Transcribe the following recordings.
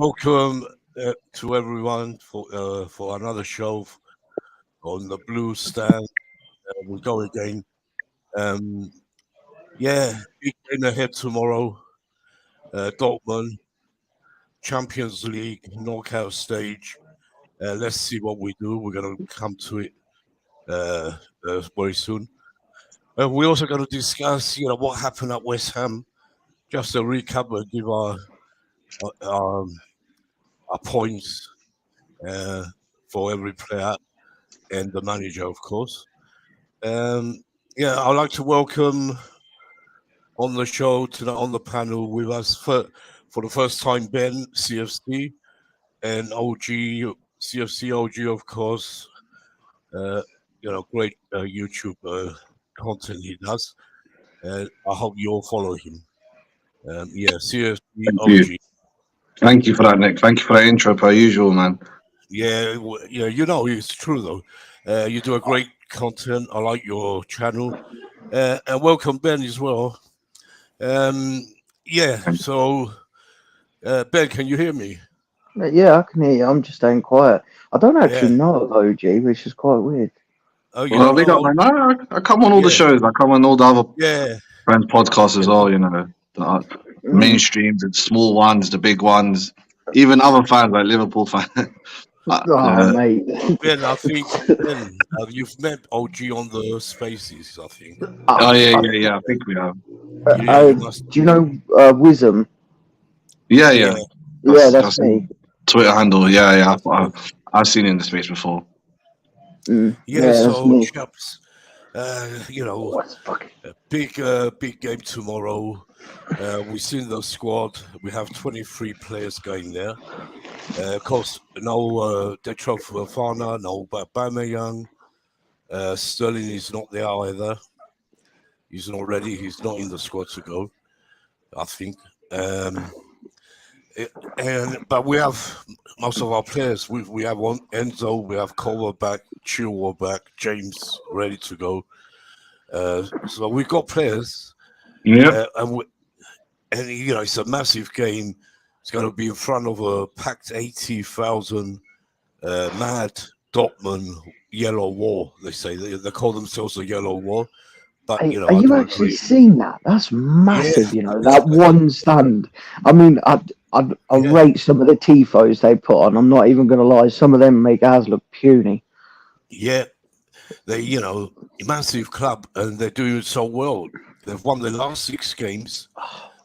Welcome to everyone for another show on the Blue Stand. We go again. Um, big game ahead tomorrow. Dortmund, Champions League knockout stage. Let's see what we do. We're going to come to it very soon. We're also going to discuss, what happened at West Ham. Just a recap and give our points for every player and the manager, of course. I'd like to welcome on the show on the panel with us for the first time Ben CFC and OG CFC OG, of course. Great YouTube content he does. I hope you all follow him. CFC Thank OG. you. Thank you for that, Nick. Thank you for that intro, per usual, man. Yeah, it's true though. You do a great content. I like your channel, and welcome Ben as well. So Ben, can you hear me? Yeah, I can hear you. I'm just staying quiet. I don't actually Yeah. know of OG, which is quite weird. Oh, you Well, don't big know? up, man. I come on all the Yeah. shows. I come on all the other Yeah. friends' podcasts as well, the Mm. mainstreams, the small ones, the big ones, even other fans like Liverpool fans. Oh, mate. Ben, I think you've met OG on the Spaces. I think. Oh, I, yeah. I think we have. Yeah, you must. do you know Wisdom? Yeah. Yeah. Yeah, that's That's me. Twitter handle. Yeah. I've seen it in the space before. Yeah, Yeah. that's So, me. chaps, What's fucking? big game tomorrow. We've seen the squad. We have 23 players going there. Of course, no Detro Fofana, no Aubameyang. Sterling is not there either. He's not ready. He's not in the squad to go, I think. But we have most of our players. We have one Enzo, we have Culver back, Chilwell back, James ready to go. So we've got players, Yeah. and it's a massive game. It's going to be in front of a packed 80,000 mad Dortmund yellow wall. They say they call themselves the yellow wall. But Hey, I are you don't actually agree. seeing that? That's massive. Yeah, That one stand. I mean, I yeah, rate some of the tifos they put on. I'm not even going to lie. Some of them make ours look puny. yeah. They, massive club, and they're doing so well. They've won the last 6 games.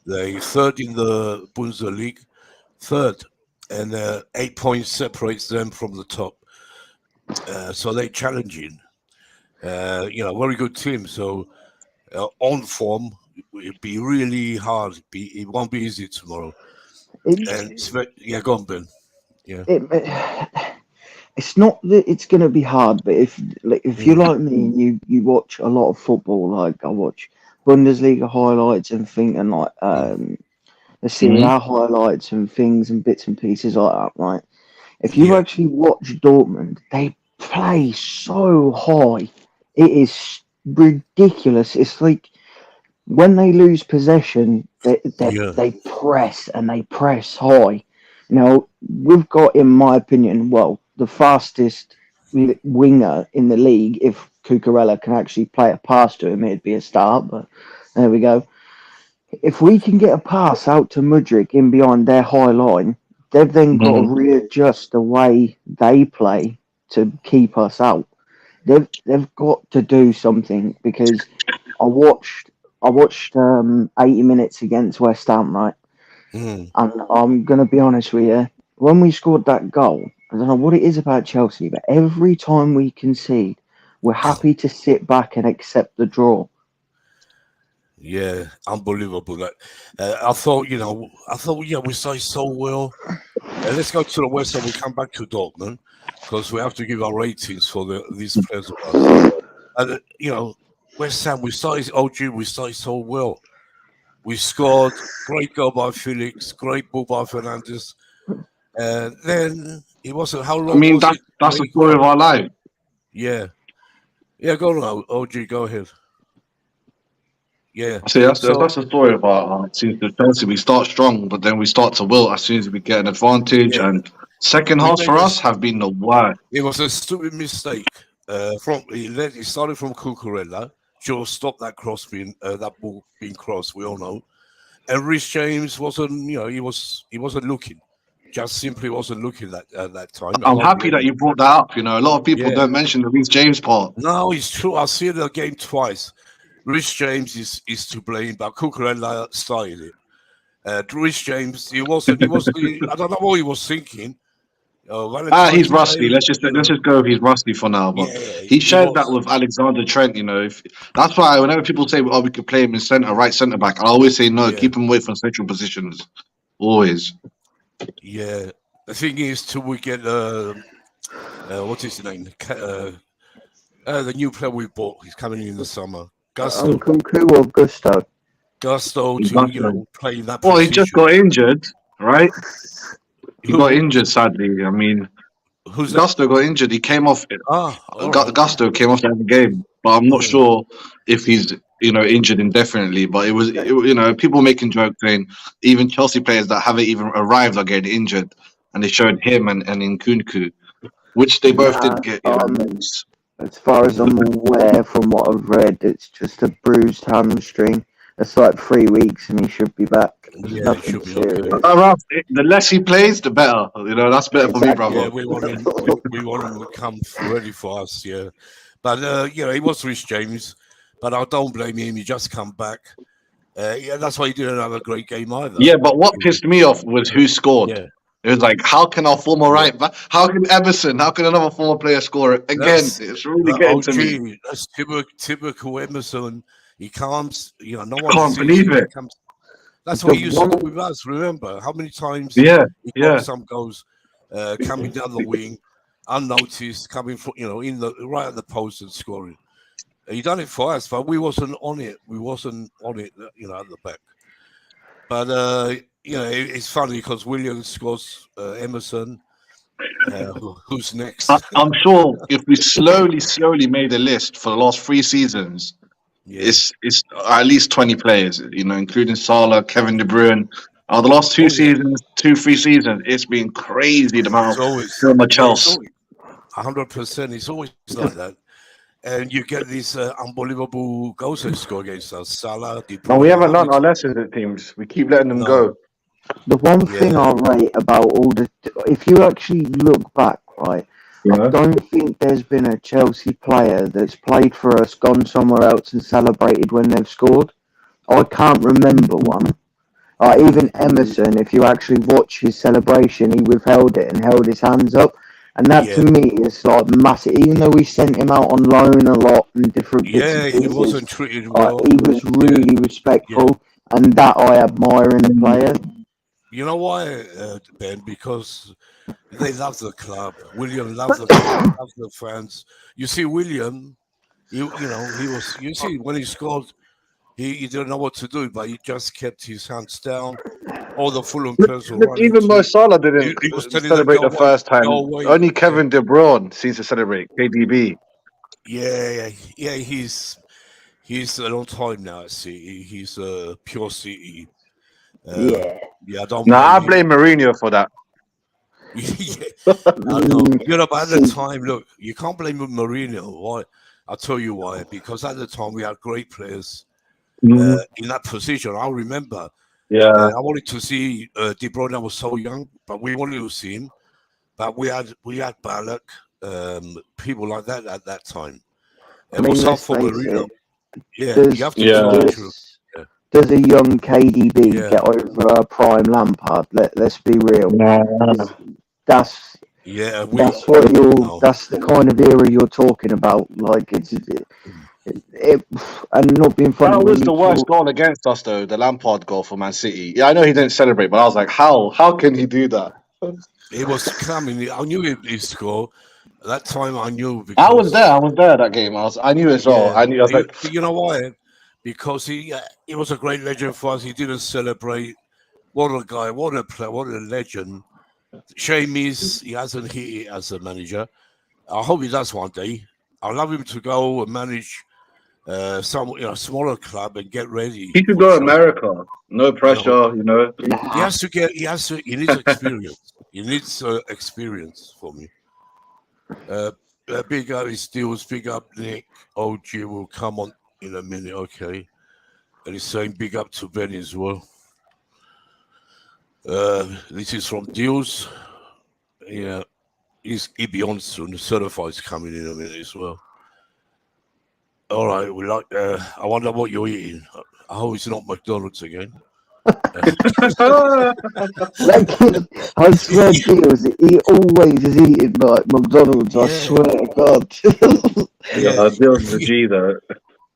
They're third in the Bundesliga, third, and 8 points separates them from the top. So they're challenging. Very good team. So on form, it'd be really hard. It won't be easy tomorrow. It, Go on, Ben. Yeah. it's not that it's going to be hard, but if you're Mm. like me and you watch a lot of football, like I watch Bundesliga highlights and like the Serie Mm-hmm. A highlights and things and bits and pieces like that, right? If you Yeah. actually watch Dortmund, they play so high. It is ridiculous. It's like when they lose possession, Yeah. they press and they press high. Now, we've got, in my opinion, the fastest winger in the league. If Cucurella can actually play a pass to him, it'd be a start, but there we go. If we can get a pass out to Mudryk in behind their high line, they've then got to readjust the way they play to keep us out. They've got to do something because I watched 80 minutes against West Ham, right? Mm. And I'm gonna be honest with you, when we scored that goal, I don't know what it is about Chelsea, but every time we concede, we're happy to sit back and accept the draw. Yeah, unbelievable. I thought, we started so well. Let's go to the West and we come back to Dortmund because we have to give our ratings for these players of us. And, West Ham, we started so well. We scored, great goal by Felix, great ball by Fernandes. And then it wasn't, how I long mean, was it? that's the story of our life. Yeah. Yeah, go on, OG, go ahead. Yeah. See, that's So the story about since the Chelsea. We start strong, but then we start to wilt as soon as we get an advantage. yeah, And second we halves made for us this. have been the worst. It was a stupid mistake. It started from Cucurella. Joe stopped that that ball being crossed. We all know. And Rhys James wasn't. He wasn't looking. Just simply wasn't looking at that time. I I'm don't happy blame that him. you brought that up. You know, a lot of people Yeah. don't mention the Reece James part. No, it's true. I see it again twice. Rhys James is to blame, but Cucurella started it. Rhys James, he wasn't. I don't know what he was thinking. He's Valentine's rusty. Day, Let's just go. He's rusty for now, but Yeah, he he shared that was. with Alexander Trent. You know, that's why whenever people say, "Oh, we could play him in centre, right centre back," I always say no. Yeah, Keep him away from central positions. Always. yeah. The thing is, till we get what's his name? The new player we bought. He's coming in the summer. Gusto, Kunku or Gusto? Gusto to Exactly. play in that Well, he just position. got injured, right? He got Who? injured sadly. I mean, Who's that? Gusto got injured. He came off. All right. Gusto came off the game, but I'm not Mm, sure if he's injured indefinitely. But people making jokes saying even Chelsea players that haven't even arrived are getting injured, and they showed him and Nkunku, which they both Nah, did get. as far as I'm aware, from what I've read, it's just a bruised hamstring. It's like 3 weeks, and he should be back. It's Yeah, it nothing should be okay. serious. The less he plays, the better. That's better for me, Exactly. Yeah, brother. we want him. We want him to come ready for us. Yeah, but he was Rhys James, but I don't blame him. He just come back. Yeah, that's why he didn't have a great game either. Yeah, but what pissed me off was who scored. Yeah, It was like, how can our former yeah. right back, how can Emerson, how can another former player score it? Again, That's it's really the getting to me. OG. That's typical Emerson. He comes. No I one can't sees believe him. He it. comes. That's The what he used to one, do with us. Remember how many times Yeah, he got yeah. some goals coming down the wing, unnoticed, coming from in the right at the post and scoring. He done it for us, but we wasn't on it. We wasn't on it, at the back. But it's funny because Williams scores Emerson. Who's next? I'm sure if we slowly made a list for the last 3 seasons, Yeah. it's at least 20 players, including Salah, Kevin De Bruyne. The last Oh yeah. 3 seasons, it's been crazy the amount It's of always former it's Chelsea. always 100%. It's always like that. And you get these unbelievable goals they score against us. Salah, De No, we Bruyne. haven't How many? learned our lessons at teams. We keep letting them No. go. the one thing Yeah. I rate about all the, if you actually look back, right, I Yeah. don't think there's been a Chelsea player that's played for us, gone somewhere else, and celebrated when they've scored. I can't remember one. Even Emerson, if you actually watch his celebration, he withheld it and held his hands up. And that to Yeah. me is like massive. Even though we sent him out on loan a lot and different bits Yeah. and He pieces, wasn't treated well. he was Yeah. really Yeah. respectful. And that I admire in a player. You know why, Ben? Because they love the club. William loves the club, loves the fans. You see, William, he was. You see, when he scored, he didn't know what to do, but he just kept his hands down. All the Fulham players were Look, running even Mo to. Salah didn't He was telling them, celebrate the first go time. away. Only Yeah, Kevin De Bruyne seems to celebrate. KDB. yeah. He's a long time now at City. He's pure City. Yeah. Yeah, I don't Now blame I him. blame Mourinho for that. Yeah, I know. But at the See, time, look, you can't blame Mourinho. Why? I'll tell you why. Because at the time we had great players Mhm. in that position. I remember. Yeah. I wanted to see De Bruyne was so young, but we wanted to see him. But we had Ballack, people like that at that time. I It mean, was hard let's for face Mourinho. it. Yeah, Does you have to Yeah. tell the truth. does does a young KDB Yeah, get over prime Lampard? Let's be real. Yeah. That's yeah. that's what you're. No. That's the kind of era you're talking about. Like it and not being funny That when was you the worst talk. goal against us, though. The Lampard goal for Man City. Yeah, I know he didn't celebrate, but I was like, how? How can he do that? It was coming. I knew he'd score. At that time, I knew I was because there. I was there that game. I knew as well. yeah, I knew. I was like, you know why? Because he was a great legend for us. He didn't celebrate. What a guy! What a player! What a legend! Shame is he hasn't hit it as a manager. I hope he does one day. I'd love him to go and manage some smaller club and get ready. He could for go Chelsea. America. No pressure, you know. Nah. He needs experience. He needs experience for me. Big up his deals, big up Nick. OG will come on in a minute, okay? And he's saying big up to Benny as well. This is from Deals. Yeah, he'll be on soon. The certified's coming in a minute as well. All right, we like. I wonder what you're eating. I hope it's not McDonald's again. That kid, I swear, Deals, he always is eating like McDonald's. I Yeah. swear to God. Yeah, Deals the G though.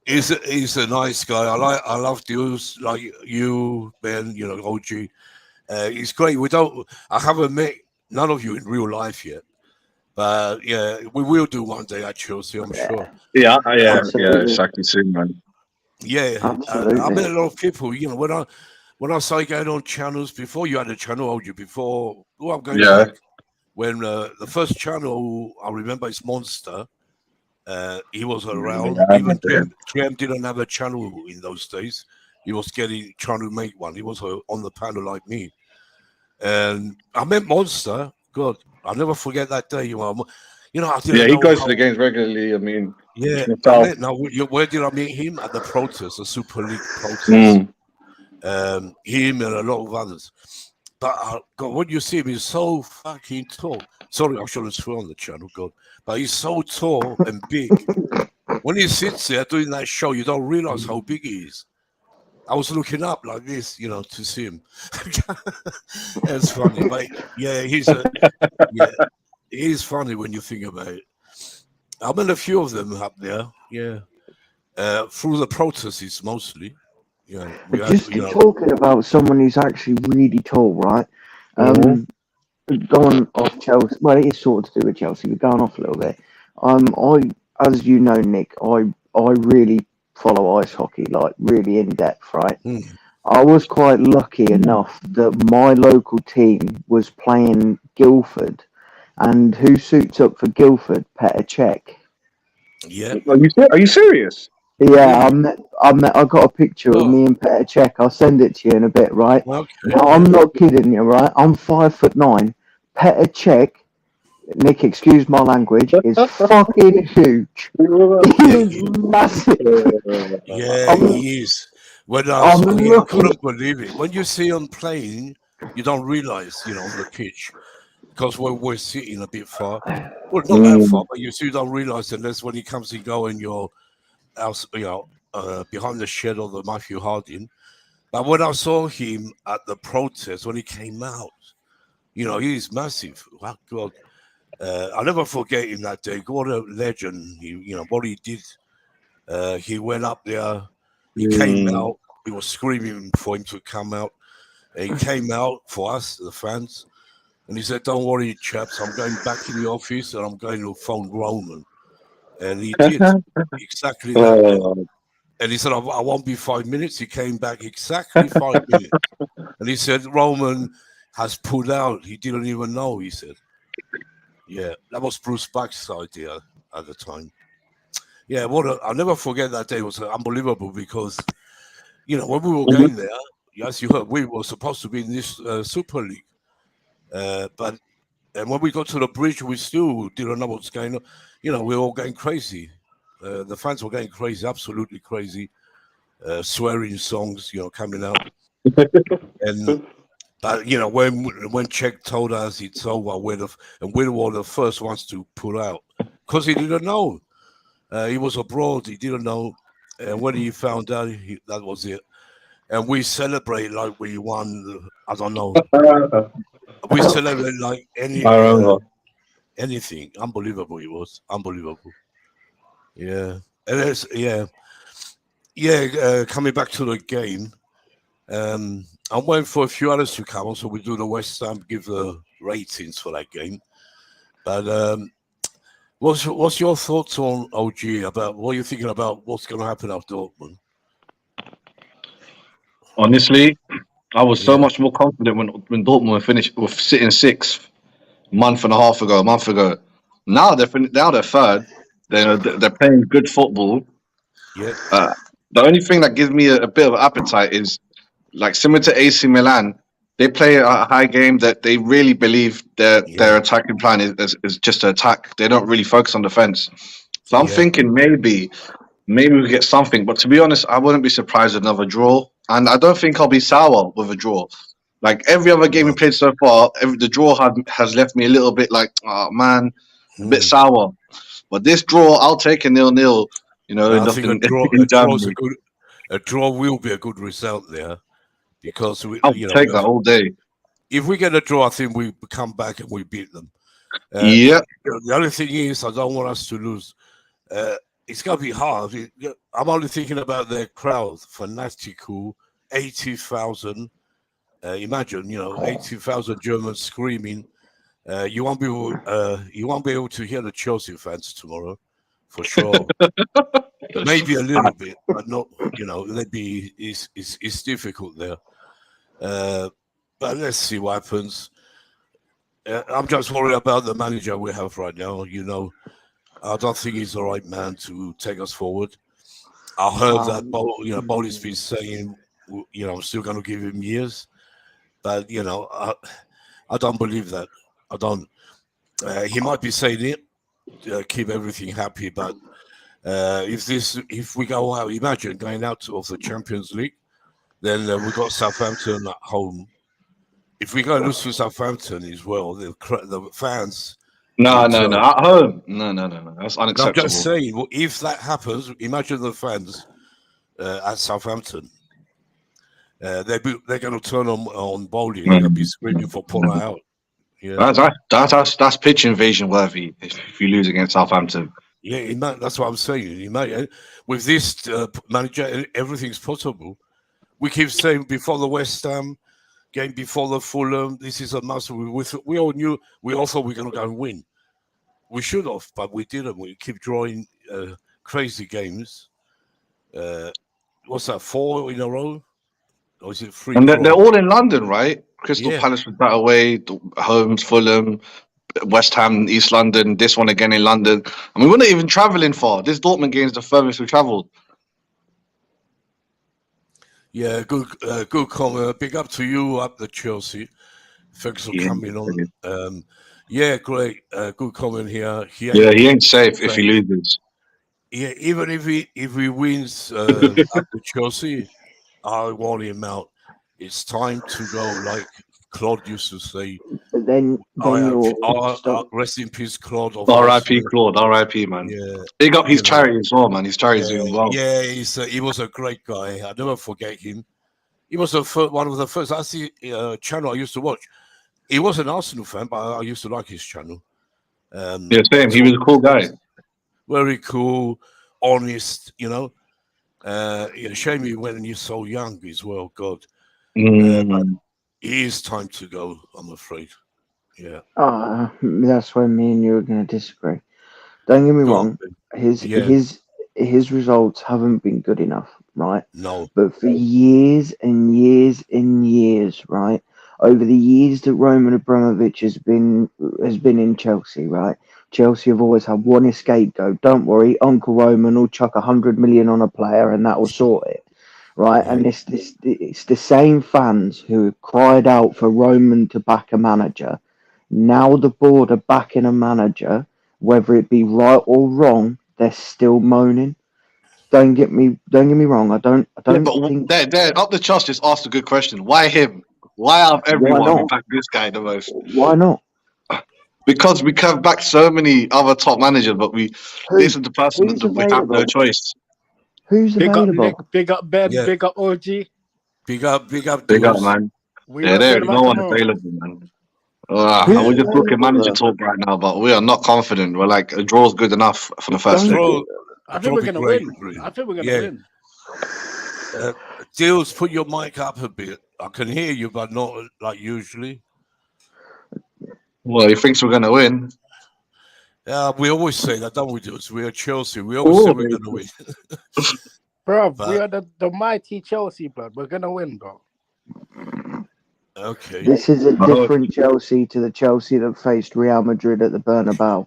He's a nice guy. I love Deals like you, Ben. You know, OG. He's great. I haven't met none of you in real life yet, but yeah, we will do one day at Chelsea. I'm sure. Yeah, Absolutely. exactly soon, man. Yeah, I Absolutely. met a lot of people. You know, when I started going on channels before you had a channel, OG. Before, I'm going Yeah. back when the first channel I remember is Monster. He was around. Yeah, I Even remember GM didn't have a channel in those days. He was trying to make one. He was on the panel like me. And I met Monster. God, I'll never forget that day. I didn't Yeah, he know goes how, to the games regularly. I mean, yeah. himself. Now, where did I meet him? At the protest, the Super League protest. Him and a lot of others. But God, when you see him, he's so fucking tall. Sorry, I shouldn't swear on the channel, God. But he's so tall and big. When he sits there doing that show, you don't realize how big he is. I was looking up like this, to see him. It's funny, but yeah, he's funny when you think about it. I met a few of them up there, yeah. Through the protests mostly. Yeah, Just talking about someone who's actually really tall, right? Going off Chelsea. Well, it is sort of to do with Chelsea. We're going off a little bit. As you know, Nick, I really follow ice hockey, like really in depth, right? I was quite lucky enough that my local team was playing Guildford, and who suits up for Guildford? Petr Cech. Yeah. Are you serious? Yeah, I got a picture of me and Petr Cech. I'll send it to you in a bit, right? Okay. Now, I'm not kidding you, right? I'm 5'9". Petr Cech, Nick, excuse my language, is fucking huge. He's massive. Yeah, he is. When I couldn't believe it. When you see him playing, you don't realize, on the pitch, because we're sitting a bit far. Well, not that far, but you still don't realize unless when he comes and go and you're out, behind the shed of the Matthew Harding. But when I saw him at the protest, when he came out, he's massive. Wow, God. I'll never forget him that day. What a legend. What he did. He went up there. He came out. He was screaming for him to come out. And he came out for us, the fans. And he said, "Don't worry, chaps. I'm going back in the office and I'm going to phone Roman." And he did exactly that. And he said, I won't be 5 minutes. He came back exactly 5 minutes. And he said, Roman has pulled out. He didn't even know, he said. Yeah, that was Bruce Buck's idea at the time. Yeah, I'll never forget that day. It was unbelievable because, when we were going there, as you heard, we were supposed to be in this Super League. And when we got to the bridge, we still didn't know what's going on. We were all going crazy. The fans were going crazy, absolutely crazy. Swearing songs, coming out. But when Czech told us it's over, we were the first ones to pull out because he didn't know. He was abroad. He didn't know. And when he found out, that was it. And we celebrate like we won. I don't know. We celebrate like anything. Unbelievable. It was unbelievable. Yeah. And coming back to the game, I'm waiting for a few others to come on, so we do the West Ham, give the ratings for that game. But what's your thoughts on OG about what you're thinking about what's going to happen after Dortmund? Honestly, I was so much more confident when Dortmund were sitting sixth a month ago. Now they're third. They're playing good football. Yeah, The only thing that gives me a bit of appetite is like similar to AC Milan. They play a high game that they really believe their yeah, attacking plan is just to attack. They don't really focus on defense. So I'm yeah, thinking maybe we get something. But to be honest, I wouldn't be surprised with another draw. And I don't think I'll be sour with a draw. Like every other game we no. played so far, the draw has left me a little bit like, oh man, a bit Mm. sour. But this draw, I'll take a 0-0. You know, I think a draw, in Germany, a draw will be a good result there because I'll take that all day. if we get a draw, I think we come back and we beat them. Yeah, The only thing is, I don't want us to lose. It's gonna be hard. I'm only thinking about their crowd, fanatical, 80,000. Imagine, 80,000 Germans screaming. You won't be able to hear the Chelsea fans tomorrow, for sure. Maybe a little bit, but not. Maybe it's difficult there. But let's see what happens. I'm just worried about the manager we have right now. I don't think he's the right man to take us forward. I heard that Bowley's been saying, I'm still going to give him years, but I don't believe that. I don't. He might be saying it, keep everything happy, but if we go out, imagine going out of the Champions League, then we got Southampton at home. If we go lose to Southampton as well, the fans. no. At home, no. That's I'm unacceptable. just saying, well, if that happens, imagine the fans at Southampton. They're going to turn on Bowley. They're going to be screaming for Potter out. Yeah, That's pitch invasion worthy if you lose against Southampton. yeah, that's what I'm saying. With this manager, everything's possible. We keep saying before the West Ham game, before the Fulham, this is a must. We all knew. We all thought we were going to go and win. We should have, but we didn't. We keep drawing crazy games. What's that? 4 in a row, or is it 3? And they're all in London, right? Crystal Yeah. Palace was that away, Holmes, Fulham, West Ham, East London, this one again in London. And we're not even travelling far. This Dortmund game is the furthest we travelled. Yeah, good comment. Big up to you up the Chelsea. Thanks for coming on. Yeah, great. Good comment here. He ain't safe if he loses. Yeah, even if he wins up the Chelsea, I want him out. It's time to go, like Claude used to say. But then rest in peace, Claude. R.I.P. Claude. R.I.P. man. Yeah, big up his charity as well, man. His charity's doing well. Yeah, he was a great guy. I never forget him. He was one of the first. I see channel I used to watch. He was an Arsenal fan, but I used to like his channel. Yeah, same. He was a cool guy. Very cool, honest. Shame he went when you're so young as well. God. But it is time to go, I'm afraid. Yeah. That's where me and you are going to disagree. Don't get me wrong. His results haven't been good enough, right? No. But for years and years and years, right? Over the years that Roman Abramovich has been in Chelsea, right? Chelsea have always had one scapegoat. Don't worry, Uncle Roman will chuck 100 million on a player and that will sort it. Right, and it's the same fans who cried out for Roman to back a manager. Now the board are backing a manager, whether it be right or wrong, they're still moaning. Don't get me wrong. I don't think. They're up the trust. Just asked a good question. Why him? Why out of everyone we back this guy the most? Why not? Because we have backed so many other top managers, but this is the person that we have no choice. Who's available? Big up Ben, big up OG. Big up, man. There's no one available, man. We're just looking manager talk right now, but we are not confident. We're like, a draw is good enough for the first leg. I think we're going to win. I think we're going to win. Deals, put your mic up a bit. I can hear you, but not like usually. Well, he thinks we're going to win. Yeah, we always say that, don't we, Deals? We are Chelsea. We always say we're going to win. Bro, we are the mighty Chelsea, blood. We're going to win, bro. Okay. This is a different Chelsea to the Chelsea that faced Real Madrid at the Bernabeu.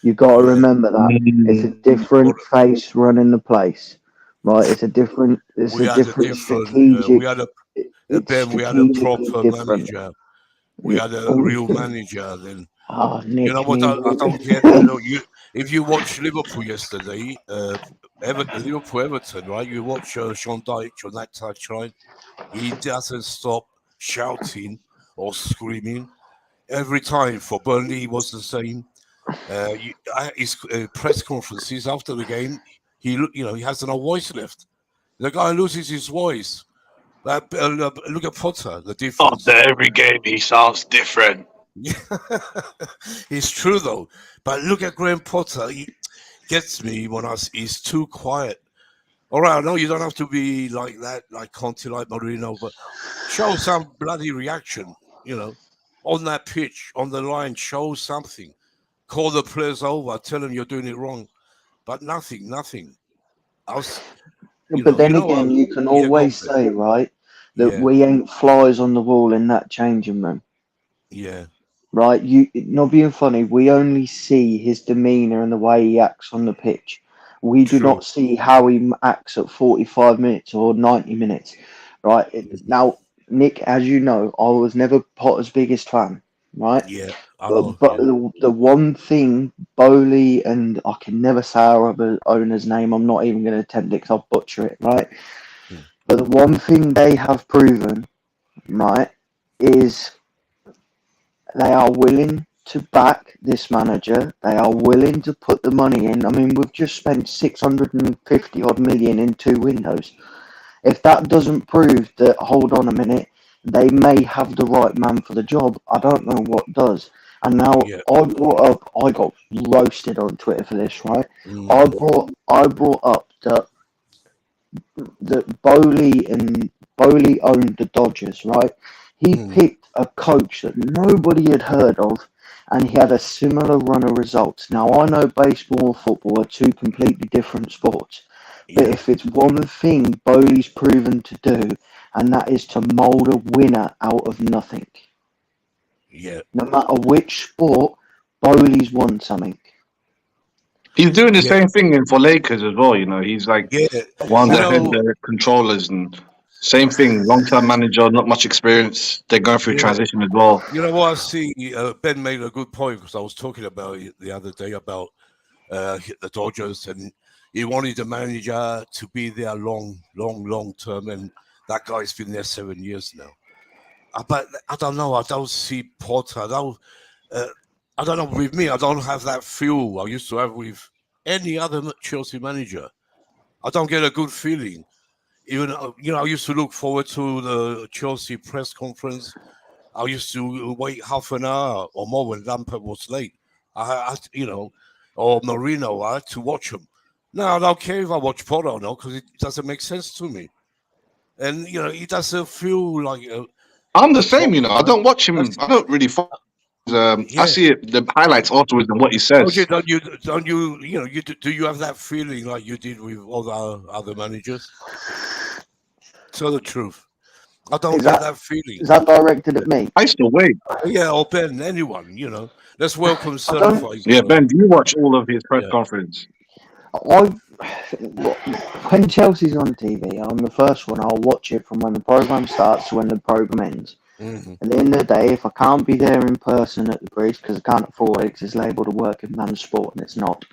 You've got to remember that. It's a different face running the place. right? It's a different. It's We a had a different different. strategic. Ben. It's We had a strategically proper different. manager. We had a Oh, real manager then. You know Nick, what? me. I don't get. You know, if you watch Liverpool yesterday, Liverpool Everton, right? You watch Sean Dyche on that touchline. He doesn't stop shouting or screaming every time. For Burnley, he was the same. His press conferences after the game, he has no voice left. The guy loses his voice. Look at Potter, the difference. After every game, he sounds different. It's true though. But look at Graham Potter. He gets me when he's too quiet. All right, I know you don't have to be like that, like Conte, like Marino, but show some bloody reaction, on that pitch, on the line, show something. Call the players over, tell them you're doing it wrong. But nothing. I was, But then again, you can yeah, go on, always Ben. say, right, that Yeah, we ain't flies on the wall in that changing room, yeah, right? You not being funny, we only see his demeanour and the way he acts on the pitch. We do true. not see how he acts at 45 minutes or 90 minutes, right? Now, Nick, as you know, I was never Potter's biggest fan, right? Yeah, I know. But Yeah. the one thing Bowley and I can never say our other owner's name. I'm not even going to attempt it because I'll butcher it, right? But the one thing they have proven, right, is they are willing to back this manager. They are willing to put the money in. I mean, we've just spent 650 odd million in 2 windows. If that doesn't prove that, hold on a minute, they may have the right man for the job, I don't know what does. And now Yeah. I got roasted on Twitter for this, right? I brought up that Bowley owned the Dodgers, right? He picked a coach that nobody had heard of, and he had a similar run of results. Now I know baseball and football are 2 completely different sports, but if it's one thing Bowley's proven to do, and that is to mould a winner out of nothing. Yeah. No matter which sport, Bowley's won something. He's doing the same thing for Lakers as well. He's like one of the head controllers, and same thing. Long-term manager, not much experience. They're going through transition as well. You know what I see? Ben made a good point because I was talking about it the other day about the Dodgers, and he wanted the manager to be there long term, and that guy's been there 7 years now. But I don't know. I don't see Potter. I don't know. With me, I don't have that feel I used to have with any other Chelsea manager. I don't get a good feeling. Even I used to look forward to the Chelsea press conference. I used to wait half an hour or more when Lampard was late. Or Marino. I had to watch him. No, I don't care if I watch Potter or not because it doesn't make sense to me. And he doesn't feel like. I'm the same. I don't watch him. I don't really follow. I see the highlights afterwards and what he says. Okay, do you have that feeling like you did with all the other managers? Tell the truth. I don't get that feeling. Is that directed at me? I still wait. Yeah, or Ben, anyone, Let's welcome certified. Yeah, Ben, do you watch all of his press conference? When Chelsea's on TV, I'm the first one. I'll watch it from when the program starts to when the program ends. At the end of the day, if I can't be there in person at the bridge because I can't afford it because it's labelled a working man's sport and it's not,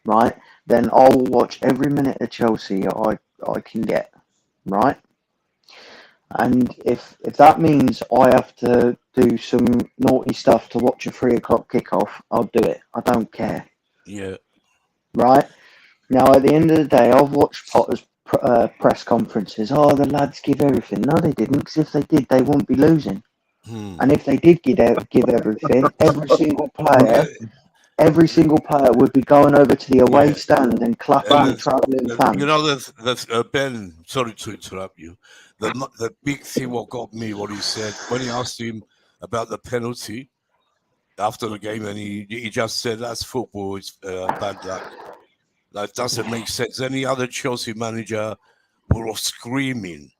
right? Then I'll watch every minute of Chelsea I can get, right? And if that means I have to do some naughty stuff to watch a 3 o'clock kickoff, I'll do it. I don't care. Yeah. Right? Now, at the end of the day, I've watched Potter's press conferences. Oh, the lads give everything. No, they didn't, because if they did, they wouldn't be losing. And if they did give everything, every single player would be going over to the away stand and clapping the travelling fans. Ben, sorry to interrupt you. The big thing what got me, what he said, when he asked him about the penalty after the game, and he just said, that's football, it's bad luck. That doesn't make sense. Any other Chelsea manager would have screaming.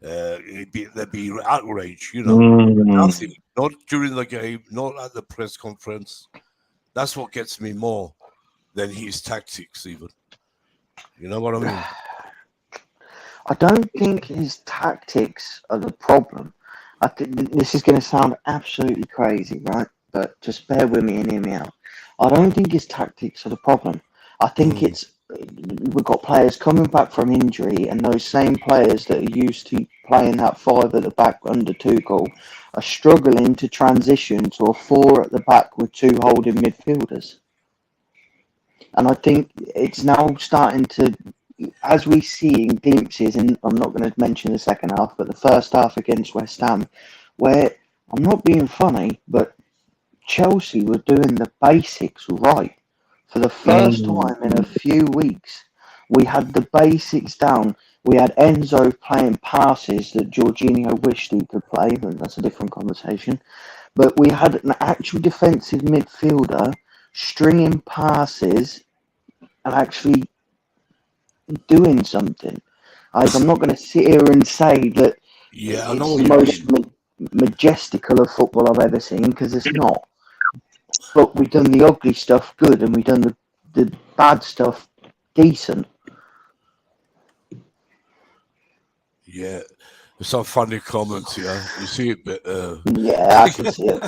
There'd be outrage, Nothing. Not during the game, not at the press conference. That's what gets me more than his tactics, even. You know what I mean? I don't think his tactics are the problem. I think this is going to sound absolutely crazy, right? But just bear with me and hear me out. I don't think his tactics are the problem. I think it's we've got players coming back from injury, and those same players that are used to playing that 5 at the back under Tuchel are struggling to transition to a 4 at the back with 2 holding midfielders. And I think it's now starting to, as we see in glimpses, and I'm not going to mention the second half, but the first half against West Ham, where I'm not being funny, but Chelsea were doing the basics right. For the first time in a few weeks, we had the basics down. We had Enzo playing passes that Jorginho wished he could play, but that's a different conversation. But we had an actual defensive midfielder stringing passes and actually doing something. I'm not going to sit here and say that I know it's what the you most mean. majestical of football I've ever seen, because it's not. But we've done the ugly stuff good, and we've done the bad stuff decent. Yeah, there's some funny comments here. You see it, but Yeah, I can see it.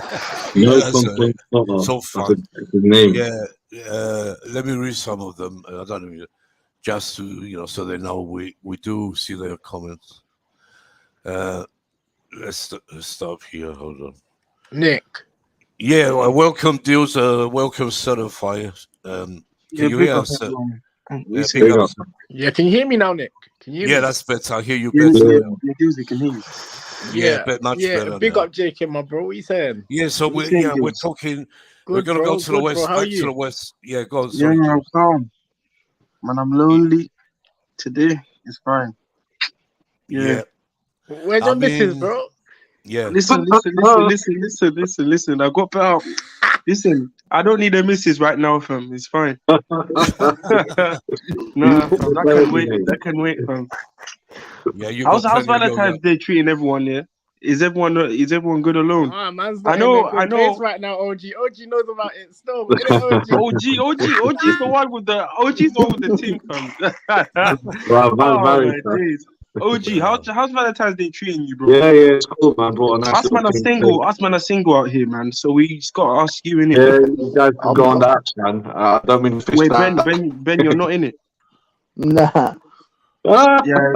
No that's complaints. so That's fun. his name. Yeah, let me read some of them. I don't know, just to so they know we do see their comments. Let's stop here. Hold on. Nick. Yeah, well, welcome, deals. Welcome, certifier. Can you hear us? We say Big up. Yeah, can you hear me now, Nick? Can you hear me? Yeah, that's better. I hear you yeah, better. yeah, Dewsy can hear you. Yeah, but much better. Big now. up, JK, my bro. What you saying? Yeah, so What you saying, we're Dewsy? talking. Good, we're gonna bro. go to the Good, west, bro. How back are to you? the west. Yeah, go on. Yeah, Sorry, man, I'm Jules. calm. Man, I'm lonely today. It's fine. Yeah. Where's I your missus, mean, bro? yeah. Listen. I got better. Listen, I don't need a missus right now, fam. It's fine. No, fam. That can wait. That can wait, fam. Yeah, you How's got plenty of Valentine's Day treating everyone? Yeah. Is everyone good alone? Man's I not in a know. good place right now, OG. OG knows about it still. Get it, OG's the one with the team, fam. Well, Oh married, my man. days. OG, how's Valentine's Day treating you, bro? Yeah, it's cool, man. Brought a nice Us man are single out here, man. So we just gotta ask you in it. Yeah, you guys can go on the apps, man. I don't mean to fish Wait, that. Ben, you're not in it. Nah, Yeah,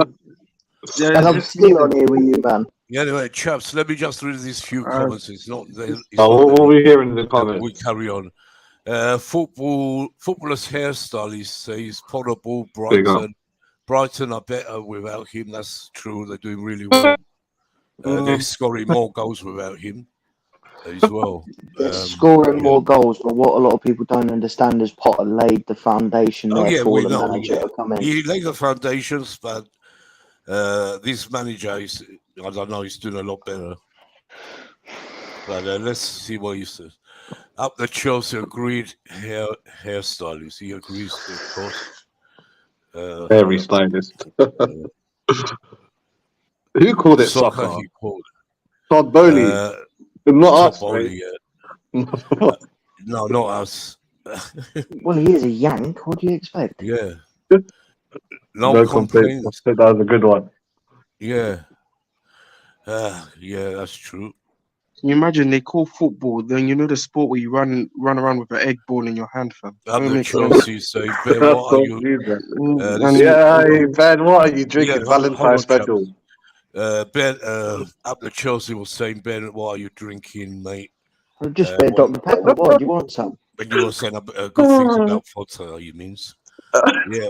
and I'm still on here with you, man. Yeah, anyway, chaps, let me just read these few comments. It's not. It's What are we hearing in the we comments? carry on. Footballer's hairstylist says Potterball, Big up. Brighton are better without him. That's true. They're doing really well. They're scoring more goals without him as well. They're scoring more goals, but what a lot of people don't understand is Potter laid the foundation there for the manager to come in. He laid the foundations, but this manager is, I don't know, he's doing a lot better. But let's see what he says. Up the Chelsea agreed hairstylist. He agrees, of course. Very stylist. Who called it soccer? He called Todd Bowley. Not us, Bowley, right? No, not us. Well, he is a Yank. What do you expect? Yeah. No complaints. That was a good one. Yeah. Yeah, that's true. Can you imagine they call football, then you know the sport where you run around with an egg ball in your hand, fam? Up the Chelsea say, Ben, what are you? Ben, what are you drinking? Valentine's special. Ben, up the Chelsea was saying, Ben, what are you drinking, mate? I've just read Dr. Pepper. Why do you want some? When you were saying good things about Potter, you means? Yeah.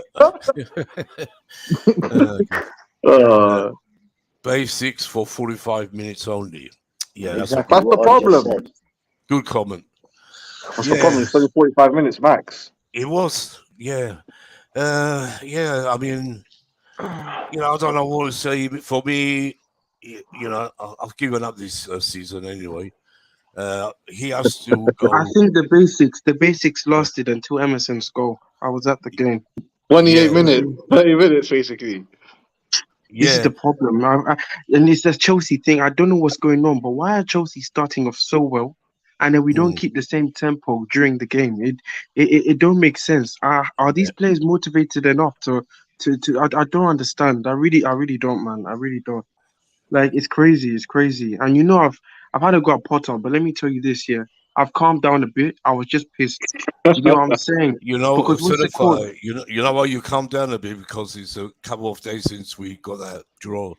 Basics for 45 minutes only. Yeah, exactly that's the problem. Good comment. What's the problem? It's only 45 minutes max. It was, yeah. I mean, I don't know what to say. For me, I've given up this season anyway. He has to go. I think the basics lasted until Emerson's goal. I was at the game. 28 minutes, 30 minutes, basically. This is the problem. And it's the Chelsea thing. I don't know what's going on, but why are Chelsea starting off so well, and then we don't keep the same tempo during the game? It don't make sense. Are these players motivated enough to I don't understand. I really don't, man. I really don't. Like it's crazy. It's crazy. And you know, I've had a go at Potter, but let me tell you this, yeah. I've calmed down a bit. I was just pissed. Do you get what I'm saying? You know, Because what's it called? you know why you calm down a bit, because it's a couple of days since we got that draw.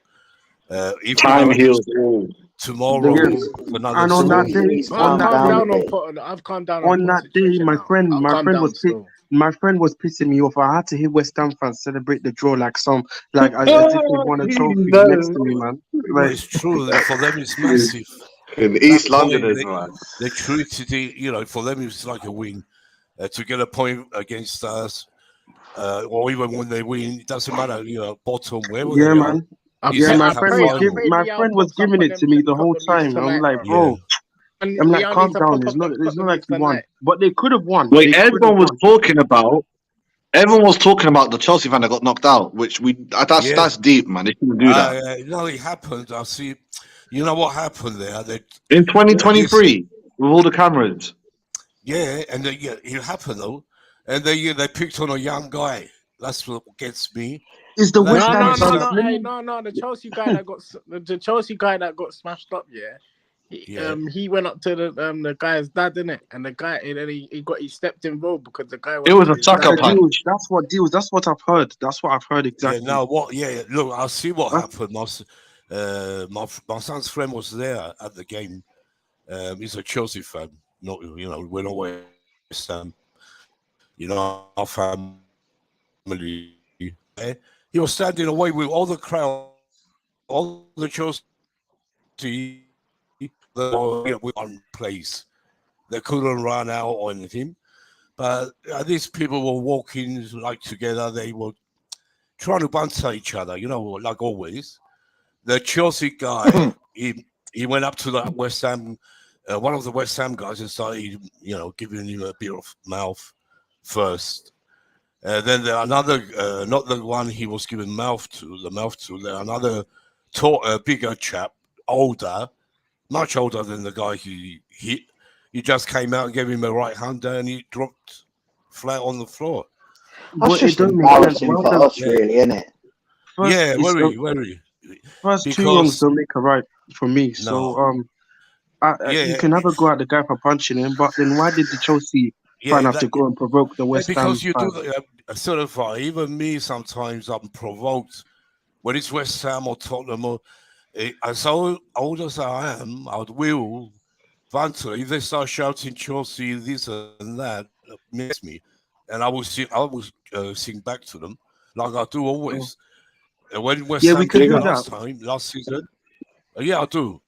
If Time we heals lose all. tomorrow, Yes. another And on that story. day, He's I've calmed calmed down a down on bit. Potter. I've calmed down on on Potter's that day, situation my now. friend, I've my calmed friend down was still. my friend was pissing me off. I had to hear West Ham fans celebrate the draw like as if they won a trophy next No. to me, man. Well, Like it's true. For them, it's massive. In That East point, Londoners, man. they treated it, you know, for them, it's like a win. To get a point against us, or even when they win, it doesn't matter, you know, bottom, wherever yeah, they are. man. I It's Yeah, pray, a my I cup friend pray, was I final. giving pray my Leon friend was pops up giving on it to them me the whole Tottenham youths time. I'm tonight, like, bro. Yeah. bro, And I'm like, Leon needs calm to down. pop up them It's not Tottenham like youths we won, tonight. but they could have won. Wait, They could have everyone was won. talking about. Everyone was talking about the Chelsea fan that got knocked out, which Yeah. that's deep, man. They shouldn't do that. No, it happened. I see. You know what happened there? In This, 2023, with all the cameras. yeah, and yeah, it happened though. And they picked on a young guy. That's what gets me. It's the That West No, Ham no, guy's no, fans, no. man. Hey, no. The Chelsea guy that got smashed up. Yeah. yeah. He went up to the guy's dad, didn't it? And the guy, and then he stepped involved because the guy It went up was to a his That's sucker dad. the Yeah. punch. deals. That's what I've heard. That's what I've heard Yeah, exactly. no, what? Yeah, look, I'll see what That's- happened. My son's friend was there at the game. He's a Chelsea fan. Not, you know, we're not West Ham. You know, our family. He was standing away with all the crowd, all the Chelsea. We on place. They couldn't run out or anything. But these people were walking like together. They were trying to banter each other, you know, like always. The Chelsea guy, he went up to the West Ham, one of the West Ham guys, and started, you know, giving him a bit of mouth first. Then another, not the one he was giving mouth to, another bigger chap, older, much older than the guy he just came out and gave him a right hander, and he dropped flat on the floor. That's But it just doesn't make sense. embarrassing Why for does us, really, isn't it? first Yeah, it's very. first two wrongs Because don't make a right for me. no, So you yeah, can never go at the guy for punching him. But then why did the Chelsea fan yeah, have to go and provoke the West Ham because you do fan? sort of even me sometimes I'm provoked when it's West Ham or Tottenham or as old as I am, I will banter. If they start shouting Chelsea this and that, miss me, and I will sing back to them like I do Oh. always. When West Yeah, Ham we can came do last that. season, yeah, I do.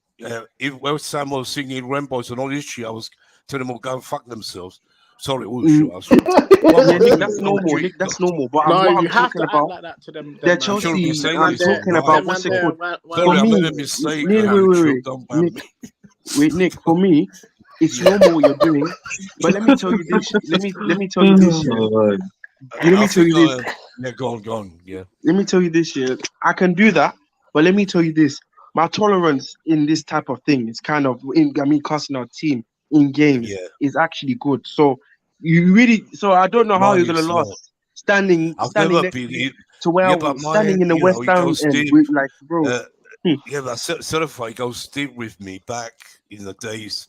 If West Ham was singing Rainbows and all this shit, I was telling them to go and fuck themselves. Sorry, Mm, I should. Well, yeah, I'm Nick, true. that's I'm normal. true. Nick, that's normal. But No, what you I'm have talking to act about, like that to them. they're Man. I shouldn't be Chelsea. saying I'm this on talking mic. about Them what's man it there, called? one For Sorry, I of made me, a mistake. Nick, YouTube, don't ban Nick, me. wait, Nick. For me, it's Yeah. normal what you're doing. But let me tell you this. Let me tell you this. Yeah. Oh, Let I me tell think you this. yeah, go on. Yeah. Let me tell you this. Yeah. I can do that. But let me tell you this. My tolerance in this type of thing is kind of cussing our team in games Yeah. is actually good. So so I don't know how Mine you're gonna is not. lose standing I've standing never next been to in. Yeah, well but standing mine, in the you know, West it Ham goes end deep. with like bro. Yeah, but certified goes deep with me back in the days.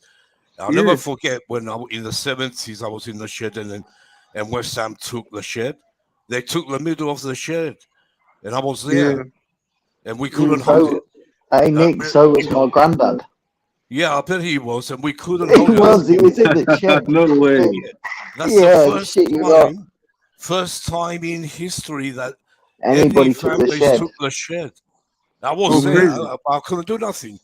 I'll Yeah. never forget when in the 70s I was in the shed and West Ham took the shed. They took the middle of the shed, and I was there, Yeah. and we couldn't Mm. hold it. Hey, Nick, so was my granddad. Yeah, I bet he was, and we couldn't He hold it. was in the shed. no way. That's Yeah, the shit you not. first time in history that Anybody any took the families shed. took the shed. I Oh, was there. crazy. I couldn't do nothing.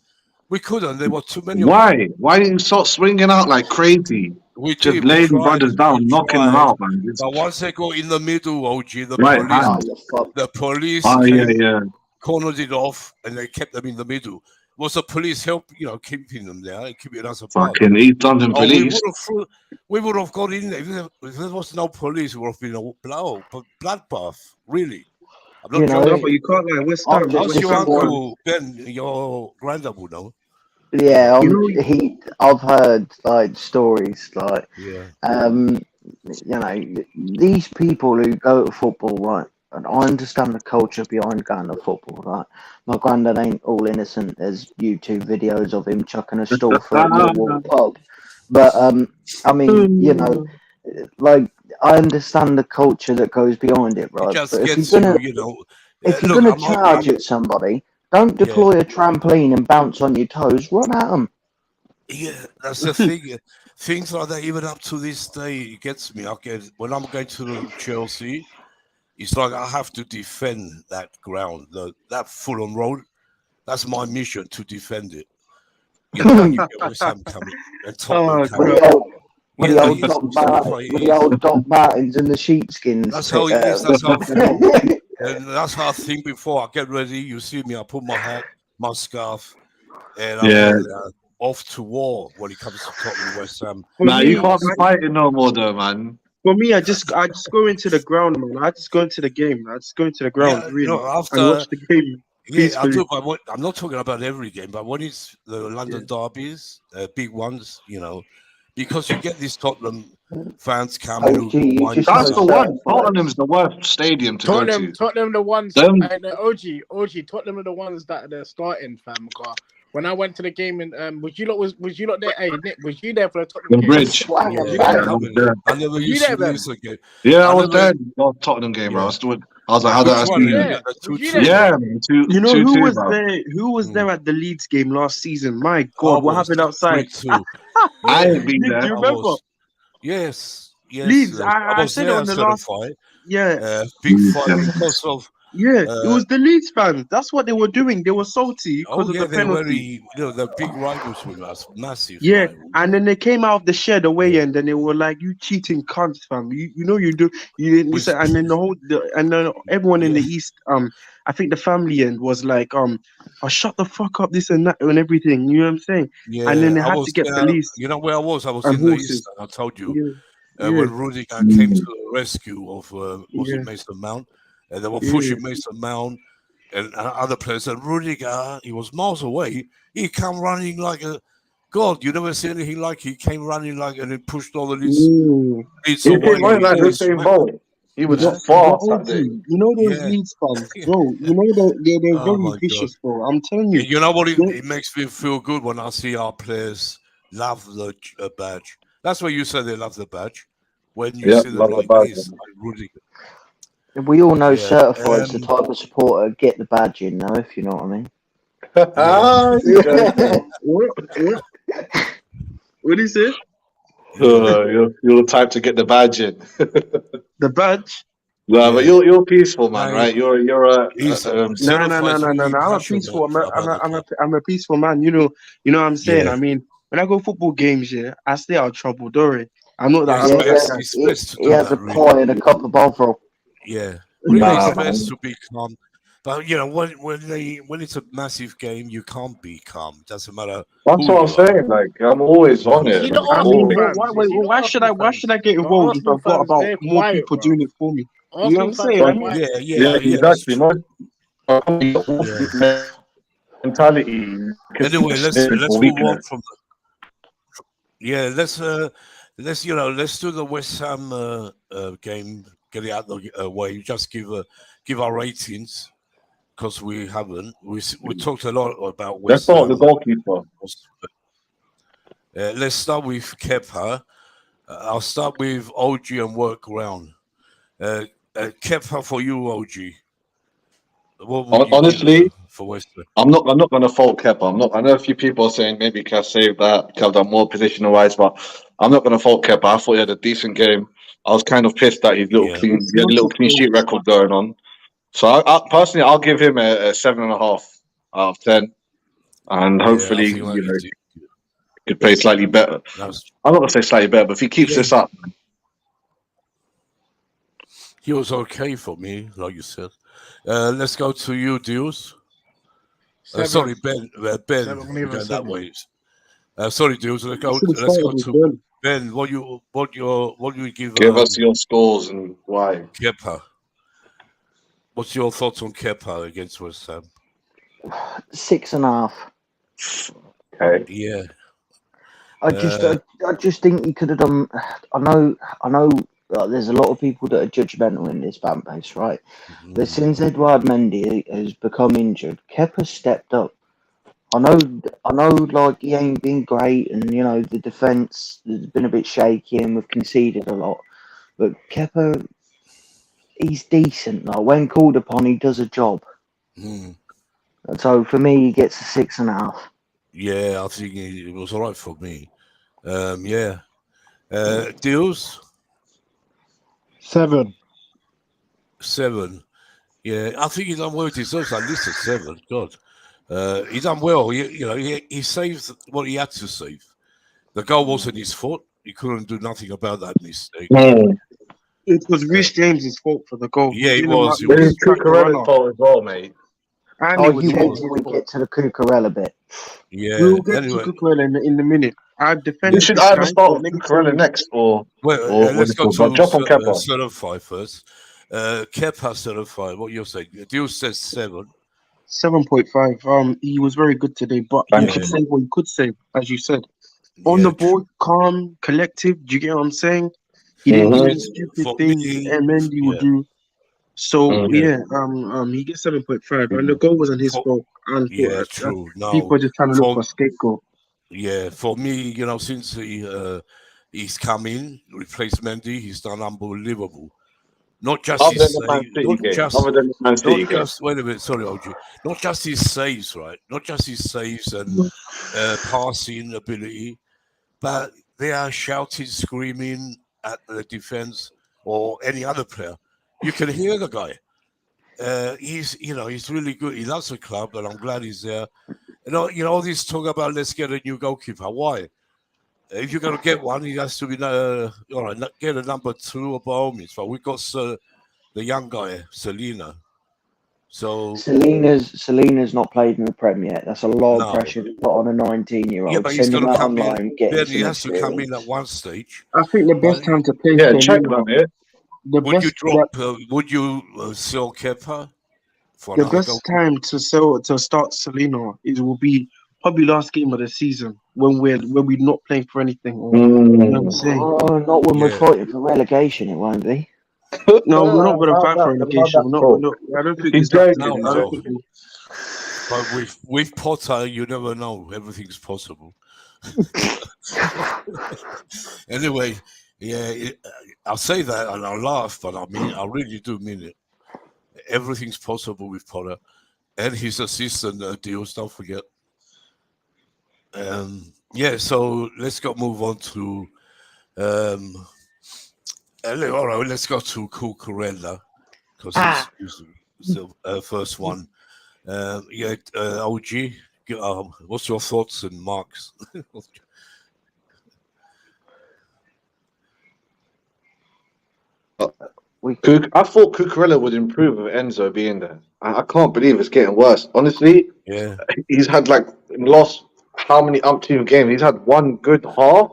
We couldn't. There were too many of them. Why? Why didn't you start swinging out like crazy? We Just did. We laying tried. brothers down, knocking them out, man. Just But once they got in the middle, OG, the right police, hand. Oh, you're fucked. the police Oh yeah, came, yeah. cornered it off, and they kept them in the middle. Was the police help, keeping them there and keeping us apart? Fucking East London Oh, police. we would have got in there. If there was no police, it would have been a bloodbath. Really, I'm not You know, No, joking. but you can't lie. West I'm Ham. just How's West your Ham disappointed. uncle Ben? Your granddad would know. Yeah, You know, I've heard like stories like Yeah. these people who go to football, right? and I understand the culture behind going to football. Right, my granddad ain't all innocent. There's YouTube videos of him chucking a stall through a Millwall pub, but I mean, like I understand the culture that goes behind it, It right? just But gets you, you know. if you're Look, gonna charge at somebody, don't yeah, deploy a trampoline and bounce on your toes. Run at them. yeah. That's the thing. Things like that, even up to this day, it gets me. When I'm going to Chelsea, it's like I have to defend that ground, that Fulham Road. That's my mission to defend it. You know, when you get West Ham coming and Tottenham Oh coming, With god. the old, it's with the old Doc Martens and the sheepskins. That's how it is. That's how I feel. And that's how I think before I get ready. You see me, I put my hat, my scarf, and I'm Yeah. off to war when it comes to Tottenham West Ham. For Nah, you me, can't be fighting no more, though, man. I just go into the ground, man. I just go into the game. I just go into the ground, Yeah, really, and after watch the game I peacefully. do. But I'm not talking about every game, but when it's the London derbies, big ones, because you get these Tottenham fans coming OG, who you wind just That's us so the up. one. certified. Tottenham's the worst stadium to go to. Tottenham, the ones, Them, the OG, Tottenham are the ones that they're starting, fam. When I went to the game, and was you lot there? Hey, Nick, was you there for the Tottenham the game? bridge. Swang Yeah, and You Yeah, there? bang. I was there. I never Was you used there, to miss fam? a game. Yeah, I I was never. there. Oh, Tottenham game, bro. Yeah. I was like, how did I Which one? see you? Yeah, The was you 2-2. there, Yeah, fam? man, You know 2-2, who was bro. there? Who was there at the Leeds game last season? My I God, what was happened outside? 3-2. I Yeah, ain't been Nick, do there. you I remember? was. Yes. Leeds. I I was said it there on at the certain last. fight. Yeah, Big fight because of. yeah. It Uh, was the Leeds fans. That's what they were doing. They were salty oh because of yeah, the they're penalty. very. They're big rivals with us. Massive Yeah, rivals. and then they came out of the shed away, Yeah. and then they were like, "You cheating cunts, fam! You know you do you didn't Which, listen." And then and then everyone in yeah. the east, I think the family end was like, "Oh, shut the fuck up, this and that and everything." You know what I'm saying? And then Yeah. they I had to was get there. police You know where I was? I was and in the east. horses. I told you. Yeah, yeah, When Rudiger came to the rescue of was it yeah, Mason Mount, and they were yeah. pushing Mason Mount and other players. And Rudiger, he was miles away. He came running like a god. You never see anything like he came running like and he pushed all of these Mm. leads He came away. running like He Usain smacked them. Bolt. He was Huh? But fast that OG, day. you know those Yeah. Leeds fans, bro. You know they're Oh very my god. vicious, bro. I'm telling you. You know what? They- It makes me feel good when I see our players love the badge. That's why you say they love the badge. When you Yeah, see them love the like badge. this, like Rudiger. We all know Yeah. certified's the type of supporter get the badge in, though, if you know what I mean. Yeah. You guys say. What? What do you say? Yeah. You're the type to get the badge in. The badge? No, but Yeah. you're peaceful, man, Mate, right? You're he's No, no, certified no, is no, no, really no. I'm a passionate peaceful. about the club. I'm a peaceful man. You know what I'm saying. Yeah. I mean, when I go football games, yeah, I stay out of trouble. Don't worry. I'm not Yeah, that. it's I'm Yeah, not that best. guy. It's best to he do has that, a really. pie and a cup of Bovril. Yeah, really, it's nah, best man. to be calm. But when it's a massive game, you can't be calm. Doesn't matter That's who what I'm you are. saying. Like, I'm always Yeah, on You it. see the Like, I mean, Arsenal always. fans. You see the Arsenal why should fans. I get The involved if Arsenal I've got fans, about they're more quiet, people bro. doing it for me? You know what Arsenal I'm fans saying? are I But, mean, quiet. yeah, yeah, that's exactly. true. Most Yeah. mentality. You can Anyway, fix it for let's move on weakness. from let's do the West Ham game. Get it out of the way. Just give our ratings because we haven't. We talked a lot about Let's West start with the Ham. goalkeeper. Let's start with Kepa. I'll start with OG and work round. Kepa for you, OG. What would you give Honestly, for West Ham? I'm not going to fault Kepa. I'm not. I know a few people are saying maybe Kepa saved that, Kepa done more positional wise, but I'm not going to fault Kepa. I thought he had a decent game. I was kind of pissed that his Yeah, he had a little clean sheet record going on. So I personally, I'll give him a 7.5 out of 10, and yeah. I hopefully, think like you did. he could play slightly better. That's, I'm not going to say slightly better, but if he keeps yeah, this up, he was okay for me, like you said. Let's go to you, Deals. Sorry, Seven. Ben, Seven, we're leave a going that seven. way. Sorry, Deals. you should have Let's started go with to Ben. Ben. What do you give give us your scores and why. Kepa? What's your thoughts on Kepa against West Ham? 6.5. Okay. Yeah. I just think he could have done. I know like, there's a lot of people that are judgmental in this fan base, right? But Mm. since Edouard Mendy has become injured, Kepa's stepped up. I know, like he ain't been great, and you know the defense has been a bit shaky, and we've conceded a lot. But Kepa, he's decent. Like when called upon, he does a job. Mm. And so for me, he gets a 6.5. Yeah, I think it was all right for me. Yeah. Deals 7. 7. Yeah, I think he done well. He deserves at least a 7. God, he done well. He saved what he had to save. The goal wasn't his fault. He couldn't do nothing about that mistake. Mm. It was Rhys James's fault for the goal. Yeah, He it didn't was. he It It didn't was was. track Cucurella's Corella, fault as well, mate. and Oh, it was you wait James's till we fault. get to the Cucurella bit. Yeah. We'll get to Anyway, Cucurella in the minute. I You defended should this either guy, start but with let me tell Cucurella you, next or let's what's it go called? But to jump on Kepa. certified first. Kepa certified. What you're saying? Deal says 7. 7.5. He was very good today, but he Thank Yeah. could you. say what he could say, as you said. On Yeah. the ball, calm, collective. Do you get what I'm saying? He didn't do any stupid For things me, Mendy would yeah, do. So Mm. yeah. he gets 7.5, and the goal wasn't his For fault. And yeah, true. people Now, are just trying to look for for a scapegoat. yeah, for me, since he's come in, replaced Mendy, he's done unbelievable. Not just Other his than the Man save, City game. Other than the Man City game. wait a minute, sorry, OG. Not just his saves, right? Not just his saves and passing ability, but they are shouting, screaming at the defense or any other player. You can hear the guy. He's really good. He loves the club, and I'm glad he's there. All this talk about let's get a new goalkeeper. Why? If you're going to get one, he has to be all right. Get a number 2 or by all means. But we've got the young guy, Selena. So Selena's not played in the Prem yet. That's a lot of no, pressure to put on a 19-year-old. but he's Send going him to out come in. online, get him Then he some has to come in at experience. one stage. I think the But best time to play Yeah, check Selena, on it. the would you best drop? Would you sell Kepa for the another best goalkeeper? time to start Selena will be probably last game of the season when we're not playing for anything, or you know what I'm saying. Oh, not when we're Yeah. fighting for relegation, it won't be. No, we're not going to How fight for that? How relegation. that We're not. talk? I don't think He's it's that joking No, serious. I don't no. himself. think. But with Potter, you never know. Everything's possible. Anyway, yeah, I'll say that and I'll laugh, but I really do mean it. Everything's possible with Potter and his assistant deals. Don't forget. Yeah, so let's move on to. All right, let's go to Cucurella because he's the first one. OG, what's your thoughts and marks? I thought Cucurella would improve with Enzo being there. I can't believe it's getting worse. Honestly, Yeah, he's had lost how many umpteen games? He's had one good half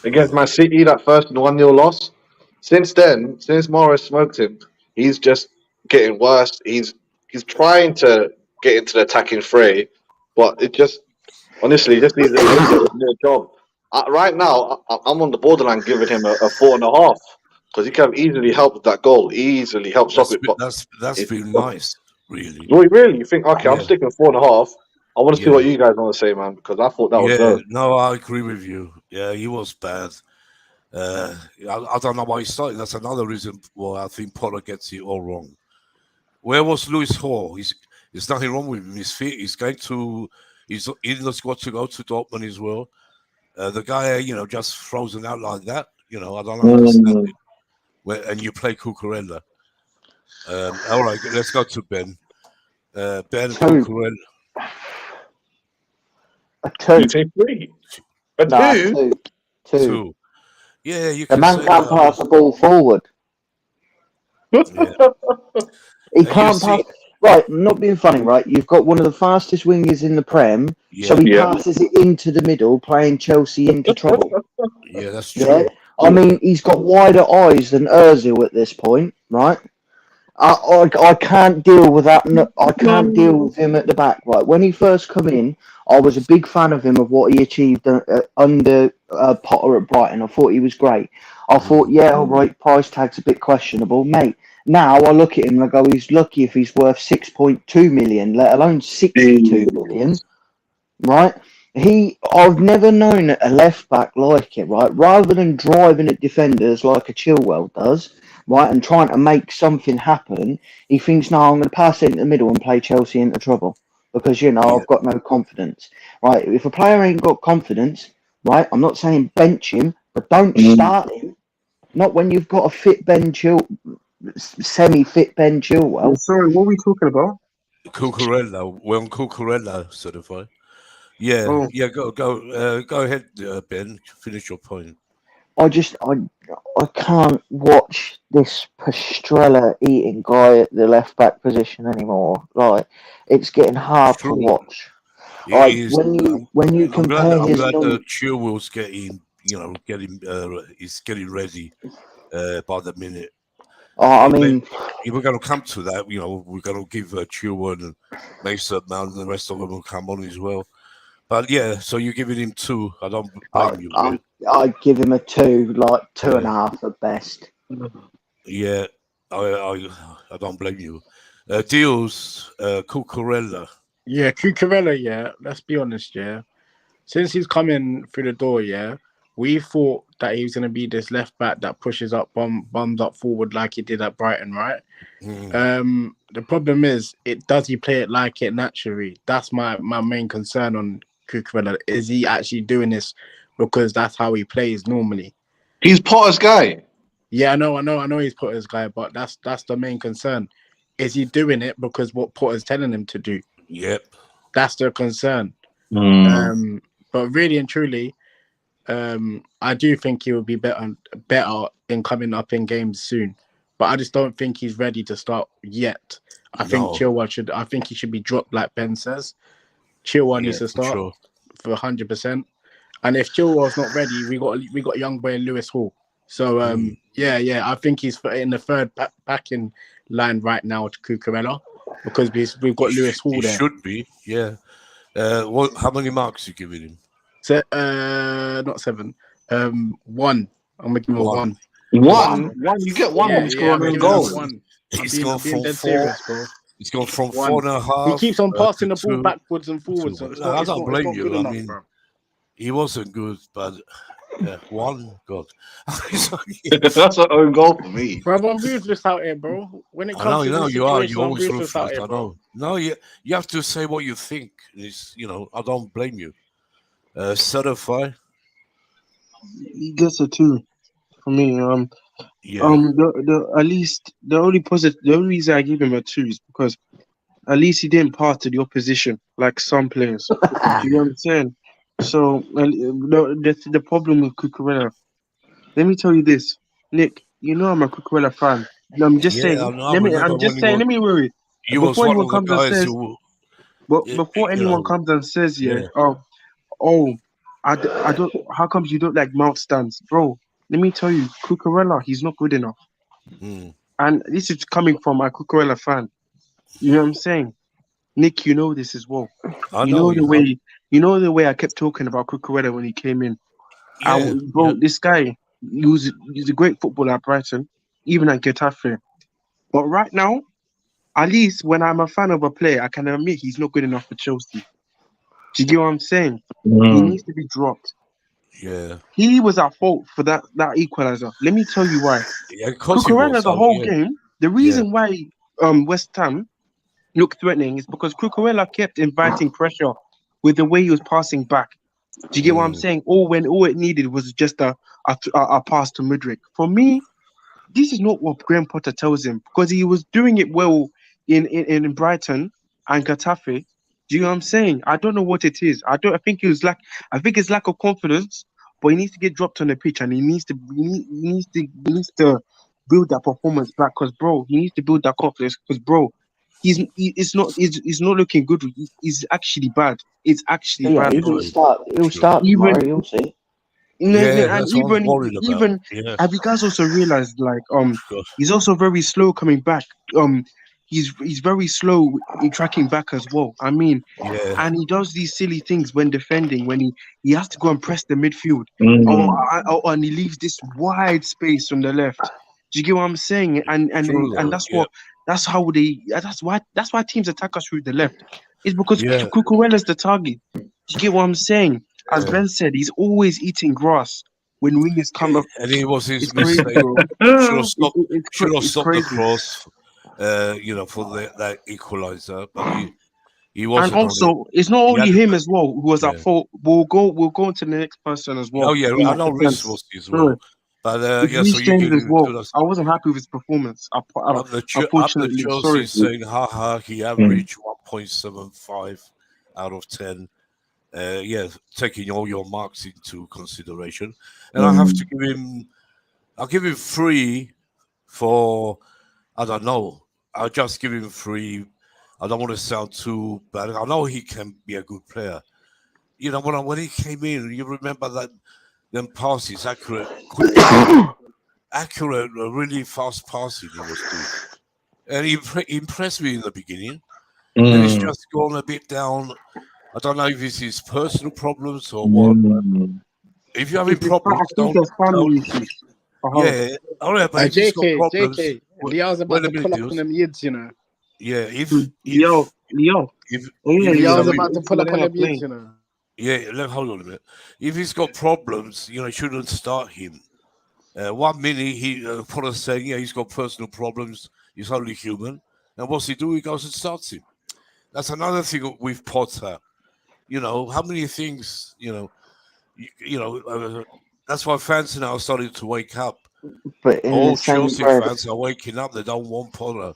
against Man City, that first 1-0 loss. Since then, since Morris smoked him, he's just getting worse. He's trying to get into the attacking fray, but it just honestly just needs a more job. Right now, I'm on the borderline giving him a 4.5 because he can have easily helped that goal, easily help stop it. But that's it, been nice, really. really, you think okay? I'm Yeah, sticking 4.5. I want to see yeah, what you guys want to say, man, because I thought that was yeah. low. No, I agree with you. Yeah, he was bad. I don't know why he started. That's another reason why I think Potter gets it all wrong. Where was Lewis Hall? There's nothing wrong with him. He's fit. He's in the squad to go to Dortmund as well. The guy, just frozen out like that. I don't understand it. And you play Cucurella. All right, let's go to Ben. Ben Two. Cucurella. A 2. You say 3, a Nah, 2. 2. 2. 2. Yeah, you The can man say can't that. pass the ball forward. Yeah. He You can't see, pass. Right, not being funny, right? You've got one of the fastest wingers in the Prem, so yeah, he Yeah. passes it into the middle, playing Chelsea into trouble. yeah, that's Yeah, true. I mean, he's got wider eyes than Ozil at this point, right? I can't deal with that. No, I can't deal No, with him at the back. Right, when he first come in, I was a big fan of him of what he achieved under Potter at Brighton. I thought he was great. I thought, Mm. yeah, all right, price tag's a bit questionable, mate. Now I look at him and I go, he's lucky if he's worth 6.2 million, let alone 62 million. Right? I've never known a left back like it, right? Rather than driving at defenders like a Chilwell does, right, and trying to make something happen, he thinks, no, I'm going to pass it in the middle and play Chelsea into trouble because, Yeah. I've got no confidence, right? If a player ain't got confidence, right, I'm not saying bench him, but don't start him. Not when you've got a semi-fit Ben Chilwell. sorry, what are we talking about? Cucurella. We're on Cucurella certified. Yeah, Oh, yeah. Go ahead, Ben. Finish your point. I can't watch this Pastrella eating guy at the left back position anymore. Like, it's getting hard to True. watch. It Like is. when you I'm glad. compare I'm his glad numbers, that Chilwell's getting. He's getting ready by the minute. I mean, We're going to come to that. We're going to give Chilwell and Mason Mount and the rest of them will come on as well. But yeah, so you're giving him 2. I don't blame you. I I give him a 2, like two and a Yeah. half at best. Yeah, I don't blame you. Deals, Cucurella. Yeah, Cucurella, yeah. Let's be honest, yeah. Since he's come in through the door, yeah, we thought that he was going to be this left back that pushes up, bums up forward like he did at Brighton, right? The problem is, does he play it like it naturally? That's my main concern on Cucurella. Is he actually doing this because that's how he plays normally? He's Potter's guy. Yeah, I know he's Potter's guy, but that's the main concern. Is he doing it because what Potter's telling him to do? Yep. That's the concern. But really and truly, I do think he will be better in coming up in games soon. But I just don't think he's ready to start yet. I think Chilwell I think he should be dropped, like Ben says. Chilwell needs to start for 100%. And if Chilwell's not ready, we got young boy Lewis Hall. So yeah, I think he's in the third packing line right now to Cucurella because we've got Lewis Hall there. Should be, yeah. How many marks you giving him? So, not 7. 1. I'm gonna give him a 1. One. You get one when you score I'm an giving goal. him a 1. He's gone from dead 4. serious, bro. He's gone from 1. 4.5. He keeps on passing the to ball 2. backwards and forwards. So I don't blame you. Good I enough, mean, bro. he wasn't good, but 1, God. That's an own goal for me. Bro, I'm ruthless out here, bro. When it I comes to know this you are. situation, You're I'm always ruthless out ruthless. here, I bro. know. No, you have to say what you think. It's, I don't blame you. Certify. he gets a 2 for me. Yeah. At least the only reason I give him a 2 is because at least he didn't pass to the opposition like some players. Do you know what I'm saying? So the problem with Cucurella. Let me tell you this, Nick. You know I'm a Cucurella fan. No, I'm just saying. I know. I remember I'm just when saying. Let me worry. he was Before one anyone of the comes and guys says, who, before anyone comes and says, yeah, I don't. How comes you don't like Mount stands, bro? Let me tell you, Cucurella, he's not good enough. And this is coming from a Cucurella fan. You know what I'm saying? Nick, you know this as well. You know the way I kept talking about Cucurella when he came in. This guy, he's a great footballer at Brighton, even at Getafe. But right now, at least when I'm a fan of a player, I can admit he's not good enough for Chelsea. Do you get what I'm saying? He needs to be dropped. Yeah. He was at fault for that equalizer. Let me tell you why. Yeah, Cucurella, the whole game, the reason why West Ham looked threatening is because Cucurella kept inviting pressure with the way he was passing back. Do you get what I'm saying? All it needed was just a pass to Mudryk. For me, this is not what Graham Potter tells him because he was doing it well in Brighton and Getafe. Do you know what I'm saying? I don't know what it is. I think it's lack of confidence, but he needs to get dropped on the pitch and he needs to build that performance back because bro, he needs to build that confidence because bro, he's not looking good. He's actually bad. It's actually bad. He'll start tomorrow. You'll see. Yeah, And that's what I was even worried about. Yeah, have you guys also realized like God. he's also very slow coming back. He's very slow in tracking back as well. I mean, Yeah, and he does these silly things when defending when he has to go and press the midfield, and he leaves this wide space on the left. Do you get what I'm saying? true And though. Yeah, that's why teams attack us through the left. It's because yeah, Cucurella's the target. Do you get what I'm saying? As yeah. Ben said, he's always eating grass when wingers come up. And it was It's his crazy, mistake. bro. Should have stopped. Should have It's stopped the crazy. cross. For that equalizer, but he And wasn't on it. also, it's not He only had to. him as well who was at Yeah. fault. We'll go on to the next person as Oh well yeah, in I that know Rhys defense. was as Sorry, well. But it's yeah, so Reece you James give as him well. 2. I wasn't happy with his performance. Up the Unfortunately, Chelsea sorry. is saying, haha, he averaged 1.75 out of 10. Yeah, taking all your marks into consideration, and I have to give him. I'll give him 3 for. I don't know. I'll just give him 3. I don't want to sound too bad. I know he can be a good player. You know, when he came in, you remember that them passes, quick, accurate, really fast passing he was doing. And he impressed me in the beginning. And it's just gone a bit down. I don't know if it's his personal problems or what. If you're having problems, I think don't. there's family issues. Yeah, all right, but if he's got JK, problems, JK, Liao's wait about a to minute, pull up on Deals. them yids, you know. Yeah, Leo. if Oh yeah, he's Liao's having, about to pull up on them yids, you know. yeah, hold on a minute. If he's got problems, you shouldn't start him. 1 minute he put us saying, yeah, he's got personal problems. He's only human. And what's he do? He goes and starts him. That's another thing with Potter. How many things, that's why fans now are starting to wake up. But in All the same Chelsea breath, fans are waking up. They don't want Potter.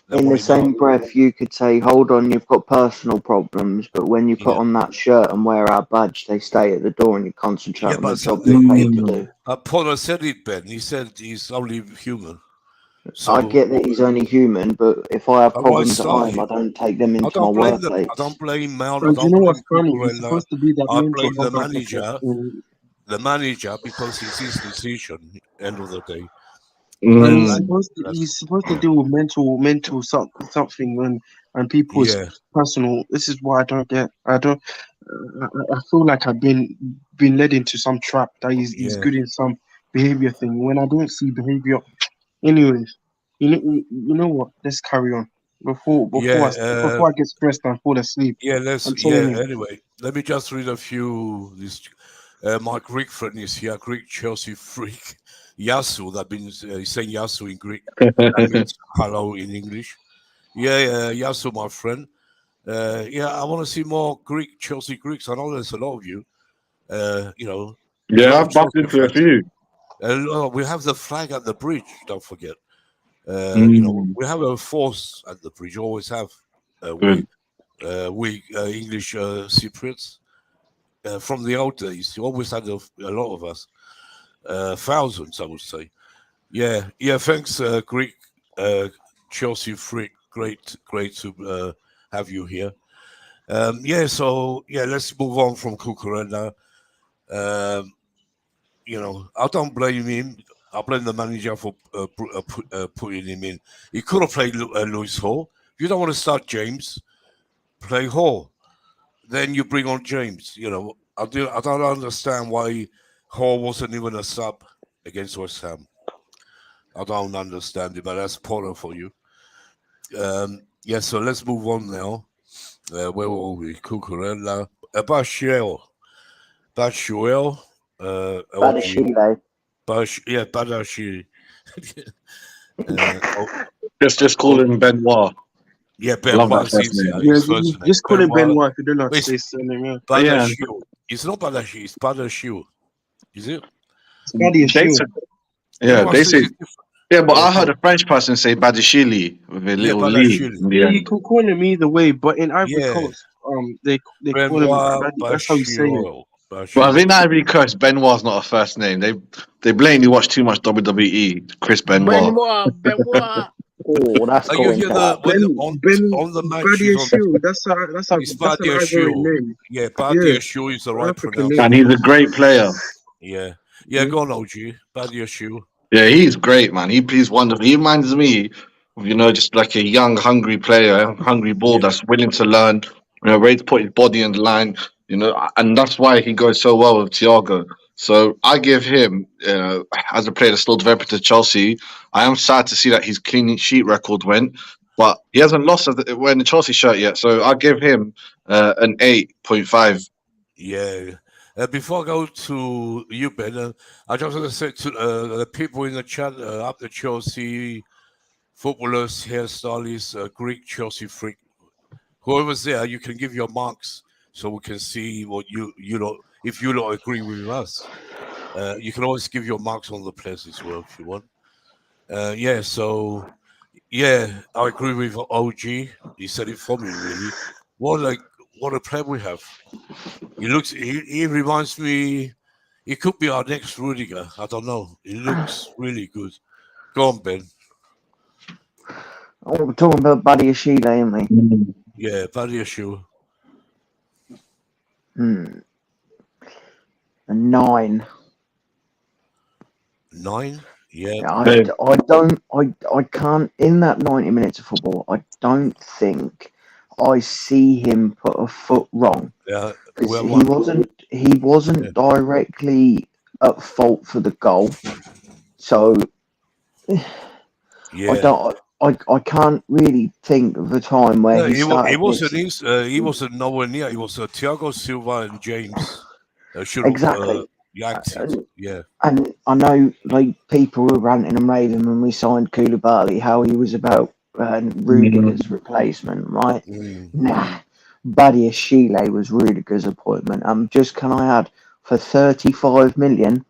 They in want the him out. same breath, you could say, "Hold on, you've got personal problems," but when you put Yeah. on that shirt and wear our badge, they stay at the door and you concentrate Yeah, on the but job you're paid to do. Potter said it, Ben. He said he's only human. I So get that he's only human, but if I have why problems at start home, I him? don't take them I into my don't blame them. I workplace. don't blame Mount. I And you don't know blame what's funny? He's Cucurella. supposed to be that I mental blame the health advocate. manager, because it's his decision. End of the day. And That's he's supposed to deal with mental something and people's yeah, personal. This is why I don't get. I feel like I've been led into some trap that he's yeah, good in some behavior thing when I don't see behavior. Anyways, you know what? Let's carry on yeah. before I get stressed and fall asleep. Yeah, I'm telling you. Anyway, let me just read a few. My Greek friend is here, Greek Chelsea freak, Yasu. That means he's saying Yasu in Greek. That means hello in English. Yeah, Yasu, my friend. Yeah, I want to see more Chelsea Greeks. I know there's a lot of you. A lot I've of bumped Chelsea into a fans. few. We have the flag at the bridge. Don't forget. Mm. We have a force at the bridge. Always have. Good. We English Cypriots from the old days. You always had a lot of us, thousands, I would say. Yeah. Thanks, Greek Chelsea freak. Great to have you here. So let's move on from Cucurella. I don't blame him. I blame the manager for putting him in. He could have played Lewis Hall. If you don't want to start James, play Hall. Then you bring on James. I don't understand why Hall wasn't even a sub against West Ham. I don't understand it, but that's Potter for you. So let's move on now. Where were we? Cucurella. Bashiel. Badashile. Badashi. Just call him Benoit. Yeah, Love that Benoit first is name. Yeah, his first name. just call him Benoit. Benoit if you don't know how to It's say his surname. Yeah. Badashi. It's not Badashi, it's Badashi. Is it? It's Paddy They Shield. say, yeah, they say, but Yeah, I heard a French person say Badishili with a little Lee Badashili. in the Yeah, you end. can call him either way, but in Ivory Yeah. Coast, they call him Benoit Paddy. That's how you say it. But in Ivory Coast, Benoit's not a first name. They blatantly watch too much WWE. Chris Benoit. Benoit. Oh, that's You going hear back. on the Paddy matches Shield. That's an it's Badia Ivorian Shield. name. Yeah, Badia Shield is the right African name. pronunciation. And he's a great player. Yeah. Yeah, go on, OG. Bad your shoe. Yeah, he's great, man. He's wonderful. He reminds me of, just like a young, hungry player, hungry bull Yeah. that's willing to learn, ready to put his body in the line, and that's why he goes so well with Thiago. So I give him, as a player that's still developing to Chelsea, I am sad to see that his clean sheet record went, but he hasn't lost wearing the Chelsea shirt yet. So I give him an 8.5. Yeah. Before I go to you, Ben, I just want to say to the people in the chat, up the Chelsea footballers, hairstylists, Greek Chelsea freak, whoever's there, you can give your marks so we can see what you know. If you don't agree with us, you can always give your marks on the players as well if you want. Yeah. So yeah, I agree with OG. He said it for me really. What a player we have. He reminds me. He could be our next Rudiger. I don't know. He looks really good. Go on, Ben. Oh, we're talking about Buddy Ashile, ain't we? Yeah, bad issue. A 9. 9. Yeah. I can't, in that 90 minutes of football, I don't think I see him put a foot wrong. Yeah. 'Cause he wasn't directly at fault for the goal. So Yeah. I can't really think of a time where No, he started. he wasn't nowhere near. It was Thiago Silva and James should have Exactly. acted. Yeah. And I know, like, people were ranting and raving when we signed Koulibaly, how he was about Rudiger's replacement, right? Nah, Buddy Ashile was Rudiger's appointment. Can I add, for 35 million,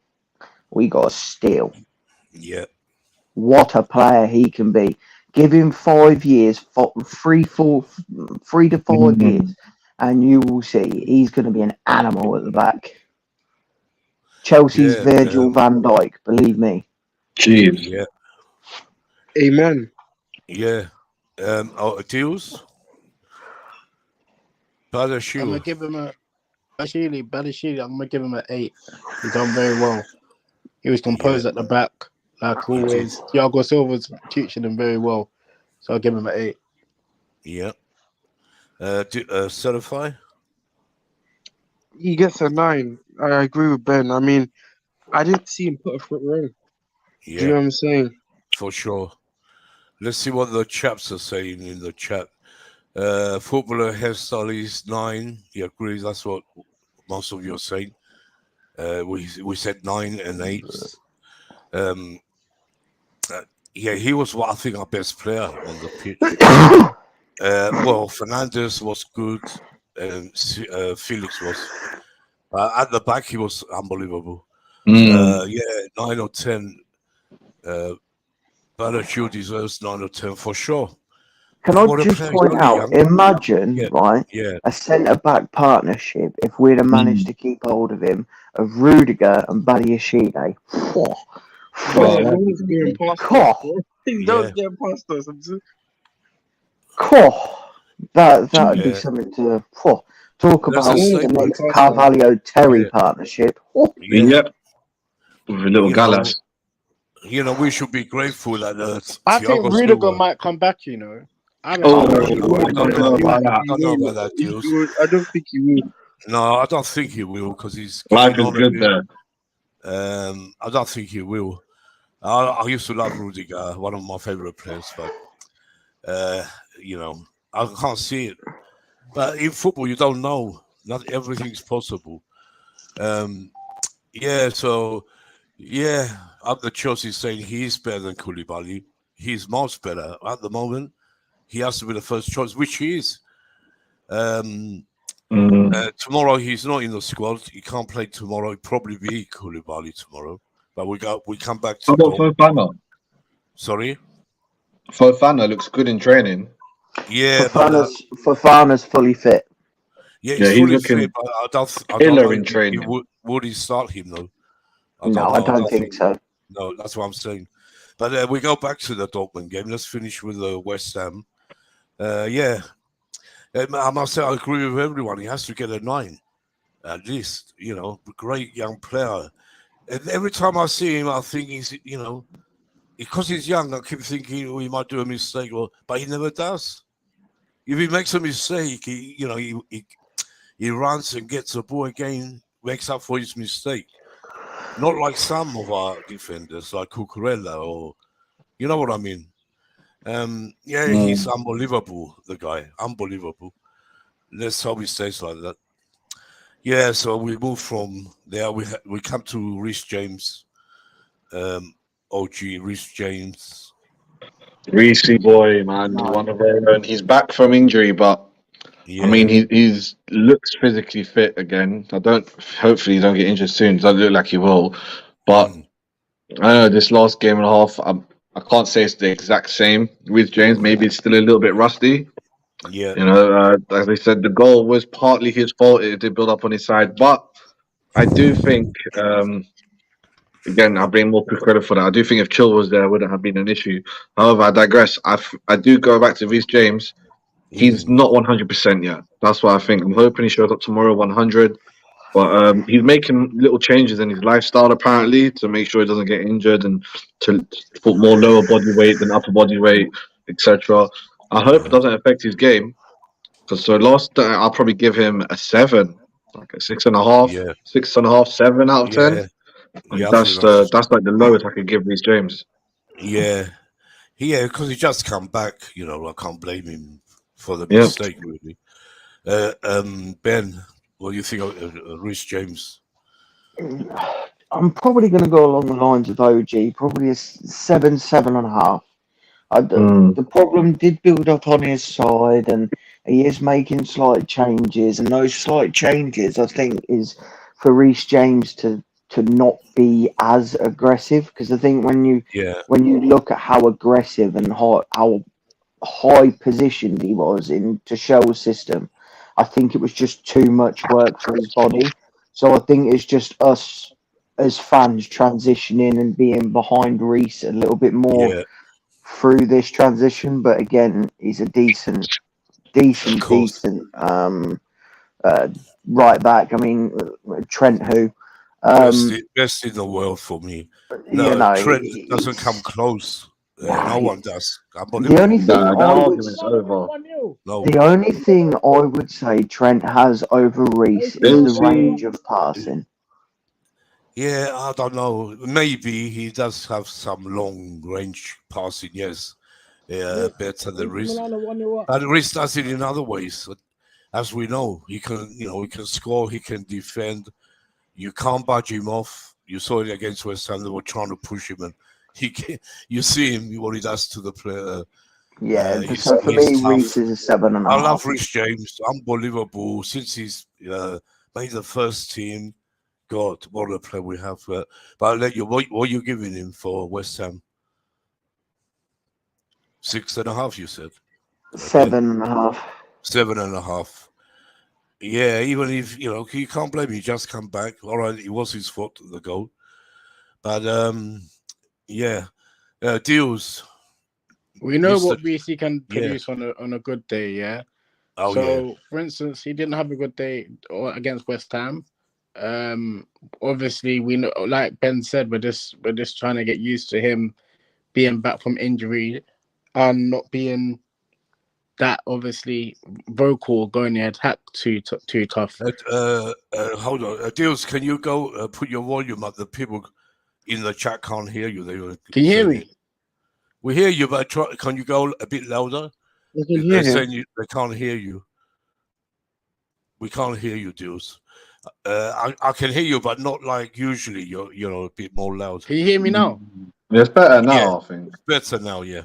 we got a steal. Yeah. What a player he can be. Give him 5 years, 3 to 5 years, and you will see he's going to be an animal at the back. Chelsea's Virgil van Dijk, believe me. Jeez. Yeah. Amen. Yeah. Deals. I'm gonna give him a Badashili. I'm gonna give him an 8. He's done very well. He was composed at the back, like always. Thiago Silva's teaching him very well, so I'll give him an 8. Yeah. Certify. He gets a 9. I agree with Ben. I mean, I didn't see him put a foot wrong. Yeah. Do you know what I'm saying? For sure. Let's see what the chaps are saying in the chat. Footballer hairstylist 9. He agrees. That's what most of you are saying. We said 9 and 8. Yeah, he was I think our best player on the pitch. Well, Fernandes was good, and Felix was. At the back, he was unbelievable. Yeah, 9 or 10. Balachu deserves 9 or 10 for sure. Can I just point out, imagine, a centre-back partnership, if we'd have managed to keep hold of him, of Rudiger and Buddy Ashile. That would be something to talk about. The next Carvalho-Terry partnership. Yep. With a little Gallas. We should be grateful that I think Rudiger might come back, I don't know about that, I don't think he will. No, I don't think he will because he's life is good there. I don't think he will. I used to love Rudiger, one of my favorite players, but I can't see it. But in football, you don't know. Not everything's possible. Up the Chelsea saying he's better than Koulibaly. He's much better at the moment. He has to be the first choice, which he is. Tomorrow he's not in the squad. He can't play tomorrow. He'll probably be Koulibaly tomorrow. But we come back to. How about Fofana? Sorry, Fofana looks good in training. Yeah, Fofana's fully fit. Yeah, he's fully fit. But I don't know in training. Would he start him though? I don't think so. No, that's what I'm saying. But we go back to the Dortmund game. Let's finish with the West Ham. I must say I agree with everyone. He has to get a 9, at least. Great young player. And every time I see him, I think he's, because he's young, I keep thinking he might do a mistake, but he never does. If he makes a mistake, he runs and gets the ball again, makes up for his mistake. Not like some of our defenders, like Cucurella, or you know what I mean. He's unbelievable. The guy, unbelievable. Let's hope he stays like that. Yeah, so we move from there. We come to Reece James, OG Reece James. Reece boy, man, No. one of our own. He's back from injury, but Yeah, I mean, he's looks physically fit again. Hopefully, he don't get injured soon. Doesn't look like he will. But I don't know this last game and a half. I can't say it's the exact same with James. Maybe it's still a little bit rusty. yeah, As I said, the goal was partly his fault. It did build up on his side, but I do think, again, I bring more credit for that. I do think if Chill was there, it wouldn't have been an issue. However, I digress. I do go back to Reece James. He's not 100% yet. That's what I think. I'm hoping he shows up tomorrow 100. But he's making little changes in his lifestyle apparently to make sure he doesn't get injured and to put more lower body weight than upper body weight, etc. I hope it doesn't affect his game. Because I'll probably give him a 7, like a 6.5, yeah, 6.5, 7 out of 10. yeah, Like yeah. I think that's that's like the lowest I could give these James. yeah, because he just come back. I can't blame him for the Yeah. mistake, really. Ben, what do you think of Reece James? I'm probably going to go along the lines of OG, probably a 7, 7.5. The problem did build up on his side, and he is making slight changes, and those slight changes, I think, is for Reece James to not be as aggressive. Because I think when you Yeah, look at how aggressive and how high positioned he was in Tuchel's system, I think it was just too much work for his body. So I think it's just us as fans transitioning and being behind Reece a little bit more yeah, through this transition. But again, he's a decent of course. uh, right back. I mean, Trent, who Best in the world for me. you No, know, Trent doesn't come it's close. No nah, one does. the only Unbelievable. thing That I would argument's over. No. the only thing I would say Trent has over Reece is the range of passing. Yeah, I don't know. Maybe he does have some long range passing. Yes, better than Reece. But Reece does it in other ways. As we know, he can score. He can defend. You can't budge him off. You saw it against West Ham. They were trying to push him, and you see him what he does to the player. Yeah, He's so for me, tough. Reece is a 7.5. I love Reece James. Unbelievable. Since he's made the first team, God, what a player we have. But I'll let you. What are you giving him for West Ham? 6.5. You said 7.5. 7.5. Yeah, even if you can't blame him. He just come back. All right, it was his fault, the goal. But yeah, deals. We know Mr. what BC can Yeah. produce on a good day, yeah. Oh So, yeah, for instance, he didn't have a good day against West Ham. Obviously, we know, like Ben said, we're just trying to get used to him being back from injury and not being that obviously vocal going the attack too tough. hold on, deals. Can you go put your volume up? The people in the chat can't hear you. They were Can you hear saying me? it. We hear you, but can you go a bit louder? I can hear They're him. saying they can't hear you. We can't hear you, deals. I can hear you, but not like usually. You're a bit more loud. Can you hear me now? It's better now, Yeah. I think. Better now, yeah.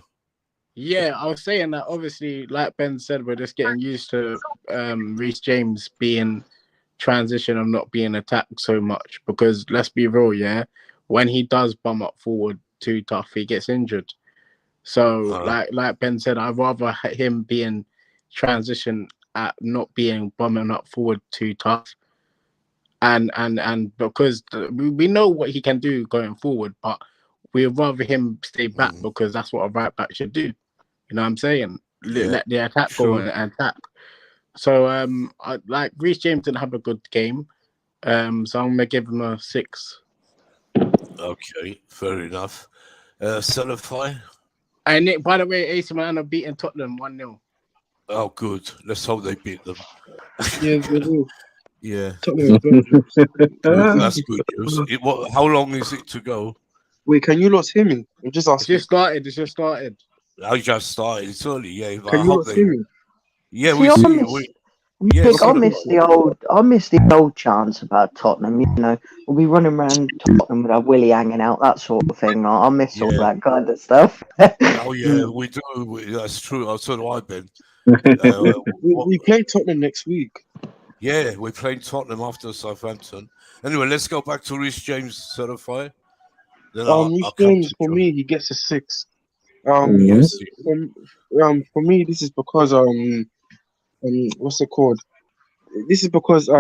Yeah, I was saying that obviously, like Ben said, we're just getting used to Reece James being transition and not being attacked so much because let's be real, yeah, when he does bum up forward too tough, he gets injured. So like Ben said, I'd rather him being transition at not being bumming up forward too tough. And because we know what he can do going forward, but we'd rather him stay back because that's what a right back should do. You know what I'm saying? Let the attack go and attack. So like Reece James didn't have a good game. So I'm gonna give him a 6. Okay, fair enough. Solidify. And Nick, by the way, AC Milan are beating Tottenham 1-0. Oh, good. Let's hope they beat them. Yeah, they will. Yeah, Tottenham is Dortmund. good. That's good news. How long is it to go? Wait, can you lot hear me? I'm just It's asking. just started. It's just started. I just started. It's early. Yeah, but I Can you hope lot hear they. me? Yeah, See, we I see miss, you. Nick, Yes, I you miss the old chants about Tottenham. You know, we'll be running around Tottenham with our willy hanging out, that sort of thing. I miss all Yeah. that kind of stuff. Oh yeah, we do. That's true. So do I, Ben. What, We play Tottenham next week. yeah, we're playing Tottenham after Southampton. Anyway, let's go back to Reece James certify. Then I'll Reece come James to for John. me, he gets a 6. Yes. For me, this is because what's it called? This is because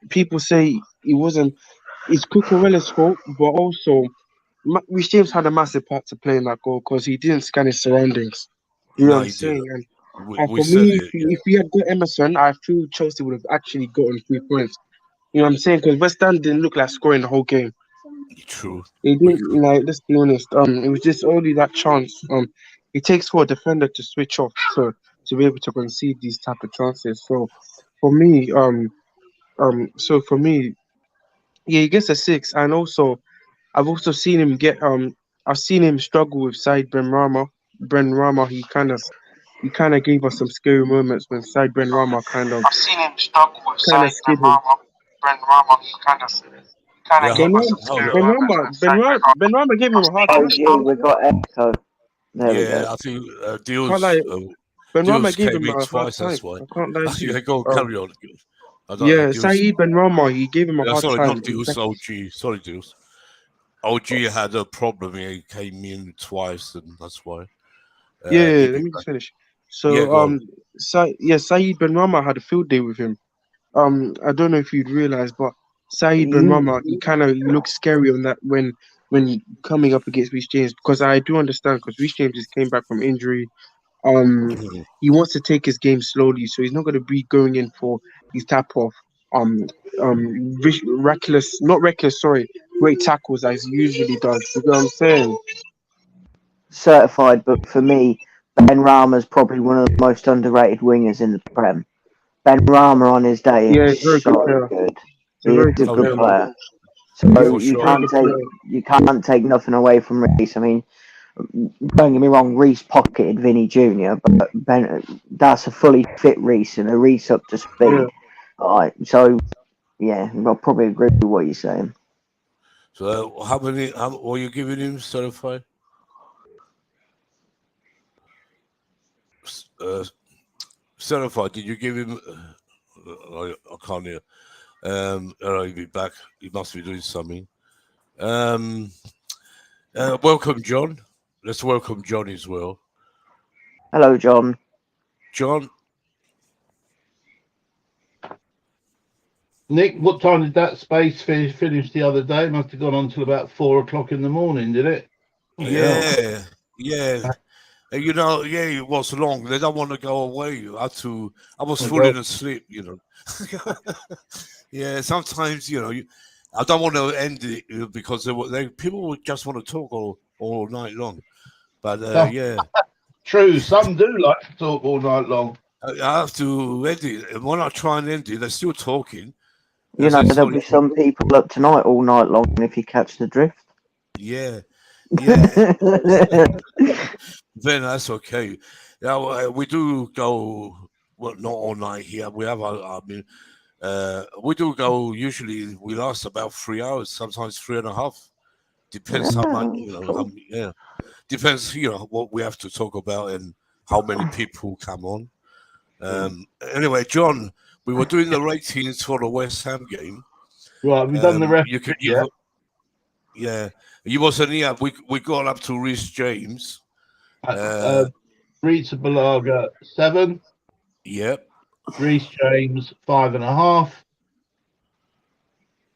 people say it's Cucurella's fault, but also Reece James had a massive part to play in that goal because he didn't scan his surroundings. You know what No, I'm he didn't. saying? And We for said me, it. Yeah. if we had got Emerson, I feel Chelsea would have actually gotten 3 points. You know what I'm saying? Because West Ham didn't look like scoring the whole game. True. They We didn't, like, let's be honest. It was just only that chance. It takes for a defender to switch off to be able to concede these type of chances. So for me, yeah, he gets a 6. And also, I've also seen him I've seen him struggle with Said Ben Rama. Ben Rama, he kind of gave us some scary moments when Said Ben Rama I've seen him struggle with kind of Saeed skid him. Ben Rama, kind yeah. of gave us some Hold scary on. moments when Saeed Ben Rama. Ben Rama gave him a hard Oh, time. gee, we got echo. There we Yeah, go. I think Can't lie, Ben Rama Deals gave came him in a hard twice. time. That's why. I can't lie to you. Yeah, go carry on. I don't Yeah, Deals. Saeed Ben Rama, he gave him a hard Sorry, time. not Deals. OG. Sorry, Deals. OG had a problem. He came in twice, and that's why. Yeah, He'll let be me back. just finish. Yeah, So, go on. Saeed Ben Rama had a field day with him. I don't know if you'd realize, but Saeed Ben You, Rama, he looks scary on that when coming up against Reece James, because I do understand because Reece James just came back from injury. He wants to take his game slowly, so he's not going to be going in for these type of um great tackles as he usually does. You know what I'm saying? certified, but for me, Ben Rama's probably one of the most underrated wingers in the Prem. Ben Rama on his day Yeah, is he's a very good so player. good. He's a He is very a good Oh good player, yeah, man. player. Yeah, So for he's you a sure. very can't good take player. nothing away from Reece. I mean, don't get me wrong, Reece pocketed Vinny Jr., but that's a fully fit Reece and a Reece up to Yeah. speed. Alright, so yeah, I'll probably agree with what you're saying. So how many? How were you giving him certified? Certified. Did you give him? I can't hear. He'll be back. He must be doing something. Welcome, John. Let's welcome John as well. Hello, John. John, Nick, what time did that space finish the other day? Must have gone on till about 4 o'clock in the morning, did it? yeah, yeah. You know, yeah, it was long. They don't want to go away. I was falling asleep, you know. Yeah, sometimes, you know, I don't want to end it because people would just want to talk all night long. But yeah, True, some do like to talk all night long. I have to end it. And when I try and end it, they're still talking. You know, there'll be some people up tonight all night long if you catch the drift. Yeah, yeah. Then that's okay. Now we do go. Well, not all night here. We have. I mean, we do go. Usually, we last about 3 hours. Sometimes 3.5. Depends how much. You know. Cool. Yeah. Depends. You know what we have to talk about and how many people come on. Anyway, John, we were doing the ratings for the West Ham game. Right, we've done the rest. You could. Yeah. You wasn't here. We got up to Reece James. Rita Balaga 7. Yep. Reece James 5.5.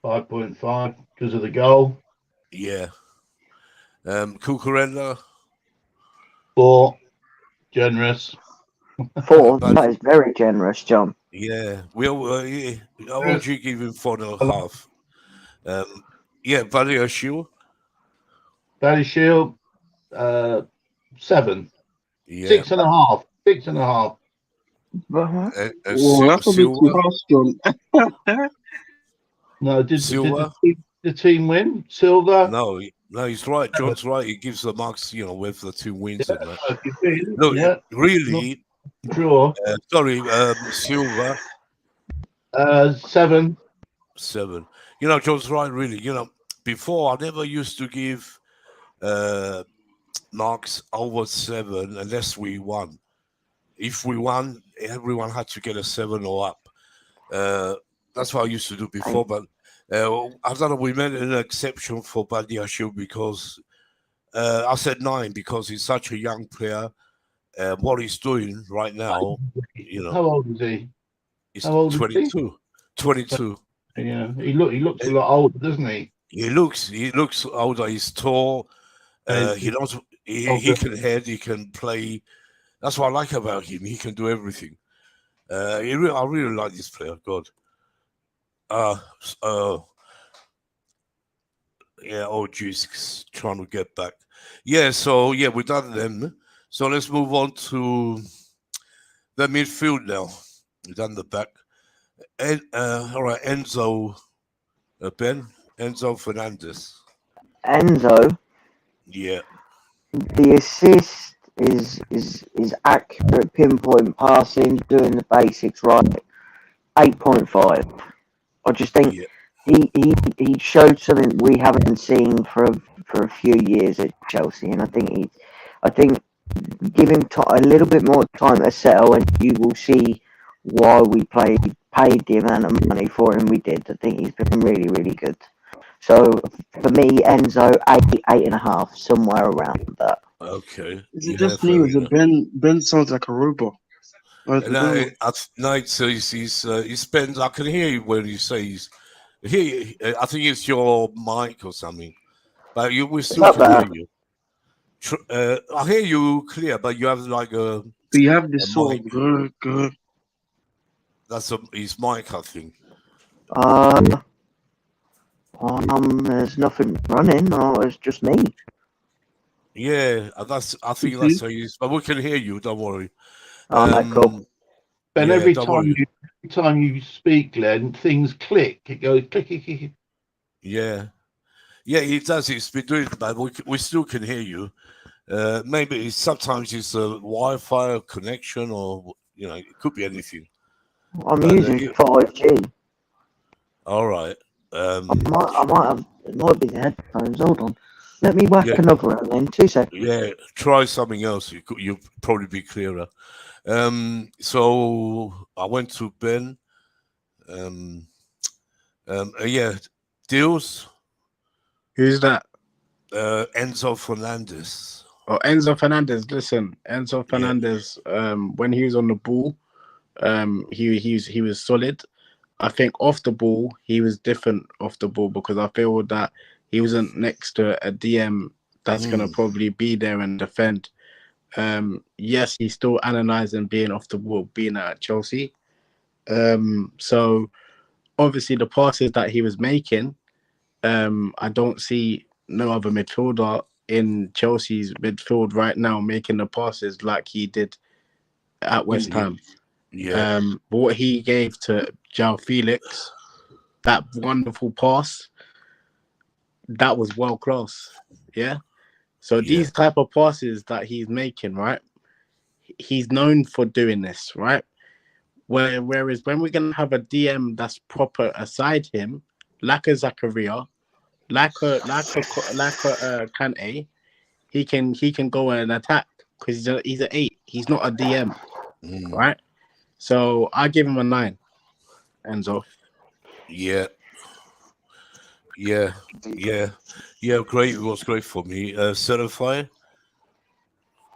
5.5 because of the goal. Yeah. Cucurella. 4. Generous. 4. That is very generous, John. Yeah. We all. OG gave him 4.5. Yeah, Buddy Ashil. Barry Shield, 7. Yeah. 6.5. 6.5. Well, Oh, that's a bit too Silva. harsh, John. No, did Silva. the team win? Silver? No, he's right. John's right. He gives the marks, with the 2 wins and that. Okay, win. No, Yeah. really. Draw. Sorry, Silva. 7. 7. John's right. Really. Before I never used to give marks over 7 unless we won. If we won, everyone had to get a 7 or up. That's what I used to do before, but I don't know. We made an exception for Badiashile because I said 9 because he's such a young player. What he's doing right now, How old is he? he's How old is he? 22. 22. Yeah, he looks a lot older, doesn't he? He looks older. He's tall. He knows. He can head. He can play. That's what I like about him. He can do everything. I really like this player. God. Yeah. Oh, jeez. Trying to get back. Yeah. So yeah, we've done them. So let's move on to the midfield now. We've done the back. And all right, Enzo. Ben. Enzo Fernandez. Enzo, Yeah. the assist is accurate, pinpoint passing, doing the basics right. 8.5. I just think Yeah. he showed something we haven't seen for a few years at Chelsea, and I think give him a little bit more time to settle, and you will see why we paid the amount of money for him we did. I think he's been really, really good. So for me, Enzo, 8.5, somewhere around that. Okay. Is it Yeah, just fair me? Or is enough. it Ben sounds like a robot? I don't know. So he spends. I can hear you when you say he's. I think it's your mic or something, but we still Not can hear bad. you. I hear you clear, but you have like a But you have this sort mic. of good. That's his mic, I think. There's nothing running, or it's just me. Yeah, I think Mhm. that's how you. But we can hear you. Don't worry. Oh, no, cool. And Yeah, every don't time worry. you speak, Glenn, things click. It goes click, click, click. Yeah, he does. It's been doing, but we still can hear you. Maybe sometimes it's a Wi-Fi connection, or it could be anything. I'm But using 5G. all right. I might have. It might be the headphones. Hold on. Let me whack Yeah. another one in 2 seconds. Yeah, try something else. You'll probably be clearer. So I went to Ben. Yeah, deals. Who's that? Enzo Fernandez. Oh, Enzo Fernandez. Listen, Enzo Yeah. Fernandez. When he was on the ball, he was solid. I think off the ball, he was different off the ball because I feel that he wasn't next to a DM that's going to probably be there and defend. Yes, he's still analysing being off the ball, being at Chelsea. So obviously the passes that he was making, I don't see no other midfielder in Chelsea's midfield right now making the passes like he did at West Ham. Yeah. But what he gave to João Felix, that wonderful pass, that was world class. Yeah. So these type of passes that he's making, right? He's known for doing this, right? Whereas when we're gonna have a DM that's proper aside him, like a Zakaria, like a Kante, he can go and attack because he's an 8. He's not a DM, right? So I give him a 9. Enzo. Yeah. Great. It was great for me. Certify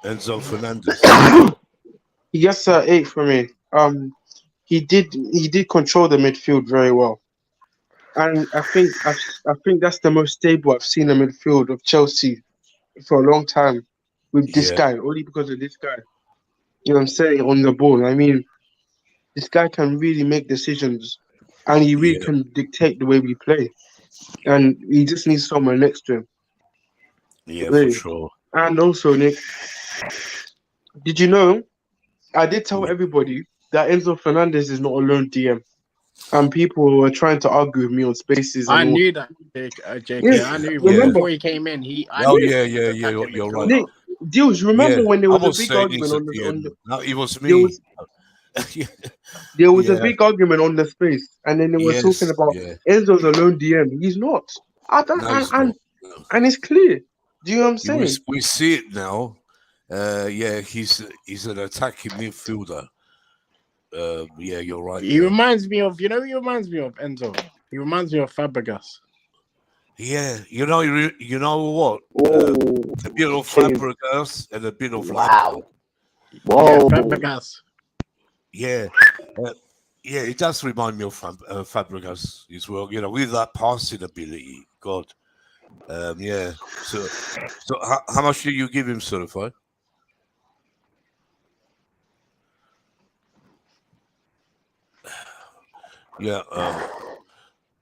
Enzo Fernandez. He gets 8 for me. He did control the midfield very well, and I think that's the most stable I've seen the midfield of Chelsea for a long time. With this guy, only because of this guy. You know what I'm saying, on the ball. I mean, this guy can really make decisions, and he really can dictate the way we play. And he just needs someone next to him. Yeah, for Wait. sure. And also, Nick, did you know? I did tell Yeah. everybody that Enzo Fernandez is not a lone DM, and people were trying to argue with me on spaces I and all. knew that, Yeah, JK. I knew Yeah. remember, before he came in. I Oh, knew yeah, he was yeah, yeah. attacking You're right. midfielder. Nick, Deals, remember Yeah, when there I was a was big saying he's argument a on DM. No, it was there me. was there was a Yeah. big argument on the space, and then they were talking Yes. about Yeah. Enzo's a lone DM. He's not. I don't, No, he's not. No. and it's clear. Do you know what I'm We saying? we see it now. Yeah, he's an attacking midfielder. Yeah, you're right. He Yeah. reminds me of, who he reminds me of, Enzo. He reminds me of Fabregas. Yeah, you know what? Oh, A bit of two. Fabregas and a bit of Wow. Lampard. Yeah, Whoa. Fabregas. Yeah, yeah, it does remind me of Fabregas as well. You know, with that passing ability. God, yeah. So how much do you give him, certified? Yeah,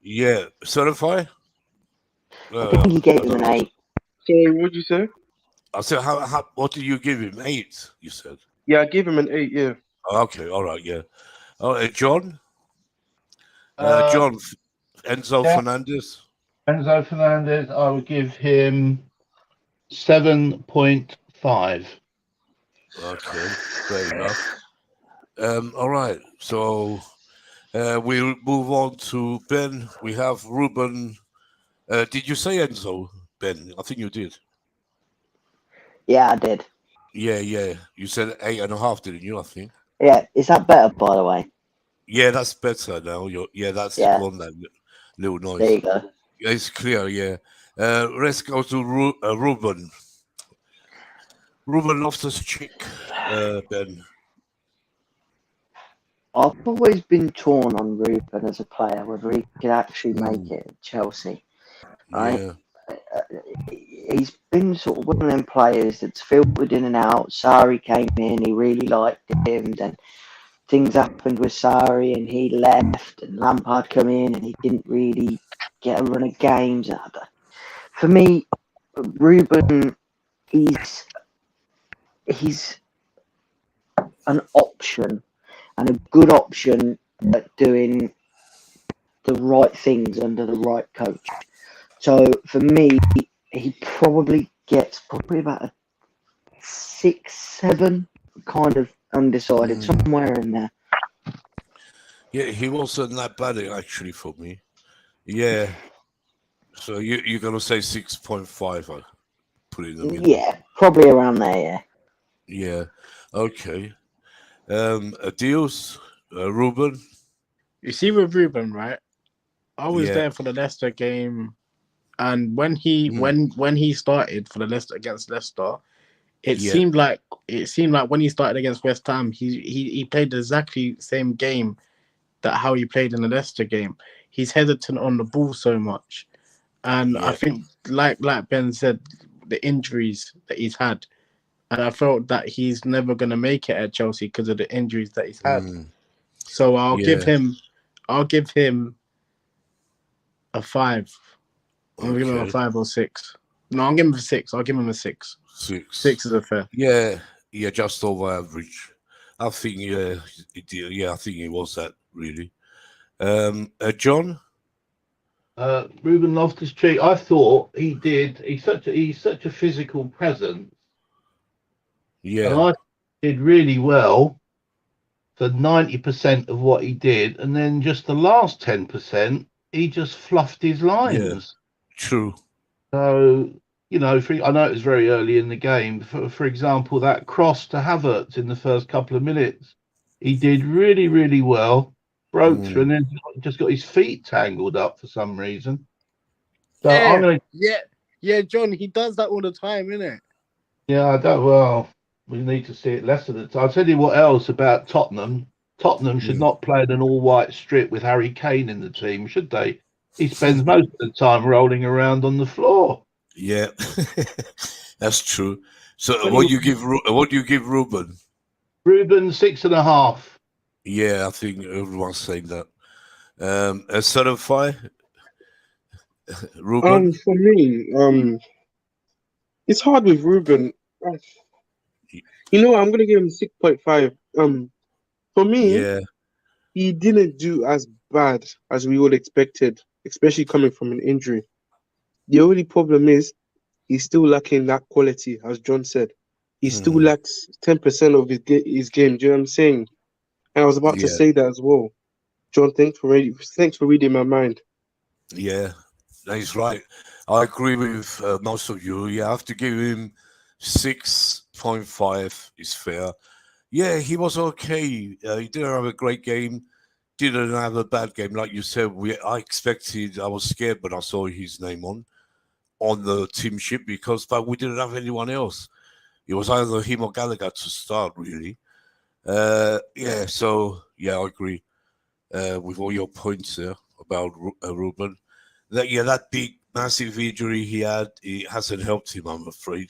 yeah, certified. I think you gave I him don't an know. 8. Sorry, what'd you say? I said, what do you give him? 8, you said. Yeah, I gave him an 8. Yeah. Okay, all right, yeah. All right, John. Uh, John Enzo yeah, Fernandez. Enzo Fernandez, I would give him 7.5. Okay, fair enough. All right, so we'll move on to Ben. We have Ruben. Did you say Enzo, Ben? I think you did. Yeah, I did. Yeah, yeah. You said 8.5, didn't you? I think. Yeah, is that better, by the way? Yeah, that's better now. That's Yeah. gone that little noise. There you go. It's clear. Yeah. Let's go to Ruben. Ruben Loftus-Cheek. Ben. I've always been torn on Ruben as a player, whether he could actually make Mm, it at Chelsea. Right? yeah. He's been sort of one of them players that's filtered in and out. Sarri came in, he really liked him. Then things happened with Sarri and he left, and Lampard come in and he didn't really get a run of games. For me, Ruben, he's an option, and a good option at doing the right things under the right coach. So for me, he probably gets about a 6, 7, kind of undecided, somewhere in there. Yeah, he wasn't that bad actually for me. Yeah. So you're gonna say 6.5? I put it in the middle. Yeah, probably around there. Yeah. Yeah. Okay. Adios, Ruben. You see with Ruben, right? I was Yeah. there for the Leicester game, and when he when he started for the Leicester against Leicester, it Yeah. seemed like when he started against West Ham, he played exactly the same game that how he played in the Leicester game. He's hesitant on the ball so much, and I Yeah. think like Ben said, the injuries that he's had, and I felt that he's never gonna make it at Chelsea because of the injuries that he's had. So I'll give him a 5. I'll give him a Okay. 5 or 6. No, I'll give him a 6. I'll give him a 6. 6. 6 is a fair. Yeah. Yeah. Just over average. I think. Yeah. I think he was that really. John. Ruben Loftus-Cheek, I thought he's such a physical presence, and Yeah. I did really well for 90% of what he did, and then just the last 10%, he just fluffed his lines. True. So, I know it was very early in the game. For example, that cross to Havertz in the first couple of minutes, he did really, really well, broke through, and then just got his feet tangled up for some reason. So I'm going to... Yeah, John, he does that all the time, innit? Yeah, we need to see it less of the time. I'll tell you what else about Tottenham. Tottenham should not play in an all-white strip with Harry Kane in the team, should they? He spends most of the time rolling around on the floor. Yeah, that's true. So what do you give Ruben? Ruben 6.5. Yeah, I think everyone's saying that. A certified Ruben. For me, It's hard with Ruben. You know, I'm gonna give him 6.5. For me, Yeah. he didn't do as bad as we all expected, especially coming from an injury. The only problem is he's still lacking that quality, as John said. He still Mm, lacks 10% of his game. Do you know what I'm saying? And I was about to yeah. say that as well. John, thanks for reading my mind. Yeah. He's right. I agree with most of you. You have to give him 6.5 is fair. Yeah, he was okay. He didn't have a great game. Didn't have a bad game, like you said. I was scared when I saw his name on the team sheet but we didn't have anyone else. It was either him or Gallagher to start, really. Yeah, so yeah, I agree with all your points there about Ruben. That big, massive injury he had, it hasn't helped him, I'm afraid.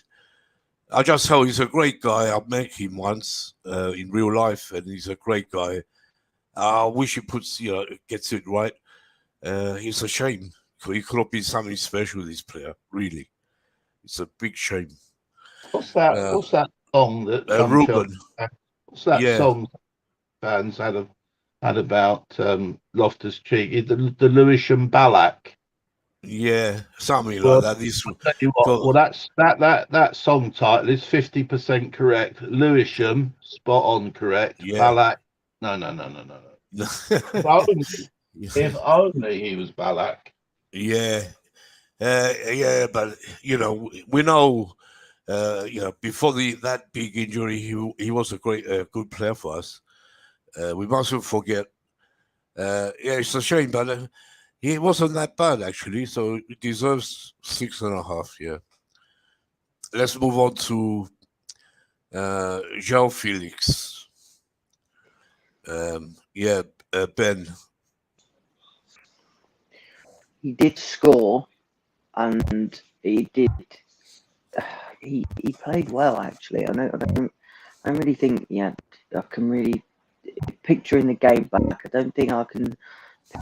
I just hope he's a great guy. I've met him once in real life, and he's a great guy. I wish he gets it right. It's a shame. He could have been something special, this player, really. It's a big shame. What's that? Uh, What's that song that some Ruben, Chelsea? What's that yeah, song fans had about Loftus Cheek? The Lewisham Ballack. yeah, something like Well, that. This, I'll tell you what. but Well, that song title is 50% correct. Lewisham, spot on correct. yeah, Ballack, no. If only, if only he was Ballack. yeah, yeah. But we know, before that big injury, he was a good player for us. We mustn't forget. Yeah, it's a shame, but he wasn't that bad actually, so he deserves 6.5. Yeah. Let's move on to João Felix. Yeah, Ben. He did score, and he did. He played well actually. I don't really think I can really picture in the game back. I don't think I can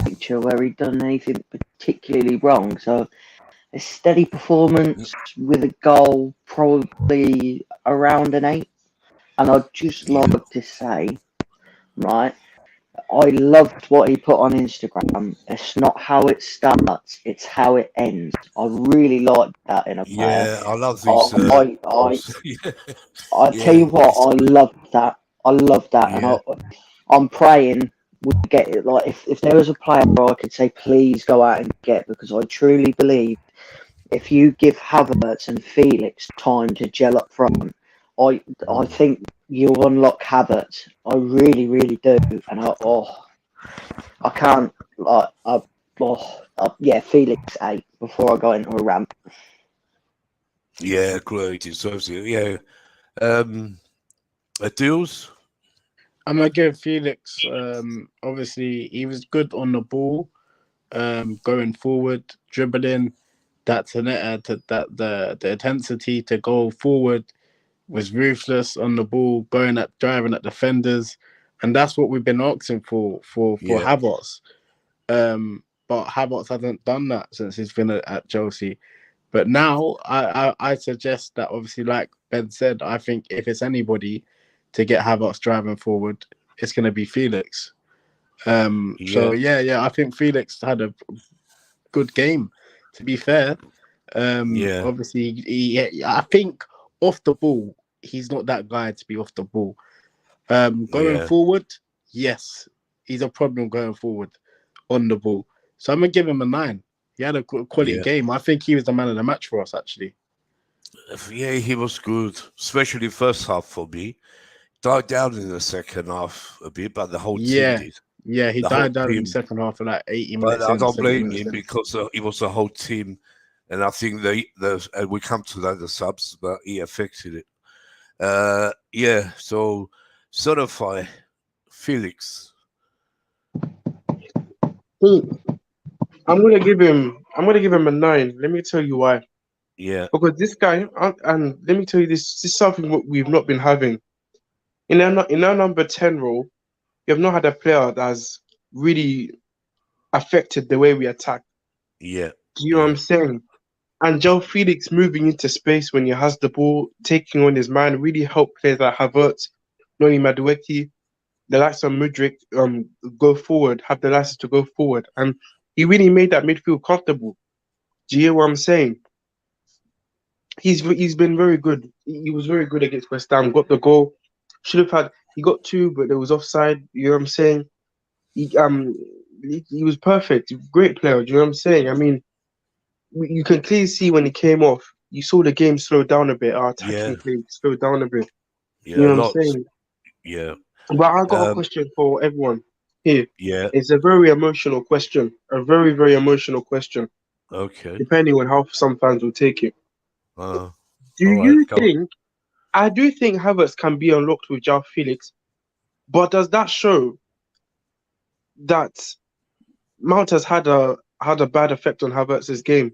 picture where he'd done anything particularly wrong. So a steady performance with a goal, probably around an 8. And I'd just Yeah, like to say, right, I loved what he put on Instagram. It's not how it starts, it's how it ends. I really like that in a player. yeah. I love these I posts. Yeah, I tell yeah, you what, it's I love that. I love that, and yeah, I'm praying we get it. Like if there was a player I could say, please go out and get, because I truly believe if you give Havertz and Felix time to gel up front, I think you'll unlock Havertz. I really, really do, and I can't yeah, Felix 8 before I go into a rant. yeah. Great, deserves it. Yeah. Deals. I'm gonna give Felix. Obviously, he was good on the ball, going forward, dribbling. The intensity to go forward was ruthless on the ball, driving at defenders, and that's what we've been asking for Yeah, Havertz. But Havertz hasn't done that since he's been at Chelsea. But now I suggest that, obviously, like Ben said, I think if it's anybody to get Havertz driving forward, it's going to be Felix. So yeah, I think Felix had a good game, to be fair. yeah, Obviously, I think off the ball, he's not that guy to be off the ball. Going yeah, forward, yes, he's a problem going forward on the ball. So I'm gonna give him a 9. He had a quality yeah. game. I think he was the man of the match for us, actually. Yeah, he was good, especially first half for me. Died down in the second half a bit, but the whole team Yeah, did. he The whole died down in the team. second half for like 80 But minutes I in, don't 70 blame minutes him in. because it was the whole team, and I think and we come to that the subs, but he affected it. Yeah. So certify Felix. I'm gonna give him a 9. Let me tell you why. Yeah, Because this guy, and let me tell you this is something what we've not been having in our number 10 role. We have not had a player that has really affected the way we attack. yeah, Do you know what yeah, I'm saying? And Joe Felix moving into space when he has the ball, taking on his man, really helped players like Havertz, Noni Madueke, the likes of Mudryk, go forward, have the license to go forward. And he really made that midfield comfortable. Do you hear what I'm saying? He's been very good. He was very good against West Ham. Got the goal. Should have had. He got two, but there was offside. You know what I'm saying? He was perfect. Great player. Do you know what I'm saying? I mean, you can clearly see when he came off. You saw the game slow down a bit. Our Yeah, attacking play slowed down a bit. You yeah, know what I'm lots. saying? Yeah, But I got a um, question for everyone here. yeah. It's a very emotional question. A very, very emotional question. Okay. Depending on how some fans will take it. All Do right. you Go. think? I do think Havertz can be unlocked with João Felix, but does that show that Mount has had a bad effect on Havertz's game?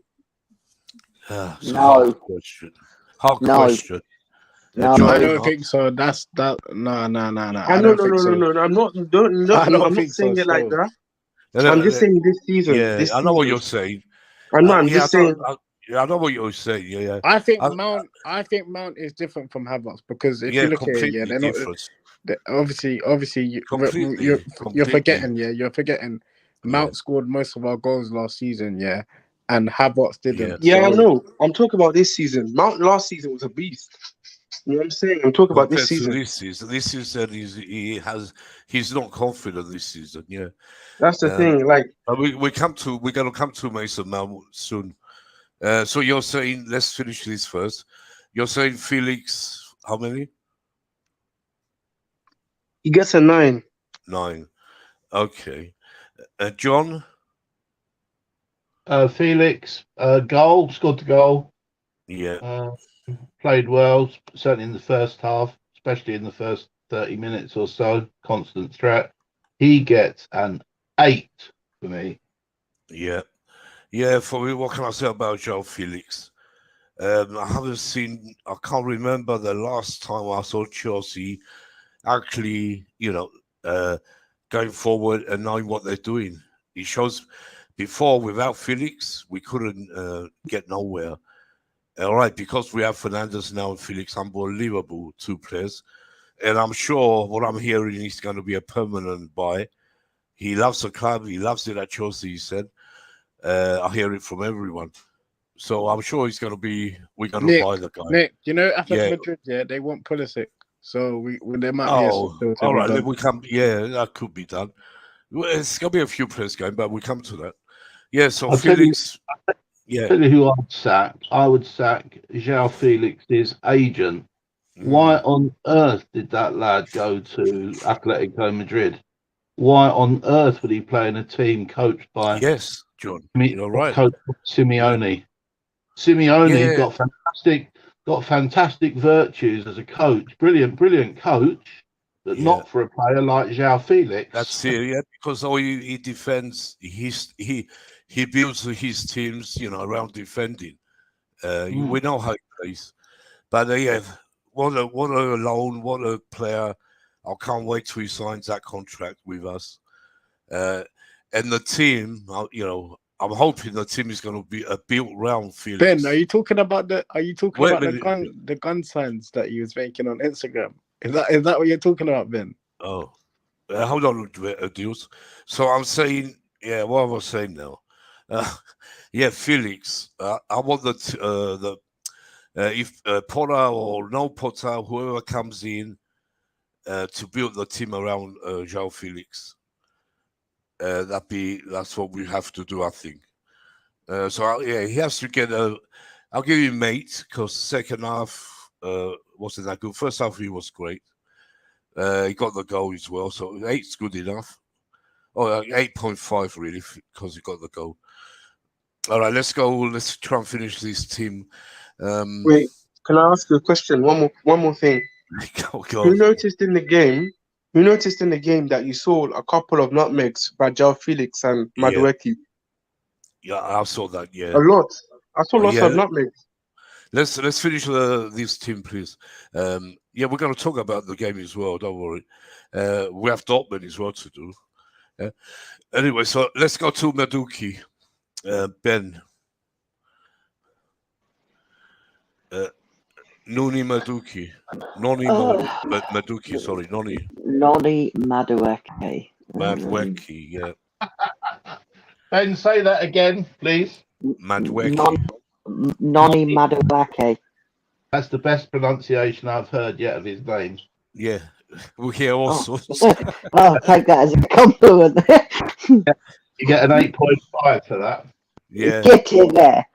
It's a hard question. Hard No. question. No. John, I don't think so. That's that. No. I I no don't no think no no so. no. I'm not. I don't I'm not think so. saying it like So that. And, I'm just saying this season. yeah, This I know what season. you're saying. I'm Yeah, just saying. I know what you're saying. Yeah, I think I, Mount is different from Havertz because if yeah, you look at it, yeah, completely they're not. different. Obviously, Completely, you're completely. forgetting. Yeah, you're forgetting. Yeah, Mount scored most of our goals last season. Yeah, and Havertz yeah. didn't. Yeah, I So know. I'm talking about this season. Mount last season was a beast. You know what I'm saying? I'm talking about this Compared to season. this season, he's not confident this season. Yeah, That's the thing. Like, but we're gonna come to Mason Mount soon. So you're saying let's finish this first. You're saying Felix, how many? he gets a 9. 9. Okay. John? Felix, goal, scored the goal. Yeah. Played well, certainly in the first half, especially in the first 30 minutes or so. Constant threat. He gets an 8 for me. Yeah. Yeah, for me, what can I say about João Felix? I can't remember the last time I saw Chelsea actually, going forward and knowing what they're doing. It shows before, without Felix, we couldn't get nowhere. All right, because we have Fernandes now and Felix, unbelievable 2 players. And I'm sure what I'm hearing is going to be a permanent buy. He loves the club. He loves it at Chelsea, he said. I hear it from everyone. So I'm sure we're going to buy the guy. Nick, you know, Athletic Yeah. Madrid, yeah, they want Pulisic. So there might be a Oh, substitute all to be right. done. Then we come. Yeah, that could be done. Well, it's going to be a few players going, but we come to that. Yeah, so I'll tell Felix. Yeah. Tell you who I'd sack. I would sack João Felix's agent. Why on earth did that lad go to Atletico Madrid? Why on earth would he play in a team coached by Yes, John. You're right. coach Simeone? Simeone Yeah. got fantastic virtues as a coach. Brilliant coach, but not for a player like João Felix. That's it, yeah, because he defends. He builds his teams, around defending. We know how he plays, but yeah, what a loan, what a player! I can't wait till he signs that contract with us. And the team, I'm hoping the team is going to be built around Felix. Ben, are you talking about the gun signs that he was making on Instagram? Is that what you're talking about, Ben? Oh, hold on, Deals. So I'm saying, yeah, what I was saying now. Yeah, Felix. I want if Potter or no Potter, whoever comes in, to build the team around João Felix. That's what we have to do, I think. He has to get I'll give him 8 because second half wasn't that good. First half he was great. He got the goal as well, so 8's good enough. 8.5 really because he got the goal. All right, let's go. Let's try and finish this team. Wait, can I ask you a question? One more thing. Go. Who noticed in the game that you saw a couple of nutmegs by João Felix and Madueke? Yeah, I saw that. Yeah, a lot. I saw lots of nutmegs. Let's finish this team, please. We're going to talk about the game as well. Don't worry. We have Dortmund as well to do. Anyway, so let's go to Madueke. Ben. Noni Maduki. Maduki, sorry, Noni Noni Madueke. Madweki, yeah. Ben, say that again, please. Madweki. Noni Madueke. That's the best pronunciation I've heard yet of his name. Yeah, we hear all Oh. sorts. I'll take that as a compliment. You get an 8.5 for that. Yeah. Get in there.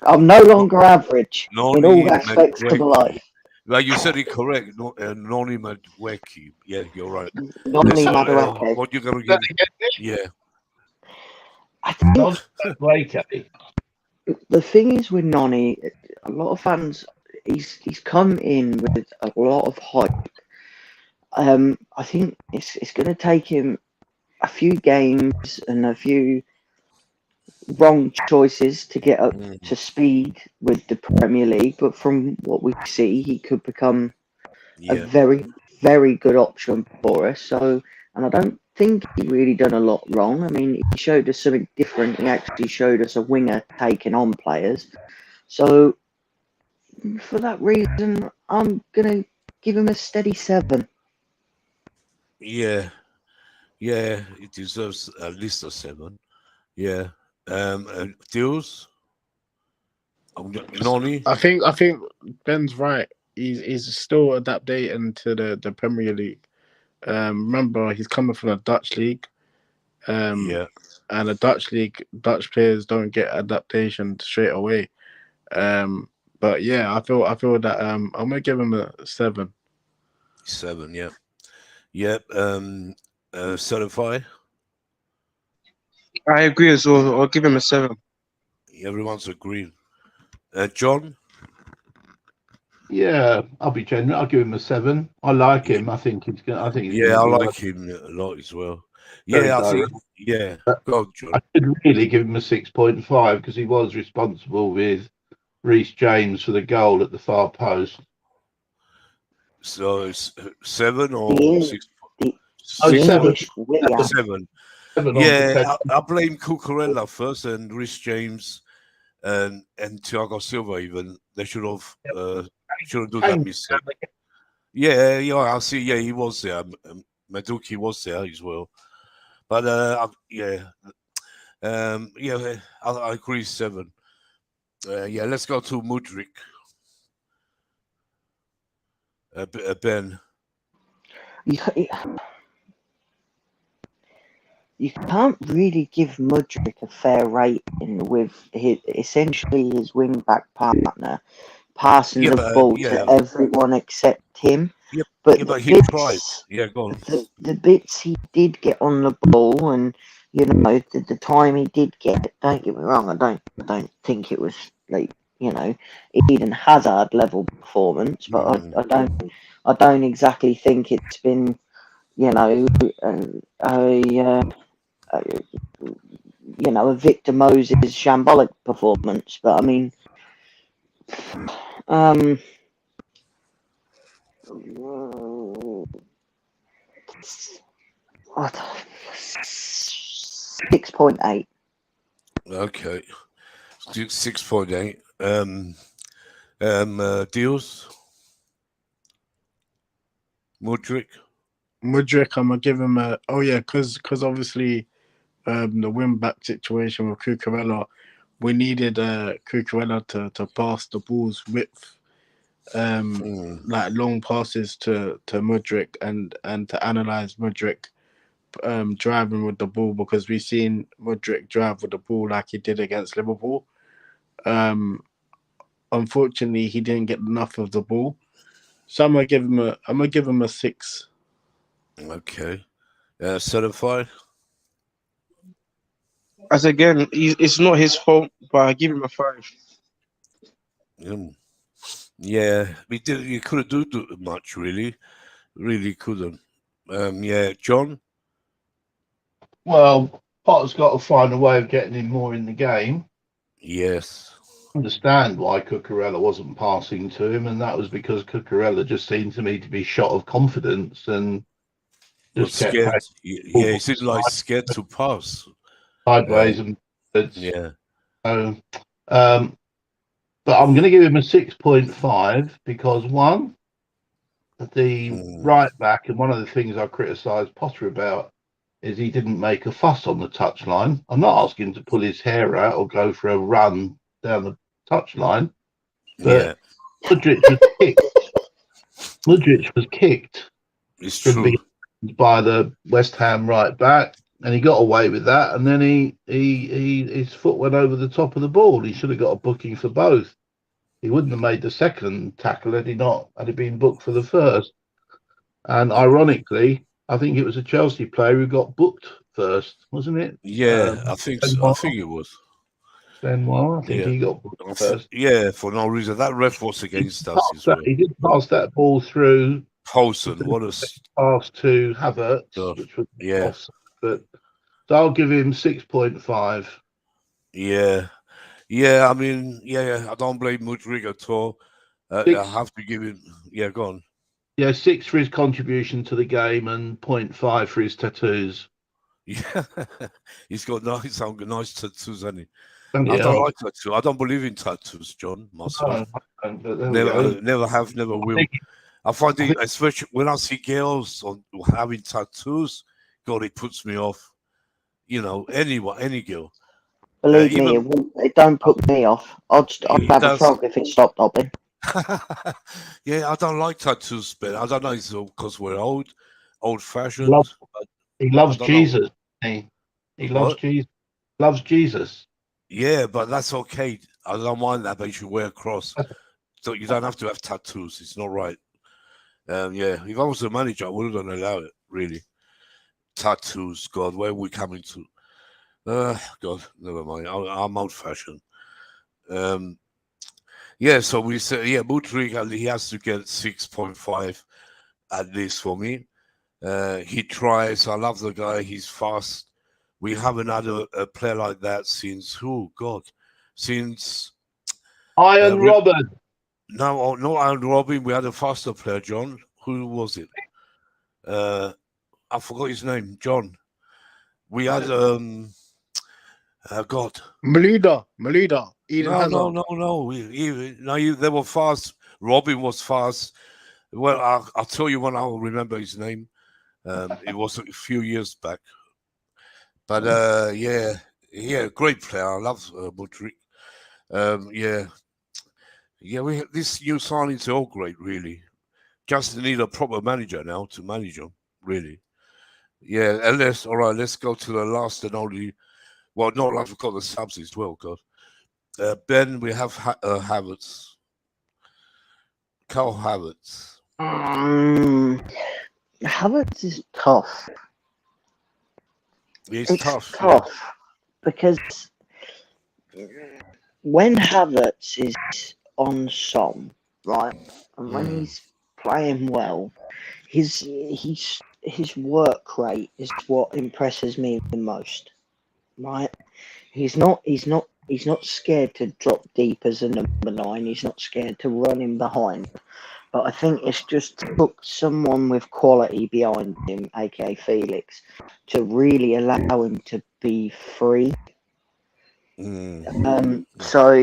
I'm no longer average in Noni all aspects of Madweki. life. Well, you said it correct. Noni Madweki. Yeah, you're right. Noni So, Madueke. what you gonna give? Yeah. I think Madueke. the thing is with Noni, a lot of fans, he's come in with a lot of hype. I think it's going to take him a few games and a few wrong choices to get up to speed with the Premier League. But from what we see, he could become a very, very good option for us. So, and I don't think he really done a lot wrong. I mean, he showed us something different. He actually showed us a winger taking on players. So, for that reason, I'm going to give him a steady 7. Yeah. Yeah, it deserves at least a 7. Yeah. Deals? Noni? I think Ben's right. He's still adapting to the Premier League. Remember, he's coming from the Dutch league. And the Dutch players don't get adaptation straight away. But yeah, I feel that I'm gonna give him a 7. 7, yeah. Yep. Certify. I agree as well. I'll give him a 7. Everyone's agreed. John? Yeah, I'll be genuine. I'll give him a 7. I like him. I think he's gonna. I think he's Yeah, I gonna be like him a lot as well. Very Yeah, I think. direct. Yeah, go on, John. I could really give him a 6.5 because he was responsible with Reece James for the goal at the far post. So it's 7 or The 6? Oh, The 7. English William. 7. 7 on Yeah, defense. I blame Cucurella first and Reece James and Thiago Silva even. They shouldn't do that mistake. Yeah, I see. Yeah, he was there. Maduki was there as well. But I agree 7. Yeah, let's go to Mudryk. Ben. You can't really give Mudryk a fair rating with essentially his wing back partner passing the ball to everyone except him. Yep, but he tried. Yeah, go on. The bits he did get on the ball, and the time he did get. Don't get me wrong. I don't think it was like Eden Hazard level performance, but I don't exactly think it's been a Victor Moses shambolic performance. But I mean, 6.8. Okay, 6.8. Deals. Mudryk, I'm gonna give him a. Oh yeah, because obviously, the win back situation with Cucurella, we needed Cucurella to pass the balls with like long passes to Mudryk and to analyze Mudryk driving with the ball, because we've seen Mudryk drive with the ball like he did against Liverpool. Unfortunately, he didn't get enough of the ball, so I'm gonna give him a 6. Okay. Certified. As again, it's not his fault, but I give him a 5. Yeah, we did. You couldn't do much, really couldn't. Yeah, John. Well, Potter's got to find a way of getting him more in the game. Yes. Understand why Cucurella wasn't passing to him, and that was because Cucurella just seemed to me to be shot of confidence and just kept scared. Yeah, he seemed like scared to pass sideways and yeah. So, But I'm going to give him a 6.5 because one, the right back, and one of the things I criticised Potter about is he didn't make a fuss on the touchline. I'm not asking him to pull his hair out or go for a run down the touchline, but Mudryk was kicked. Mudryk was kicked It's from true. by the West Ham right back, and he got away with that. And then his foot went over the top of the ball. He should have got a booking for both. He wouldn't have made the second tackle had he been booked for the first. And ironically, I think it was a Chelsea player who got booked first, wasn't it? Yeah, I think so. I think it was. Benoit, I think he got booked first. Yeah, for no reason. That ref was against us as well. He did pass that ball through. Poulsen, what a pass to Havertz, which was offside. But so I'll give him 6.5. Yeah. Yeah, I mean, I don't blame Mudryk at all. I have to give him. Yeah, go on. Yeah, 6 for his contribution to the game and 0.5 for his tattoos. Yeah, he's got nice tattoos, hasn't he? Yeah. I don't like tattoos. I don't believe in tattoos, John. Myself, never have, never will. I find it, especially when I see girls having tattoos, God, it puts me off. You know, any girl. Believe me, it don't put me off. I'd have a frog if it stopped hopping. Yeah, I don't like tattoos, but I don't know. It's because we're old-fashioned. He loves Jesus. He loves Jesus. Loves Jesus. Yeah, but that's okay. I don't mind that, but you should wear a cross. So you don't have to have tattoos. It's not right. If I was a manager, I wouldn't allow it, really. Tattoos, God, where are we coming to? God, never mind. I'm old-fashioned. So we said, Mudryk, he has to get 6.5 at least for me. He tries. I love the guy. He's fast. We haven't had a player like that since since Iron Robin. No, not Iron Robin. We had a faster player, John. Who was it? I forgot his name. John. We had God. Maluda. Eden No. They were fast. Robin was fast. Well, I'll tell you when I'll remember his name. It was a few years back. But great player. I love Mudryk. This new signings are all great, really. Just need a proper manager now to manage them, really. Yeah, and let's go to the last and only. Well, not like we've got the subs as well, God. Ben, we have Havertz. Carl Havertz. Havertz is tough. It's tough because when Havertz is on song, right, and when he's playing well, his work rate is what impresses me the most. Right, he's not scared to drop deep as a number 9. He's not scared to run in behind. But I think it's just took someone with quality behind him, aka Felix, to really allow him to be free. So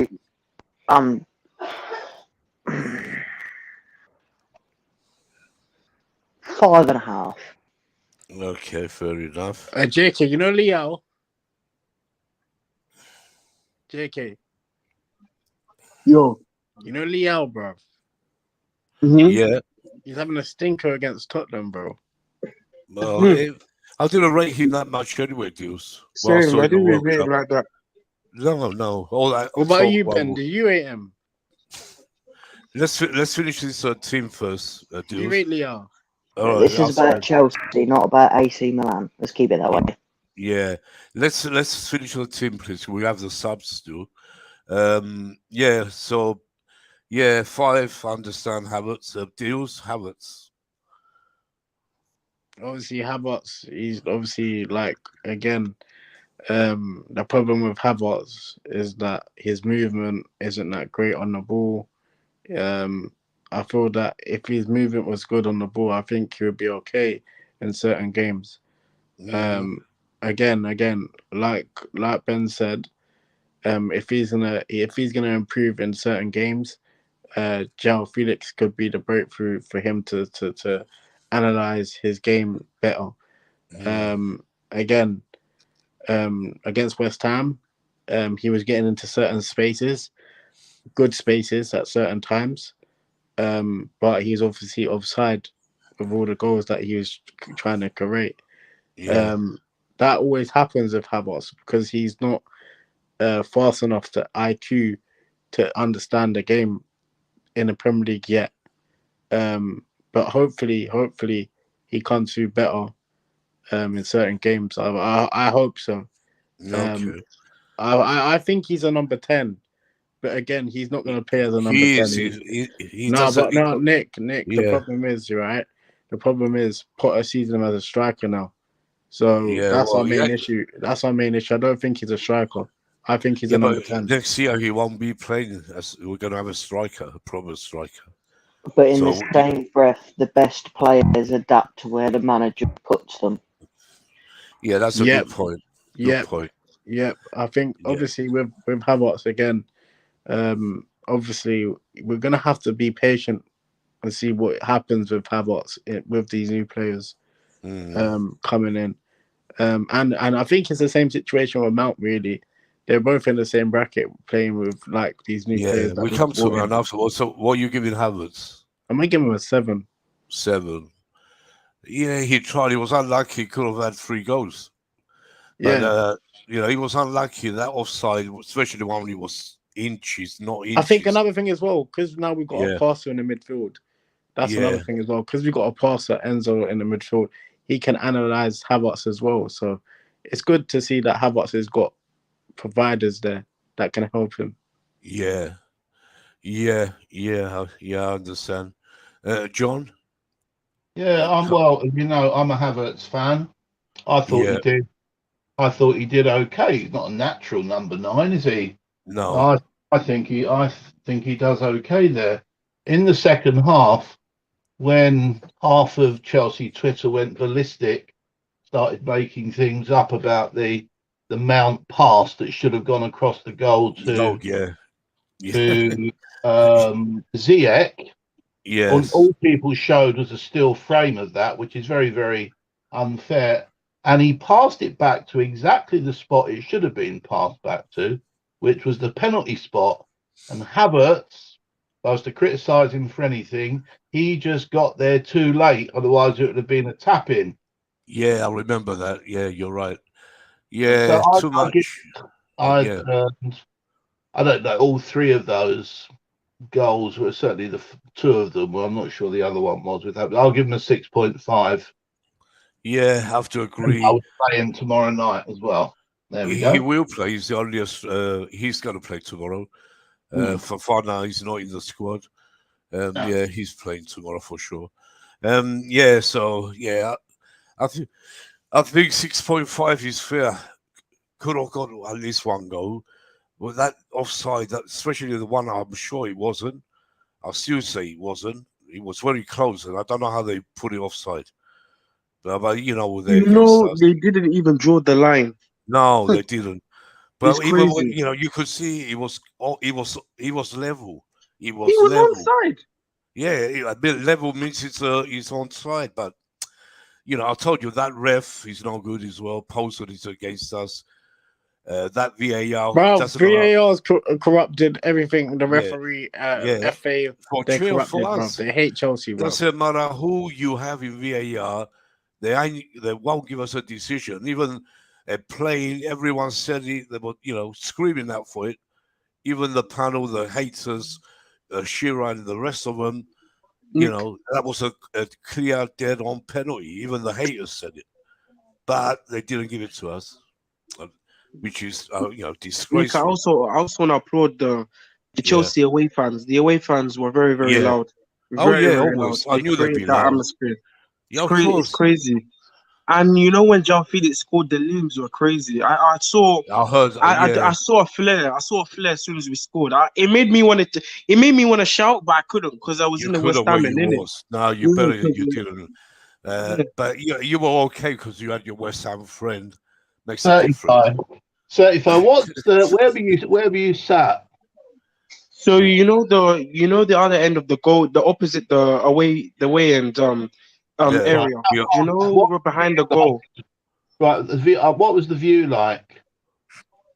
5.5. Okay, fair enough. JK, you know Leo? JK. Yo. You know Leo, bro? Mm-hmm. Yeah. He's having a stinker against Tottenham, bro. Well, I didn't rate him that much anyway, Deals. Same, I didn't rate him like that. No. All that. What about you, Ben? Did you rate him? Let's finish this team first, Deals. You rate Leo? This is about Chelsea, not about AC Milan. Let's keep it that way. Yeah, let's finish the team, please. We have the subs still. 5. I understand Havertz. Deals Havertz. Obviously, Havertz. He's obviously again. The problem with Havertz is that his movement isn't that great on the ball. I feel that if his movement was good on the ball, I think he would be okay in certain games. Again, like Ben said, if he's gonna improve in certain games, João Felix could be the breakthrough for him to analyze his game better. Again, against West Ham, he was getting into certain spaces, good spaces at certain times, but he's obviously offside with all the goals that he was trying to create. Yeah. That always happens with Havertz because he's not fast enough to IQ to understand the game in the Premier League yet. But hopefully he comes through better in certain games. I hope so. Okay. I think he's a number 10, but again, he's not going to play as a number He 10. is. He No, doesn't. but no, Nick. The Yeah. problem is, right? The problem is Potter sees him as a striker now, so Yeah, that's well, our main yeah. issue. That's our main issue. I don't think he's a striker. I think he's Yeah, a number but 10. next year he won't be playing. We're going to have a striker, a proper striker. But in So the same breath, the best players adapt to where the manager puts them. yeah, that's a Yep. good point. Good Yep. point. Yep. I think Yeah. obviously with Havertz again, obviously we're gonna have to be patient and see what happens with Havertz with these new players coming in. And I think it's the same situation with Mount. Really, they're both in the same bracket, playing with like these new players. Yeah, that we we've come to brought it in. afterwards. So what are you giving Havertz? I'm gonna give him a 7. 7. Yeah, he tried. He was unlucky. He could have had 3 goals. But, Yeah, he was unlucky. That offside, especially the one he was inches, not inches. I think another thing as well, because now we've got Yeah. a passer in the midfield. That's another Yeah. thing as well, because we've got a passer, Enzo, in the midfield. He can analyze Havertz as well. So it's good to see that Havertz has got providers there that can help him. Yeah. I understand. John? Yeah, I'm a Havertz fan. I thought Yeah. he did okay. He's not a natural number 9, is he? No. I think he does okay there. In the second half, when half of Chelsea Twitter went ballistic, started making things up about the Mount pass that should have gone across the goal Oh, to yeah. Ziyech. Yes. All people showed was a still frame of that, which is very, very unfair. And he passed it back to exactly the spot it should have been passed back to, which was the penalty spot. And Havertz, if I was to criticise him for anything, he just got there too late. Otherwise, it would have been a tap in. Yeah, I remember that. Yeah, you're right. Yeah, So too much. I don't know. All 3 of those goals were certainly the 2 of them. Well, I'm not sure the other one was with that. But I'll give him a 6.5. Yeah, I have to agree. I would play him tomorrow night as well. There we He go. will play. He's the only. He's going to play tomorrow. Fofana, he's not in the squad. Yeah, he's playing tomorrow for sure. Yeah. So yeah, I think 6.5 is fair. Could have got at least 1 goal. But that offside, especially the one, I'm sure it wasn't. I'll still say it wasn't. It was very close, and I don't know how they put it offside. But they're against us. They didn't even draw the line. No, they didn't. But It's even when, crazy. you could see he was level. He was He was level. onside. Yeah, a bit level means it's onside. But I told you that ref is not good as well. Posted is against us. That VAR. Bro, VAR's corrupted everything. The referee, FA, they're corrupted, bro. They hate Chelsea, bro. Doesn't matter who you have in VAR, they won't give us a decision. Even playing, everyone said it. They were, screaming out for it. Even the panel, the haters, Shearer and the rest of them, that was a clear, dead-on penalty. Even the haters said it, but they didn't give it to us. Which is, disgraceful. I also want to applaud the Chelsea away fans. The away fans were very, very loud. Very always. loud. I knew they'd be that loud. atmosphere. Yeah, It's crazy. And when João Felix scored, the limbs were crazy. I saw a flare. I saw a flare as soon as we scored. It made me want to shout, but I couldn't because I was in the West Ham end. No, you didn't. But you were okay because you had your West Ham friend. Makes a difference. certified. Where were you sat? So the other end of the goal, the opposite, the away end Right. area. Yeah. You know, What we're behind the goal. right? What was the view like?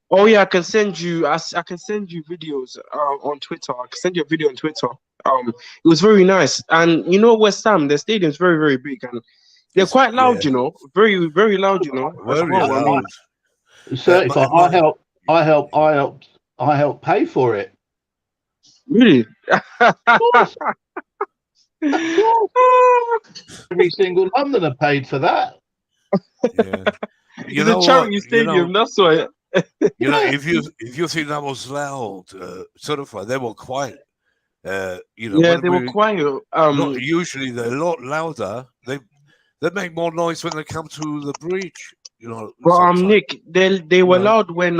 Oh yeah, I can send you. I can send you videos on Twitter. I can send you a video on Twitter. It was very nice, and you know West Ham, their stadium's very very big, and they're It's, quite loud. yeah, You know, very very loud. You know, as very well. I mean, loud. Certified. I helped pay for it. really. Of course, of course. Every single Londoner paid for that. Yeah. You It's a know what? charity stadium. That's why. If you think that was loud, certified, they were quiet. Yeah, When they were we quiet. not usually they're a lot louder. They make more noise when they come to the breach. But Sometimes. Nick, they were No. loud when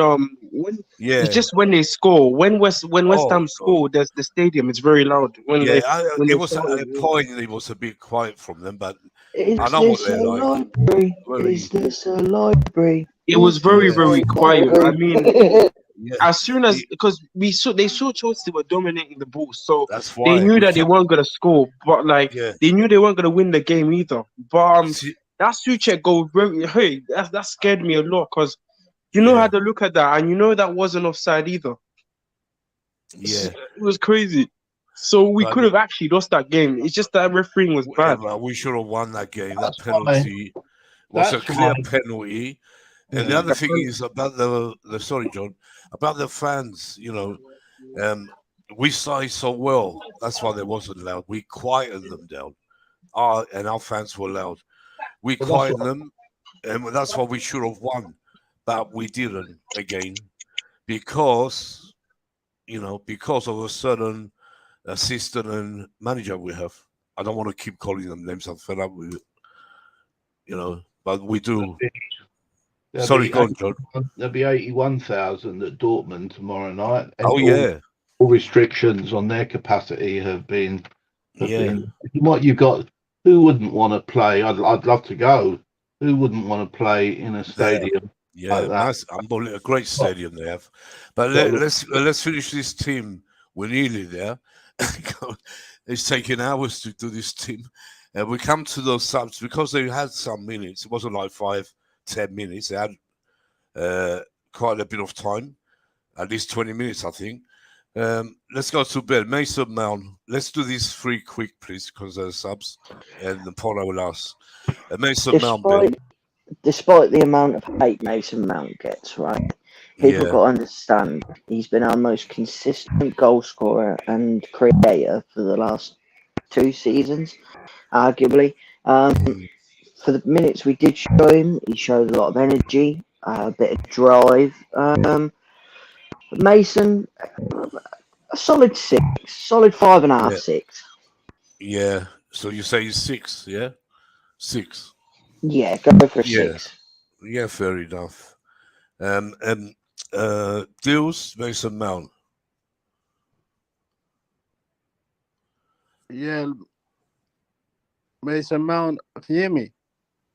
Yeah. it's just when they score. When West Oh, Ham God. score, there's the stadium. It's very loud when Yeah, when it they was at score. a point it was a bit quiet from them, but I Is know what this they're a like. library? Very, Is this a library? It was Is very this very a quiet. I mean, library? yeah. as soon as because they saw Chelsea were dominating the ball, so That's they why knew we that they kept. weren't gonna score. But like Yeah. they knew they weren't gonna win the game either. But See, that Suchek goal, that scared me a lot because you know yeah. how to look at that, and you know that wasn't offside either. Yeah. It was crazy. So we But could have actually lost that game. It's just that refereeing was bad. we should have won that game. That That's why. penalty was a That's clear why. penalty. And the Yeah. other thing is about the sorry, John, about the fans. We started so well. That's why they wasn't loud. We quieted them down. Our fans were loud. We Well, that's quieted what. them, and that's why we should have won, but we didn't again because because of a certain assistant and manager we have. I don't want to keep calling them names. I'm fed up with it, but we do. There'll Sorry, be go on, John. There'll be 81,000 at Dortmund tomorrow night. And Oh yeah, all restrictions on their capacity have been. yeah, What you've got? Who wouldn't want to play? I'd love to go. Who wouldn't want to play in a stadium yeah. like that? Nice, a great stadium they have. But let's finish this team. We're nearly there. It's taken hours to do this team. We come to those subs because they had some minutes. It wasn't like 5-10 minutes. They had quite a bit of time, at least 20 minutes, I think. Let's go to bed. Mason Mount. Let's do these three quick, please, because they're subs, and the Polo will ask. Mason Mount, Ben. Despite the amount of hate Mason Mount gets, right? People got to understand he's been our most consistent goal scorer and creator for the last 2 seasons, arguably. For the minutes we did show him, he showed a lot of energy, a bit of drive. Mason, a solid 6, solid 5.5, 6. Yeah. So you say 6, yeah? 6. Yeah, go for a 6. Yeah, fair enough. Deals, Mason Mount. Yeah, Mason Mount. Can you hear me?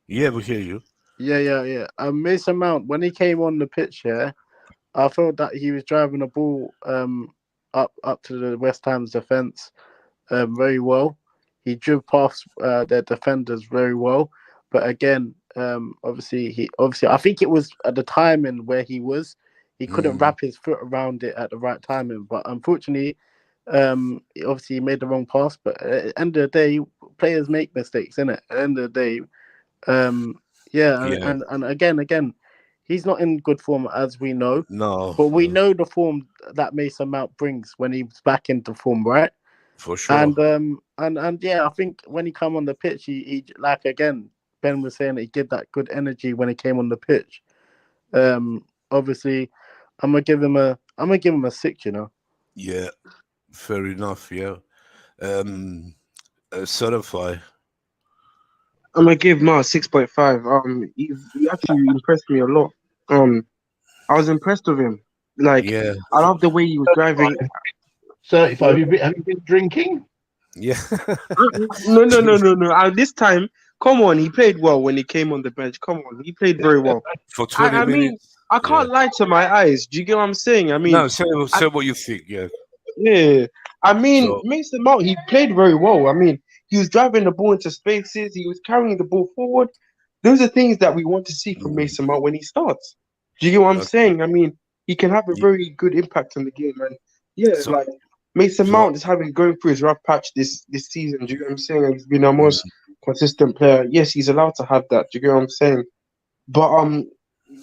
Yeah, we hear you. Yeah. Mason Mount, when he came on the pitch, I felt that he was driving the ball up to the West Ham's defence very well. He drew past their defenders very well. But again, obviously, I think it was at the timing where he couldn't wrap his foot around it at the right timing. But unfortunately, obviously he made the wrong pass. But at the end of the day, players make mistakes, innit? At the end of the day, and again, he's not in good form as we know. No. But we know the form that Mason Mount brings when he's back into form, right? For sure. And yeah, I think when he come on the pitch, he like again, Ben was saying he did that good energy when he came on the pitch. Obviously, I'm gonna give him a 6. Yeah, fair enough. Yeah, certify. I'm gonna give Ma 6.5. He actually impressed me a lot. I was impressed with him. Like, Yeah, I love the way he was driving. 35. Have you been drinking? yeah. No. This time, come on, he played well when he came on the bench. Come on, he played very well. For 20 minutes. I can't lie to my eyes. Do you get what I'm saying? I mean, No, say what you think. Yeah. yeah. I mean, So Mason Mount, he played very well. I mean, he was driving the ball into spaces. He was carrying the ball forward. Those are things that we want to see from Mason Mount when he starts. Do you get what I'm okay. saying? I mean, he can have a Yeah. very good impact on the game. And yeah, So like Mason so Mount is going through his rough patch this season. Do you get what I'm saying? And he's been our mm, most consistent player. Yes, he's allowed to have that. Do you get what I'm saying? But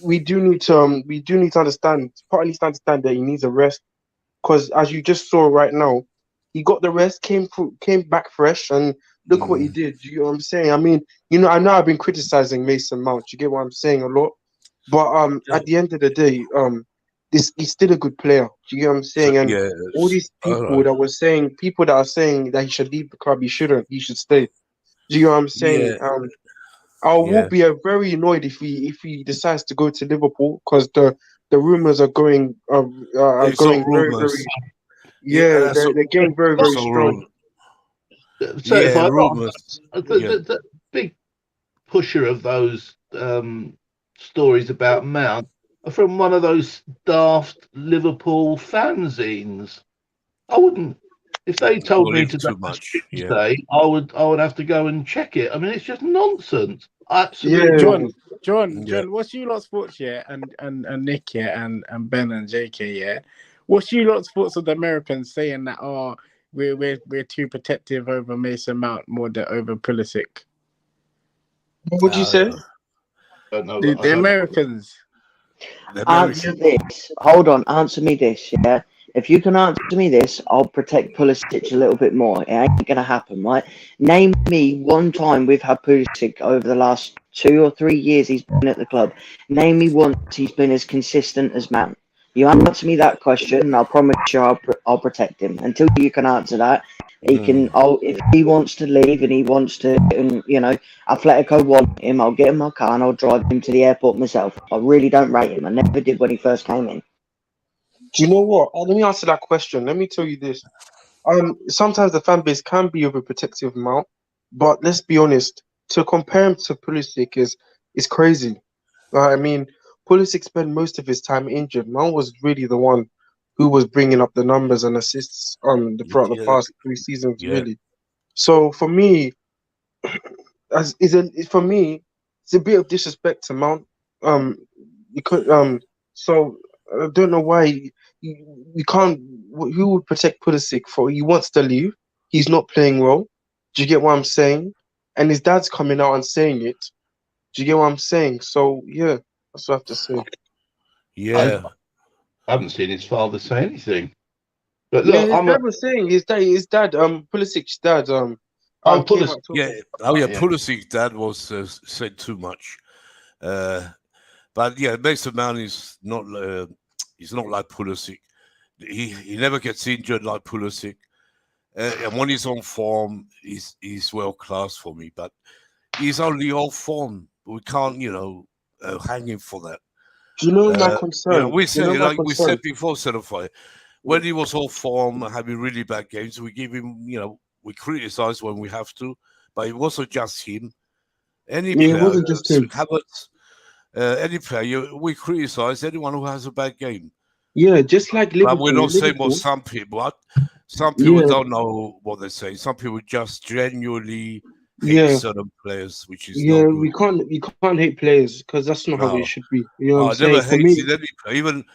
we do need to understand. Partly needs to understand that he needs a rest because as you just saw right now, he got the rest, came back fresh, and look what he mm, did. Do you get what I'm saying? I mean, I know I've been criticizing Mason Mount. Do you get what I'm saying a lot? But yeah. at the end of the day, this he's still a good player. Do you get what I'm So saying? And yeah. all these All right. people that are saying that he should leave the club, he shouldn't. He should stay. Do you get what I'm saying? Yeah. I will Yeah. be very annoyed if he decides to go to Liverpool because the rumors are It's all going very very rumors. Yeah. yeah That's they're getting very it's very all strong. rumors. Yeah. Certified. Rumors. Yeah. The big pusher of those stories about Mount are from one of those daft Liverpool fanzines. I wouldn't. If they told me Believe today too was much. Yeah. Tuesday, I would have to go and check it. I mean, it's just nonsense. Absolute Yeah, nonsense. Yeah. John, what's you lot's thoughts, yeah, and Nick, yeah, and Ben and JK, yeah? What's you lot's thoughts of the Americans saying that we're too protective over Mason Mount more than over Pulisic? what would you say? Uh, I don't know. The Americans. the Answer American. this. Hold on. Answer me this. Yeah. If you can answer me this, I'll protect Pulisic a little bit more. It ain't gonna happen, right? Name me one time we've had Pulisic over the last 2 or 3 years he's been at the club. Name me once he's been as consistent as Mount. You answer me that question, and I'll promise you I'll protect him. Until you can answer that, he can. If he wants to leave and he wants to, and Atletico want him, I'll get in my car and I'll drive him to the airport myself. I really don't rate him. I never did when he first came in. Do you know what? Let me answer that question. Let me tell you this. Sometimes the fan base can be overprotective, Mount, but let's be honest. To compare him to Pulisic is crazy. I mean, Pulisic spent most of his time injured. Mount was really the one who was bringing up the numbers and assists throughout the Yeah. past 3 seasons, Yeah. really. So for me, for me, it's a bit of disrespect to Mount. Um, you could so I don't know why you can't. Who would protect Pulisic for? He wants to leave. He's not playing well. Do you get what I'm saying? And his dad's coming out and saying it. Do you get what I'm saying? So yeah, that's what I have to say. Yeah. I haven't seen his father say anything. But Yeah, look, his dad was saying his dad, Pulisic's dad, came Pulisic. out Yeah. talking. Oh yeah. Yeah. Pulisic's dad was said too much. But yeah, Mason Mount is not. He's not like Pulisic. He never gets injured like Pulisic. And when he's on form, he's world class for me. But he's only off form. We can't, hang him for that. Do you know my Yeah, concern? we Do you know say my like we concern? said before, Certified. When he was off form, having really bad games, we give him, we criticize when we have to, but it wasn't just him. Any Yeah, it player, wasn't just him. Havertz, any player, we criticize anyone who has a bad game. Yeah, just like But we're Liverpool. not saying what Liverpool. some people. Some people Yeah, don't know what they say. Some people just genuinely hate yeah, certain players, which is yeah. no good. We can't hate players because that's not how it No, should be. You know what I'm I never saying? For me, hated any player. Even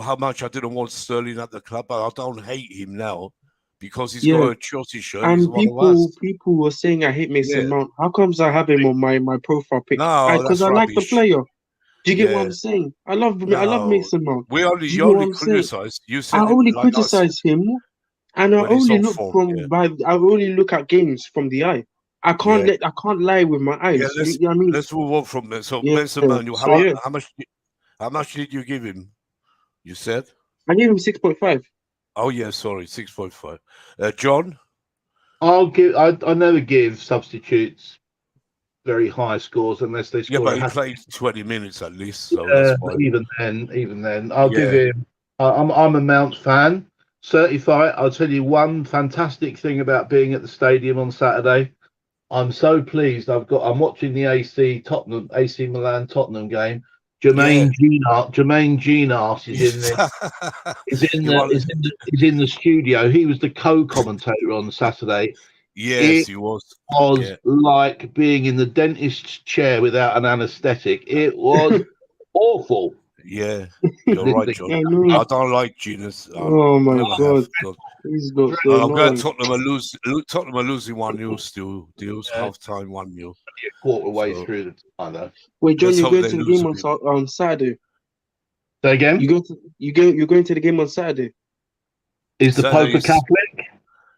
how much I didn't want Sterling at the club, but I don't hate him now because he's yeah. got a Chelsea shirt. He's And one of us. people were saying I hate Mason Yeah. Mount. How comes I have him on my profile pic? No, Because that's I like the rubbish. player. Do you get what Yeah. I'm saying? I love No, Mason Mount. you Do you get what only I'm saying? criticize. You I said it only like us criticize him, and when he's on form. Yeah. I only look at games from the eye. I Yeah. can't lie with my Yeah. eyes. You know what I mean? Let's move on from there. So Yeah. Mason Mount, So yeah, how much did you give him? You said? I gave him 6.5. Oh yeah, sorry, 6.5. John? I never give substitutes very high scores unless they Yeah, score but a he hat. played 20 minutes at least, so that's fine. Even then, I'll give Yeah. him. I'm a Mount fan. Certified. I'll tell you one fantastic thing about being at the stadium on Saturday. I'm so pleased. I'm watching the AC Milan Tottenham game. Jermaine Ginas is in there. Is in the studio. He was the co-commentator on Saturday. Yes, he was. Was like being in the dentist's chair without an anaesthetic. It was awful. Yeah, you're right, John. I don't like Genius. Oh my never God. have. God. He's got so I'm glad annoying. Tottenham are losing 1-0 still. Deals half time 1-0. Quarter way through the time though. Wait, John, Let's you're hope going they to the lose game a bit. on Saturday. Say again? You're going to the game on Saturday. Is the Pope a Saturday's- Catholic?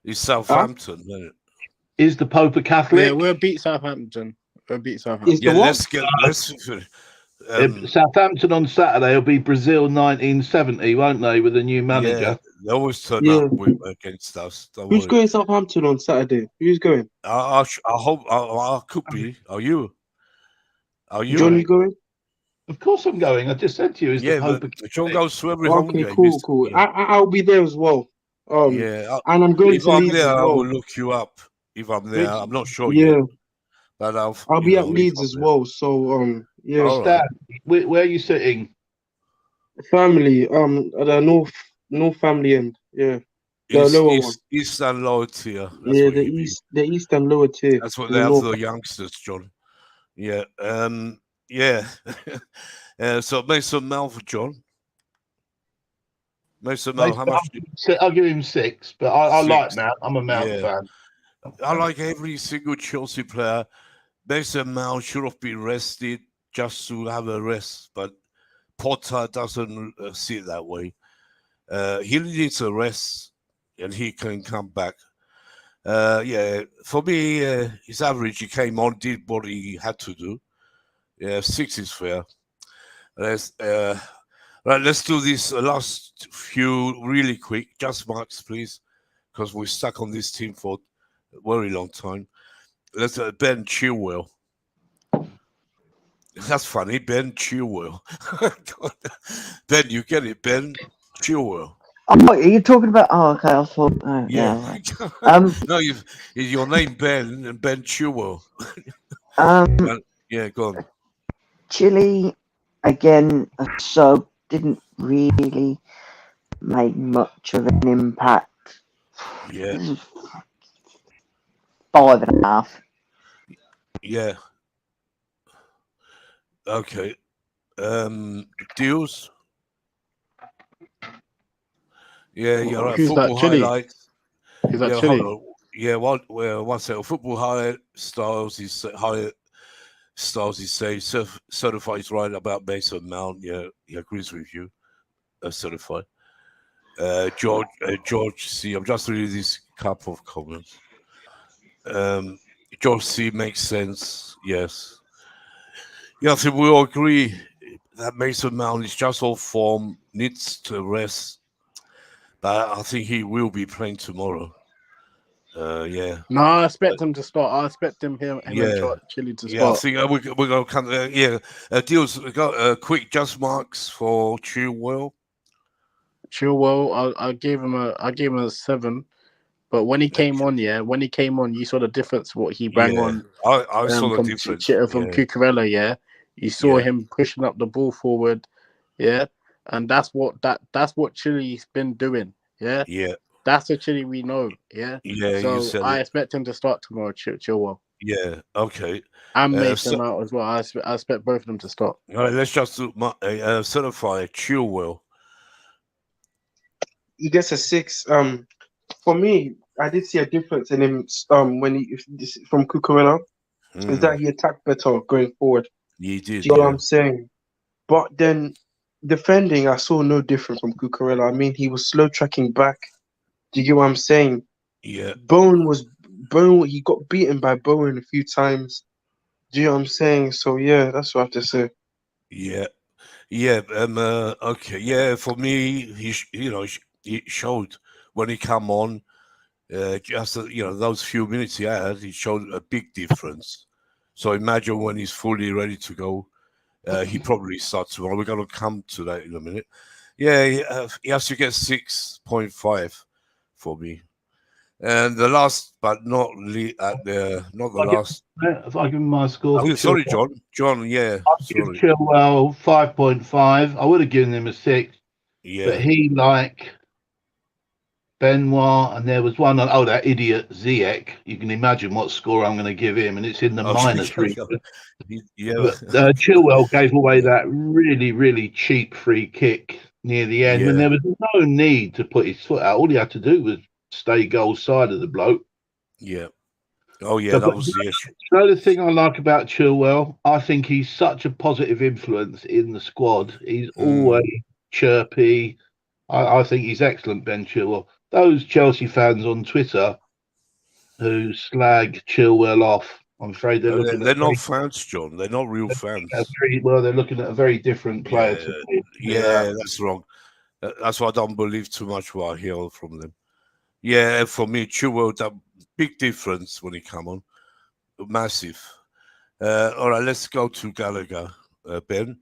It's Southampton, isn't it? Is the Pope a Catholic? Yeah, we'll beat Southampton. We'll beat Southampton. Is the Yeah, what? let's Southampton on Saturday will be Brazil 1970, won't they, with a new manager? yeah, they always turn Yeah. up against us. Don't Who's worry. going Southampton on Saturday? Who's going? I hope I could be. Are you? John, you going? Of course I'm going. I just said to you, is Yeah, the Pope but a John Catholic? goes to every home Okay, game. cool. Yeah. I'll be there as well. Yeah, and I'm going if to I'm Leeds there, as I well. will look you up. If I'm there, I'm not sure Yeah, yet. But I'll be at Leeds as well. So yeah. All Stan, right. where are you sitting? Family, at the north family end. Yeah. The lower one. East and lower tier. That's Yeah, what the you mean. east and lower tier. That's what in they the have north. the youngsters, John. Yeah. Yeah. So Mason Mount for John. Mason Mount, how much? I'll give him 6, but I like 6. Mount. I'm a Mount fan. I like every single Chelsea player. Mason Mount should have been rested just to have a rest, but Potter doesn't see it that way. He needs a rest, and he can come back. Yeah, for me, his average. He came on, did what he had to do. Yeah, 6 is fair. Right, let's do this last few really quick. Just marks, please, because we're stuck on this team for a very long time. Let's Ben Chilwell. That's funny, Ben Chilwell. Ben, you get it, Ben Chilwell. Oh, are you talking about? Oh, okay. I thought. Oh, Yeah. No, your name Ben and Ben Chilwell. Yeah, go on. Chile again. A sub didn't really make much of an impact. Yeah. 5.5. Yeah. Okay. Deals. Yeah, you're right. Who's Football that, Chile? highlights. Is that Yeah, Chile? hold on. Yeah, one second. Football highlight styles is certified is right about Mason Mount. Yeah, he agrees with you. Certified. George C. I'm just reading this couple of comments. George C. makes sense. Yes. Yeah, I think we all agree that Mason Mount is just off form, needs to rest. But I think he will be playing tomorrow. Yeah. No, I expect him to start. I expect him and Chile to start. Yeah, I think we're going to come. Deals. Got quick just marks for Chilwell. Chilwell, I gave him a 7. But when he came on, you saw the difference. What he brought on. I saw the difference from Cucurella. Yeah, you saw him pushing up the ball forward. Yeah, and that's what Chile's been doing. Yeah, that's the Chile we know. Yeah, So I expect him to start tomorrow, Chilwell. Yeah. Okay. And Mason Mount as well. I expect both of them to start. All right. Let's just do certify Chilwell. He gets a 6. For me, I did see a difference in him when from Cucurella. Is that he attacked better going forward. He did. Do you know what I'm saying? But then defending, I saw no different from Cucurella. I mean, he was slow tracking back. Do you get what I'm saying? Yeah. Bowen, he got beaten by Bowen a few times. Do you know what I'm saying? So yeah, that's what I have to say. Yeah. Yeah. Okay. Yeah. For me, he showed when he come on. Just those few minutes he had, he showed a big difference. So imagine when he's fully ready to go, he probably starts tomorrow. We're going to come to that in a minute. Yeah, he has to get 6.5 for me. And the last, but not not the last. If I give him my score, Oh, for sorry, Chilwell, John. John, yeah, I'd give sorry. Chilwell 5.5. I would have given him a 6, Yeah, but he, like Benoit, and there was one, that idiot Ziyech. You can imagine what score I'm going to give him, and it's in the minus region. yeah, But Chilwell gave away that really, really cheap free kick near the end when yeah, there was no need to put his foot out. All he had to do was stay goal side of the bloke. yeah. Oh, yeah, So, that but was the issue. you know the thing I like about Chilwell? I think he's such a positive influence in the squad. He's always chirpy. I think he's excellent, Ben Chilwell. Those Chelsea fans on Twitter who slag Chilwell off, I'm afraid They're not fans, John. They're not real fans. they're looking at a very different player to me. Yeah, that's wrong. That's why I don't believe too much what I hear from them. Yeah, for me, Chilwell, that big difference when he come on. Massive. All right, let's go to Gallagher, Ben.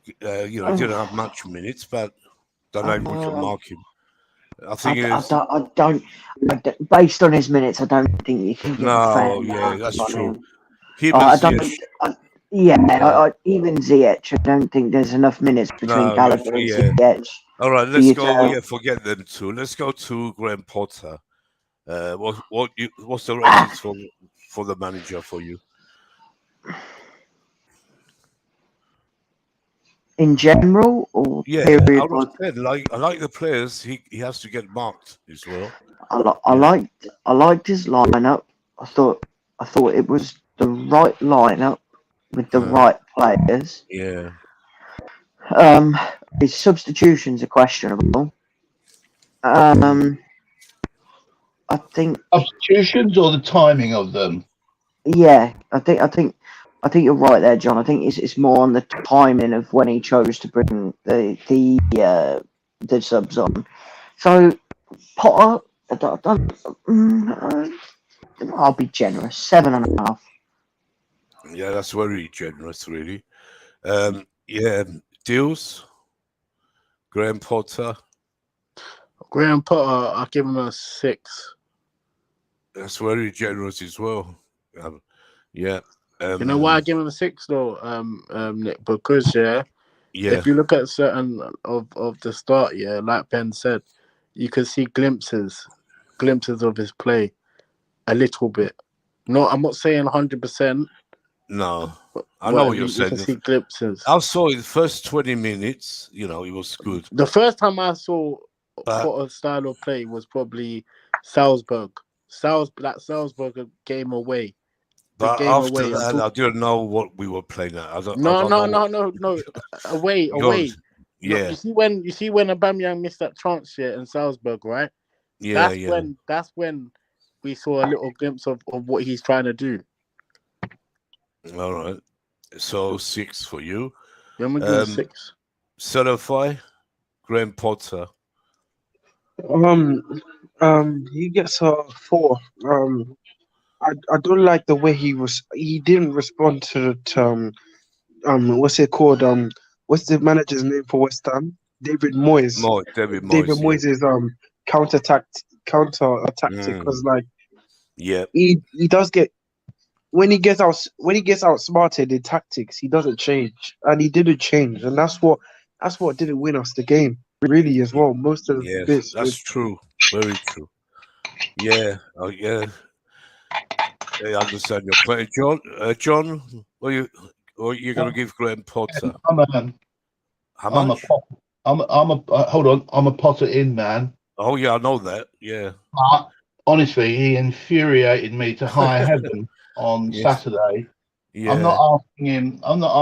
He didn't have much minutes, but don't know if we can mark him. I think I don't. Based on his minutes, I don't think you can give a fair mark that's on true. him. Him I and don't. Ziyech. Even Ziyech, I don't think there's enough minutes between Gallagher and Ziyech. All right, let's go. Forget them two. Let's go to Graham Potter. What's the ratings for the manager for you? In general, or period? Out of 10, I like the players. He has to get marked as well. I liked his lineup. I thought it was the right lineup with the right players. Yeah. His substitutions are questionable. I think substitutions or the timing of them. Yeah, I think you're right there, John. I think it's more on the timing of when he chose to bring the subs on. So Potter, I'll be generous, 7.5. Yeah, that's very generous, really. Deals. Graham Potter. I'll give him a 6. That's very generous as well. You know why I give him a 6 though, Nick? Because if you look at certain of the start, like Ben said, you can see glimpses of his play a little bit. No, I'm not saying 100%. No, I know what you're saying. You can see glimpses. I saw in the first 20 minutes, he was good. The first time I saw Potter's style of play was probably Salzburg. That Salzburg game away. But after that, I didn't know what we were playing at. No. Away. Yeah. You see when Aubameyang missed that chance in Salzburg, right? That's when we saw a little glimpse of what he's trying to do. All right. So 6 for you. Yeah, I'm gonna give 6. Certify Graham Potter. He gets a 4. I don't like the way he didn't respond to what's it called? What's the manager's name for West Ham? David Moyes. David Moyes' counter tactic because he does get when he gets outsmarted in tactics, he doesn't change, and he didn't change, and that's what didn't win us the game really as well. Most of the bits. That's true. Very true. Yeah. I understand your point, John. John, what are you going to give Graham Potter? How much? I'm a Potter in man. Oh yeah, I know that. Yeah. Honestly, he infuriated me to high heaven on Saturday. Yeah. I'm not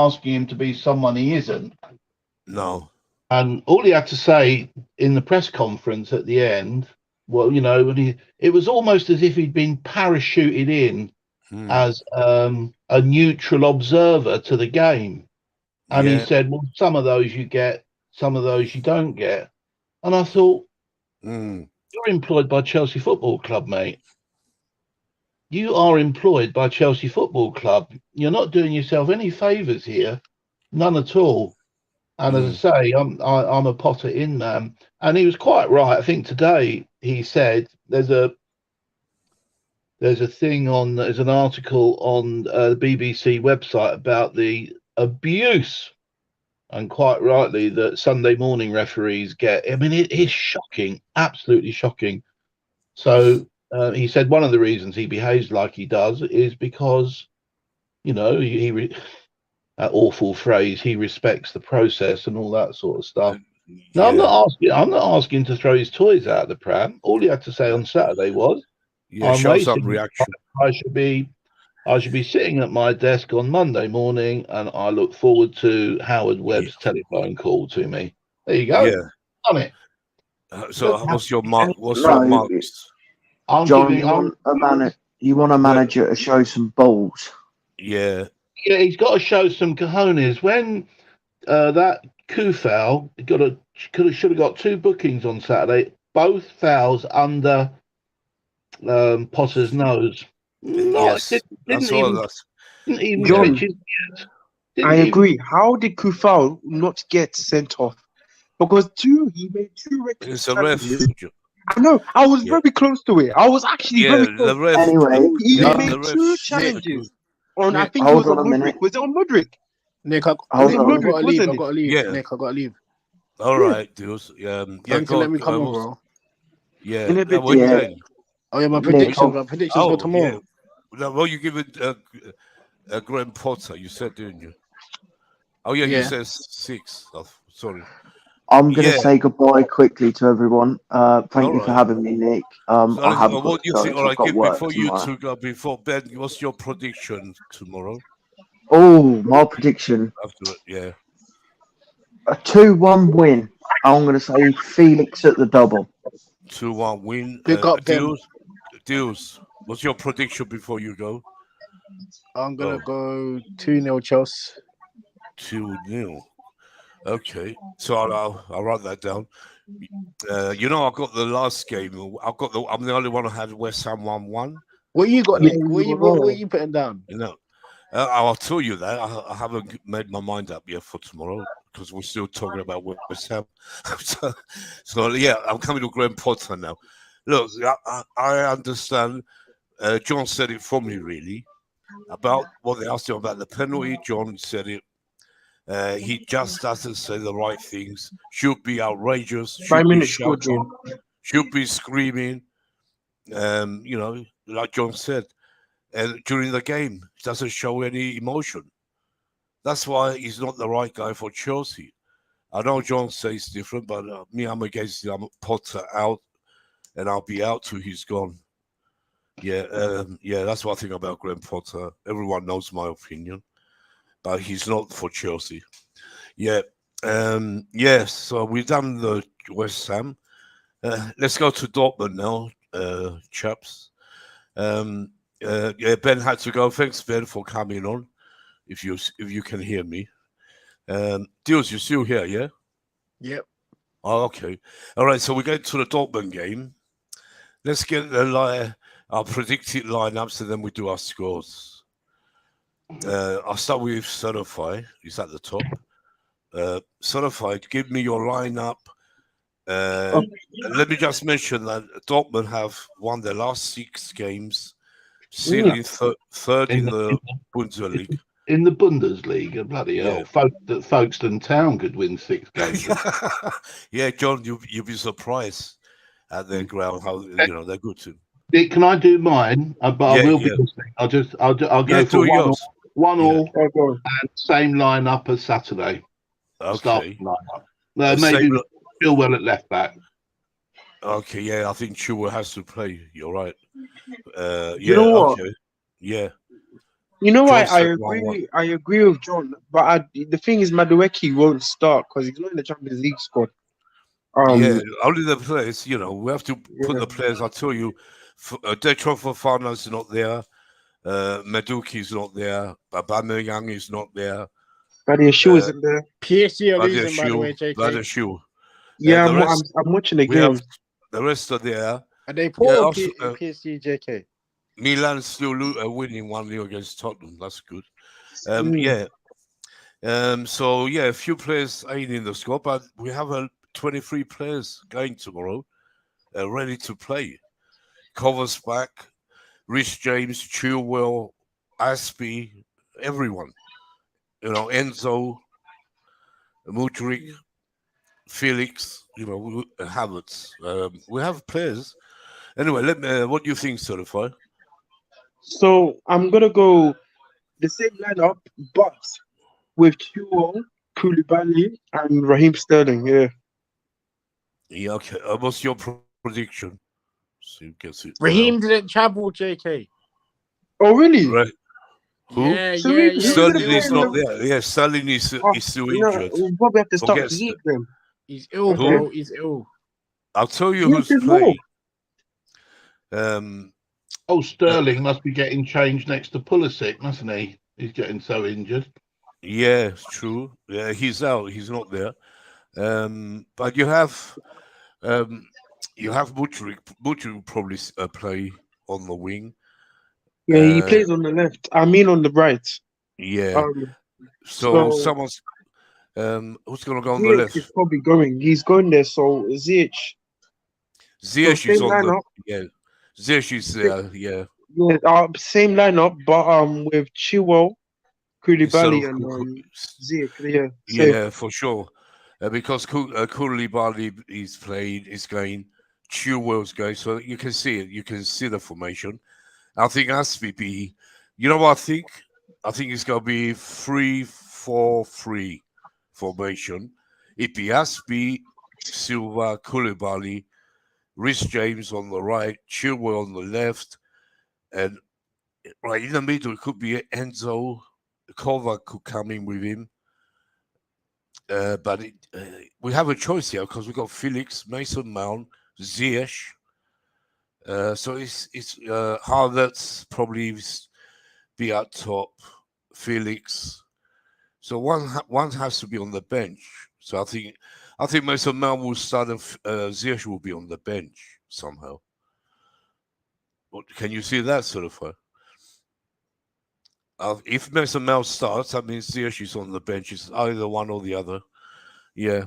asking him to be someone he isn't. No. And all he had to say in the press conference at the end, well, it was almost as if he'd been parachuted in as a neutral observer to the game. And he said, well, some of those you get, some of those you don't get. And I thought, you're employed by Chelsea Football Club, mate. You are employed by Chelsea Football Club. You're not doing yourself any favours here. None at all. And as I say, I'm a Potter in man, and he was quite right. I think today he said there's an article on the BBC website about the abuse, and quite rightly, that Sunday morning referees get. I mean, it is shocking, absolutely shocking. So he said one of the reasons he behaves like he does is because, that awful phrase, he respects the process and all that sort of stuff. No, I'm not asking to throw his toys out of the pram. All he had to say on Saturday was, "I'm show some waiting. reaction. I should be sitting at my desk on Monday morning, and I look forward to Howard Webb's telephone call to me." There you go. Yeah. Done it. So what's your mark? What's No, your marks? John, you want a manager to show some balls. Yeah. Yeah, he's got to show some cojones. When that Kufal should have got 2 bookings on Saturday, both fouls under Potter's nose. Yes, Didn't even John, twitch his ears. I agree. How did Kufal not get sent off? Because he made 2 reckless It's a ref. challenges. I know. I was very close to it. I was actually very close. The ref. Anyway, He the made ref 2 shit. challenges. On I Nick, think it was hold on on a minute. Mudrick. Was it on Mudrick? Nick, I Hold it on. Mudrick, gotta leave. wasn't I it? gotta leave. Yeah. Nick, I gotta leave. All right, dudes. Thanks for letting me come on, bro. Yeah. In a bit, What are you yeah. saying? Oh yeah, my Nick, predictions. My predictions for tomorrow. Yeah. Well, you give it Graham Potter. You said, didn't you? Oh yeah, you Yeah. said 6. Oh, sorry. I'm going to say goodbye quickly to everyone. Thank you for having me, Nick. I haven't got to go because I've got work tomorrow. Before Ben, what's your prediction tomorrow? Oh, my prediction. Yeah. A 2-1 win. I'm going to say Felix at the double. 2-1 win. Pick up them. Deals. What's your prediction before you go? I'm gonna go 2-0 Chelsea. 2-0. Okay, so I'll write that down. I got the last game. I'm the only one who had West Ham 1-1. What you got, Nick? What you putting down? I'll tell you that I haven't made my mind up yet for tomorrow because we're still talking about West Ham. so yeah, I'm coming to Graham Potter now. Look, I understand. John said it for me really about what they asked him about the penalty. John said it. He just doesn't say the right things. Should be outrageous. 5 Should be minutes shouting. Should be screaming. Like John said. And during the game, he doesn't show any emotion. That's why he's not the right guy for Chelsea. I know John says different, but me, I'm against him. I'm Potter out, and I'll be out till he's gone. Yeah, that's what I think about Graham Potter. Everyone knows my opinion, but he's not for Chelsea. Yeah, so we've done the West Ham. Let's go to Dortmund now, chaps. Ben had to go. Thanks, Ben, for coming on. If you can hear me, Deals, you're still here, yeah? Yep. Oh, okay. All right. So we go to the Dortmund game. Let's get our predicted lineups, and then we do our scores. I'll start with Certified. He's at the top. Certified, give me your lineup. Let me just mention that Dortmund have won their last 6 games, sitting third in the Bundesliga. In the Bundesliga, bloody hell! Folkestone Town could win 6 games. Yeah, John, you'll be surprised at their ground how they're good too. Can I do mine? But I will be listening. I'll go for 1-1 and same lineup as Saturday. Okay. Maybe Chilwell at left back. Okay, yeah, I think Chilwell has to play. You're right. You know what? Okay. Yeah. You know what? I agree with John, but the thing is, Madueke won't start because he's not in the Champions League squad. Only the players. We have to put the players. I tell you, Detro Fofana is not there. Madueke is not there. Aubameyang is not there. Badiashile isn't there. PSG are losing, by the way, JK. Badiashile. Yeah, I'm watching the game. The rest are there. Are they poor PSG, JK? Milan still winning 1-0 against Tottenham. That's good. So yeah, a few players ain't in the squad, but we have 23 players going tomorrow, ready to play. Covers back, Rhys James, Chilwell, Aspie, everyone. Enzo, Mudryk, Felix. Havertz. We have players. Anyway, what do you think, Certified? So I'm gonna go the same lineup, but with Chilwell, Koulibaly, and Raheem Sterling. Yeah. Yeah, okay. What's your prediction? So you guess it now. Raheem didn't travel, JK. Oh really? Right. Who? Yeah, So yeah, who's yeah. gonna Sterling play is Still, in not the? bro. there. Yeah, Sterling is Oh, still no, injured. we'll probably have to start Forget Zeke then. He's ill, Okay. bro. He's ill. I'll tell you Yes, who's there's more. playing. Um, Oh, Sterling must be getting changed next to Pulisic, mustn't he? He's getting so injured. yeah, it's true. Yeah, he's out. He's not there. But you have Mudryk. Mudryk will probably play on the wing. Yeah, he plays on the left. I mean on the right. Yeah. So Someone's who's gonna go on the Ziyech left? is probably going. He's going there. So Ziyech. So Ziyech is same on the lineup. Ziyech is there. Yeah. Yeah, same lineup, but with Chilwell, Instead Koulibaly, of and Ziyech. Yeah, same. yeah, for sure. Because Koulibaly is playing, is going, Chilwell's going, so you can see it. You can see the formation. I think Aspie you know what I think? I think it's going to be 3-4-3 formation. It'd be Aspie, Silva, Koulibaly, Rhys James on the right, Chilwell on the left, and right in the middle it could be Enzo. Kovac could come in with him. But we have a choice here because we got Felix, Mason Mount, Ziyech. So it's Havertz probably be at top, Felix. So one has to be on the bench. So I think Mason Mount will start and Ziyech will be on the bench somehow. Can you see that, sort of? If Mason Mount starts, that means Ziyech is on the bench. It's either one or the other. Yeah.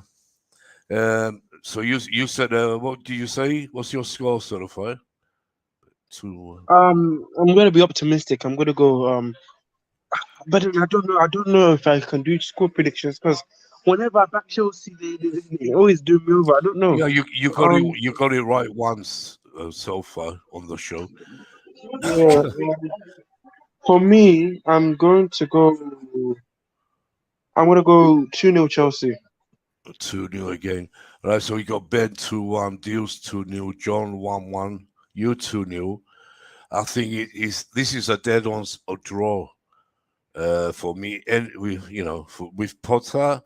So you said what do you say? What's your score, Certified? I'm gonna be optimistic. I'm gonna go. But I don't know. I don't know if I can do score predictions because whenever I back Chelsea, they always do me over. I don't know. Yeah, you got it right once so far on the show. Yeah. For me, I'm going to go. I'm gonna go 2-0 Chelsea. 2-0 again. All right, so we got Ben 2-1, Deals 2-0, John 1-1, you 2-0. I think this is a dead on a draw for me. And with Potter,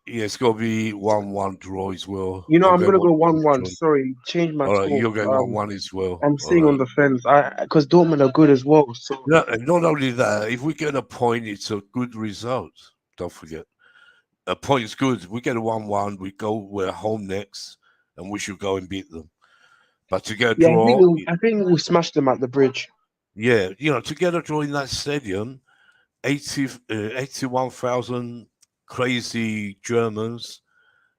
it's gonna be 1-1 draw as well. You know, I'm gonna go 1-1 1-1. John. Sorry, change my All right, score. you're going 1-1 as well. I'm All staying on right. the fence. Because Dortmund are good as well. So Not only that, if we get a point, it's a good result. Don't forget. A point is good. We get a 1-1, we're home next, and we should go and beat them. But to get a yeah, draw, I think we'll smash them at the bridge. yeah, to get a draw in that stadium, 81,000 crazy Germans,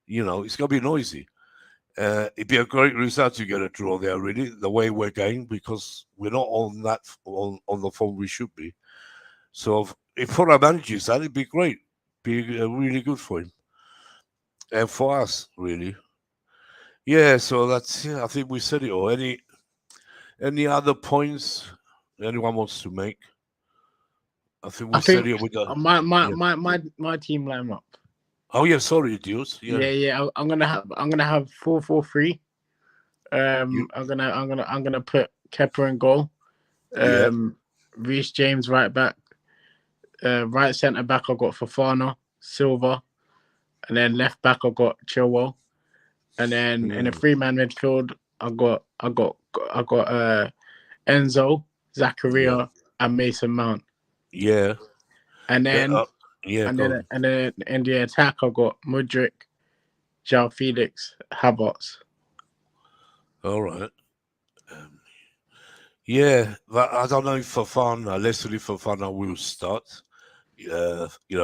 it's gonna be noisy. It'd be a great result to get a draw there, really, the way we're going, because we're not on the form we should be. So if Potter manages that, it'd be great. Be really good for him and for us, really. Yeah. So I think we said it all. Any other points anyone wants to make? I think we said it with the my team lineup. Oh yeah, sorry, dudes. Yeah. I'm gonna have 4-4-3. I'm gonna put Kepa in goal. Rhys James right back. Right centre back I got Fofana, Silva, and then left back I got Chilwell, and then in a 3-man midfield I got Enzo, Zakaria, and Mason Mount. Yeah. And then and then in the attack I got Mudryk, João Felix, Havertz. All right. Yeah, but I don't know if Leslie Fofana will start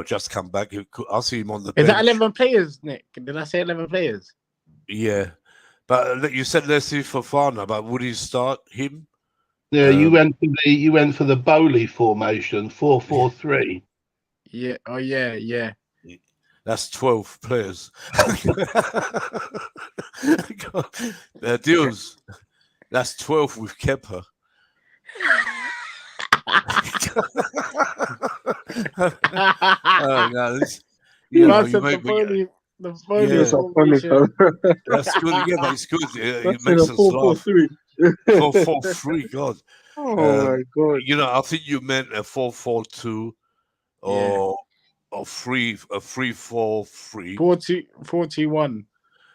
just come back. I see him on the Is bench. that 11 players, Nick? Did I say 11 players? Yeah, but you said let's see Fofana, but would he start him? Yeah, you went for the Bowley formation, 4-4-3. Yeah. Oh yeah. That's 12 players. Deals. That's 12 with Kepa. Oh, no, The Foley formation. That's good. Yeah, but it's good. It That's in makes a us laugh. 4-4-3. 4-4-3, God. Oh my God. I think you meant a 4-4-2 or a 3-4-3. 4-2-1.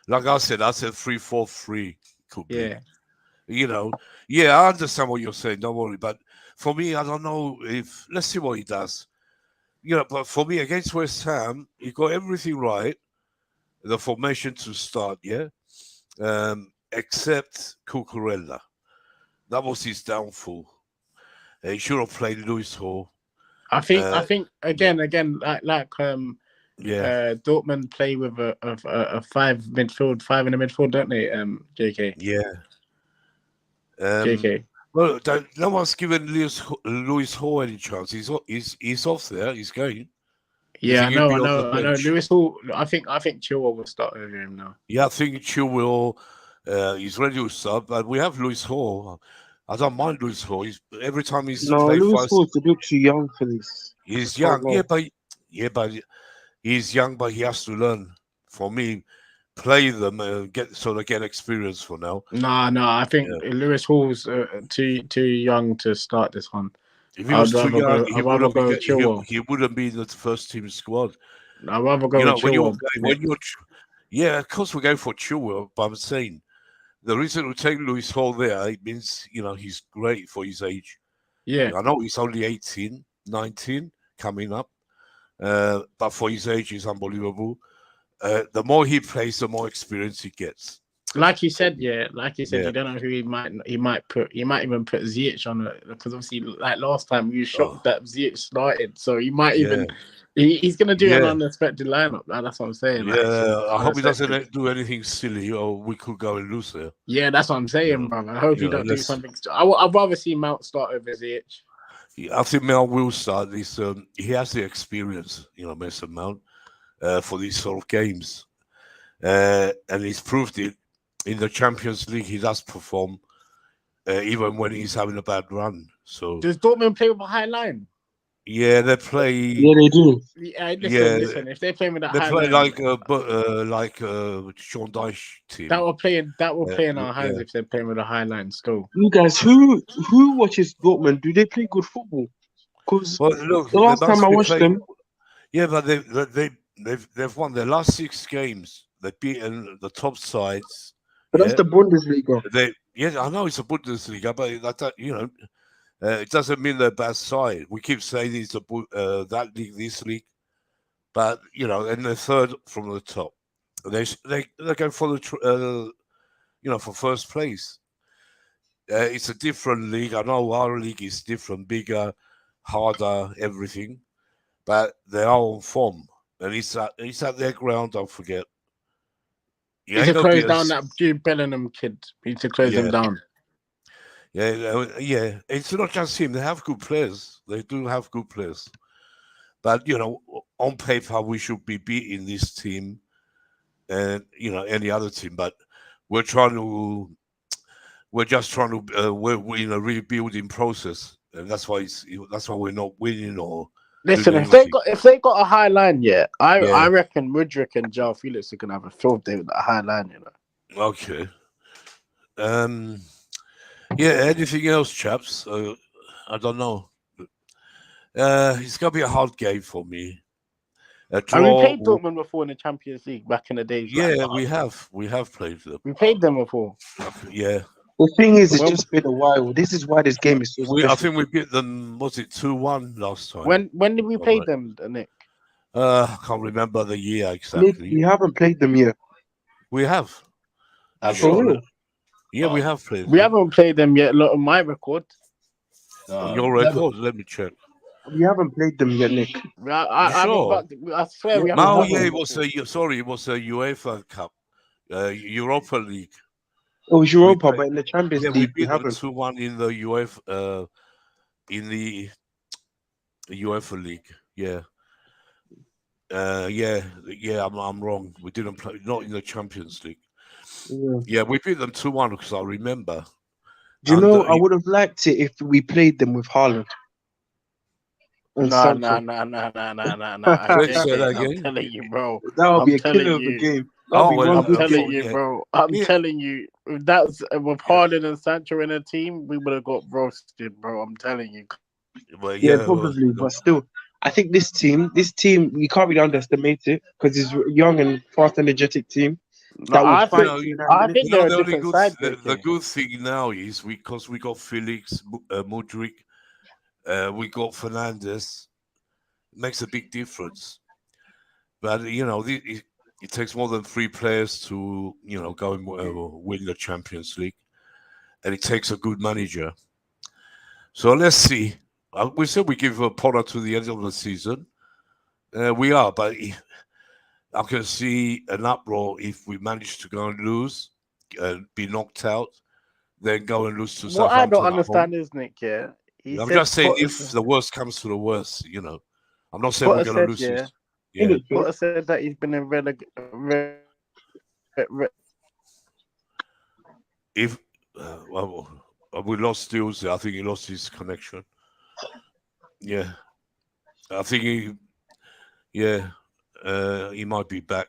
Like I said 3-4-3 could be. Yeah. I understand what you're saying. Don't worry. But for me, I don't know if let's see what he does. But for me, against West Ham, he got everything right. The formation to start, except Cucurella. That was his downfall. He should have played Lewis Hall. I think again, like Dortmund play with a five in the midfield, don't they? JK. Yeah. JK. Well, no one's given Lewis Hall any chance. He's off there. He's going. Yeah, I know. Lewis Hall. I think Chilwell will start over him now. Yeah, I think Chilwell. He's ready to start, but we have Lewis Hall. I don't mind Lewis Hall. Every time he's played Lewis for us, Hall's a bit too young for this. he's young. But he's young, but he has to learn. For me, play them and get experience for now. No, I think Lewis Hall's too young to start this one. If he was too young, he wouldn't be in the first team squad. I'd rather go with Chilwell. Of course we're going for Chilwell, but I'm saying the reason we take Lewis Hall there, it means, he's great for his age. Yeah. I know he's only 18, 19 coming up, but for his age, he's unbelievable. The more he plays, the more experience he gets. Like you said, you don't know who he might even put Ziyech on it, because obviously, like last time, we were shocked that Ziyech started, so he might even he's gonna do an unexpected lineup. That's what I'm saying. I hope he doesn't do anything silly, or we could go and lose there. Yeah, that's what I'm saying, brother. I hope he don't do something. I'd rather see Mount start over Ziyech. I think Mount will start this. He has the experience, Mason Mount, for these sort of games, and he's proved it. In the Champions League, he does perform, even when he's having a bad run. So does Dortmund play with a high line? Yeah, they play. Yeah, they do. Listen. If they're playing with that high line, they play like Sean Dyche team. That will play in our hands if they're playing with a high line still. You guys, who watches Dortmund? Do they play good football? Because the last time I watched them, but they've won their last 6 games. They've beaten the top sides. But that's the Bundesliga. I know it's a Bundesliga, but it doesn't mean they're a bad side. We keep saying it's that league, this league, but and they're third from the top. They go for for first place. It's a different league. I know our league is different, bigger, harder, everything, but they are on form, and it's at their ground. Don't forget. You need to close down that Jude Bellingham kid. You need to close him down. Yeah. It's not just him. They have good players. They do have good players. But, on paper, we should be beating this team and, any other team. But we're just trying to, we're in a rebuilding process. And that's why we're not winning or. Listen, if they got a high line, I reckon Mudryk and Joao Felix are gonna have a field day with that high line, Okay. Anything else, chaps? I don't know. It's gonna be a hard game for me. We played Dortmund before in the Champions League back in the days. We have played them. We played them before. Yeah. The thing is, it's just been a while. This is why this game is so special. I think we beat them. Was it 2-1 last time? When did we play them, Nick? I can't remember the year exactly. Nick, we haven't played them yet. We have. Yeah, we have played. We haven't played them yet. On my record. Your record. Let me check. We haven't played them yet, Nick. I swear we No, haven't. yeah, it was a UEFA Cup, Europa League. Oh, it's We Europa, played, but in the Champions yeah, we League, we beat them haven't. 2-1 in the UEFA League. Yeah. I'm wrong. We didn't play, not in the Champions League. Yeah. Yeah, we beat them 2-1 because I remember. Do you And know, I would have liked it if we played them with Haaland. And No. Let's say that I'm again. telling you, bro. That would I'm be a telling killer of a you. game. That would be one I'm good telling game. you, yeah. bro. I'm Yeah. telling you. If that's with Haaland and Sancho in a team, we would have got roasted, bro. I'm telling you. Well, Yeah, probably. But still, I think this team, you can't really underestimate it because it's a young and fast, energetic team No, that will I fight think to an I end. think they're a the only different good side. the good thing now is because we got Felix, Mudryk, we got Fernandes. Makes a big difference. But it takes more than 3 players to go and win the Champions League, and it takes a good manager. So let's see. We said we give a Potter to the end of the season. We are, but I can see an uproar if we manage to go and lose, be knocked out, then go and lose to What I Southampton don't at home. understand is Nick. Yeah, he I'm said just saying, Potter if the worst comes to the worst, I'm not saying we're Potter going to said, lose yeah. this. Yeah. Potter said that he's been in If we lost Steels, I think he lost his connection. Yeah, I think he might be back.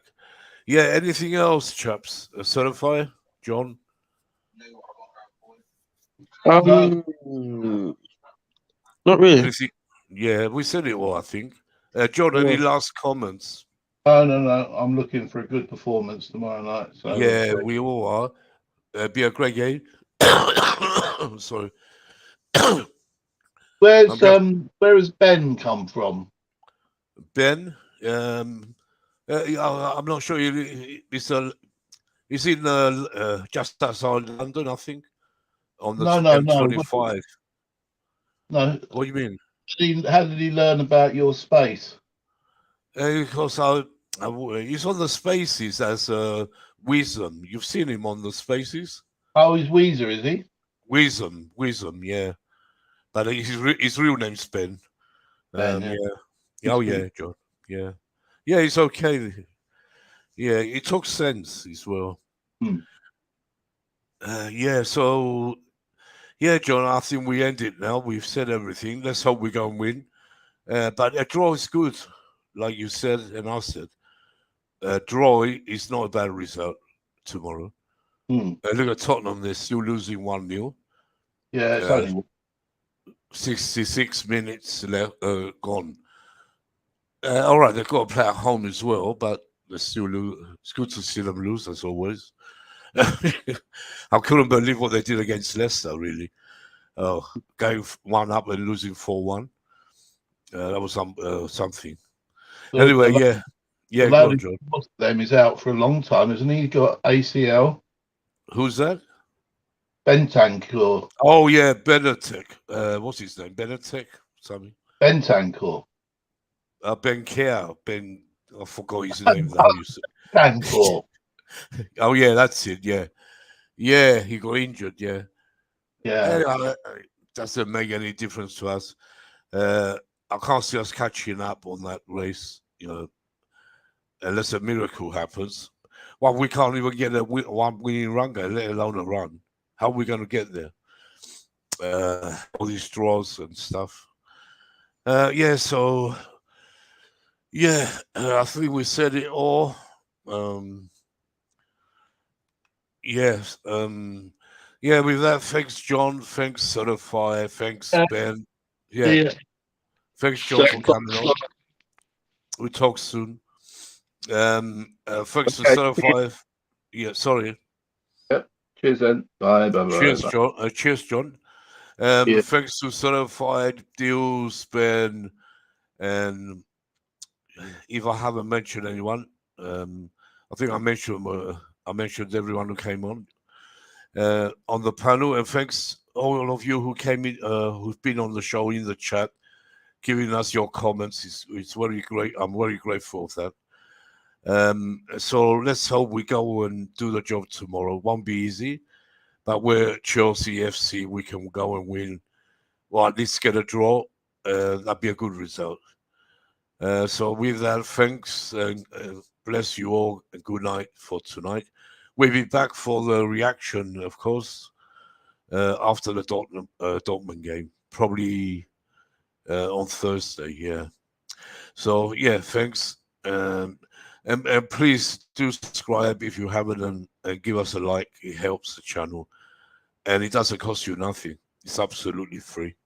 Yeah, anything else, chaps? Certify, John? Not really. Anything? Yeah, we said it all, I think. John, any last comments? No. I'm looking for a good performance tomorrow night. So Yeah, we all are. Be a great game. Sorry. where has Ben come from? Ben, I'm not sure. He's in just outside London, I think, on the M25. No. What do you mean? How did he learn about your space? Because he's on the Spaces as Wisdom. You've seen him on the Spaces. Oh, he's Weezer, is he? Wisdom, yeah. But his real name's Ben. Ben, yeah. Yeah. Oh, yeah, John. Yeah. Yeah, he's okay. Yeah, he talks sense as well. So, John, I think we end it now. We've said everything. Let's hope we go and win. But a draw is good, like you said and I said. A draw is not a bad result tomorrow. Look at Tottenham, they're still losing 1-0. Yeah, it's only 66 minutes left, gone. All right, they've got to play at home as well, but they still lose. It's good to see them lose, as always. I couldn't believe what they did against Leicester, really. Going 1 up and losing 4-1. That was something. Anyway, go on, John. Them is out for a long time, isn't he? He's got ACL. Who's that? Bentancur. Oh, yeah, Benatek. What's his name? Benatek? Something. Bentancur. Ben Care. I forgot his name. Bentancur. Oh, yeah, that's it. Yeah. Yeah, he got injured. Yeah. Yeah. Doesn't make any difference to us. I can't see us catching up on that race, unless a miracle happens. Well, we can't even get one winning run game, let alone a run. How are we going to get there? All these draws and stuff. I think we said it all. Yes. With that, thanks, John. Thanks, Certify. Thanks, Ben. Yeah. Thanks, John, for coming on. We'll talk soon. Thanks to Certify. Yeah, sorry. Cheers then. Bye. Cheers, John. Cheers, John. Thanks to Certified, Deals, Ben, and if I haven't mentioned anyone, I think I mentioned everyone who came on the panel, and thanks all of you who came in, who've been on the show in the chat. giving us your comments. It's very great. I'm very grateful for that. So let's hope we go and do the job tomorrow. Won't be easy, but we're Chelsea FC. We can go and win, or at least get a draw. That'd be a good result. So with that, thanks and bless you all, and good night for tonight. We'll be back for the reaction, of course, after the Dortmund game, probably on Thursday. Yeah. So yeah, thanks. And please do subscribe if you haven't, and give us a like. It helps the channel, and it doesn't cost you nothing. It's absolutely free.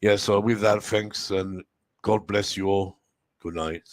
Yeah. So with that, thanks, and God bless you all. Good night.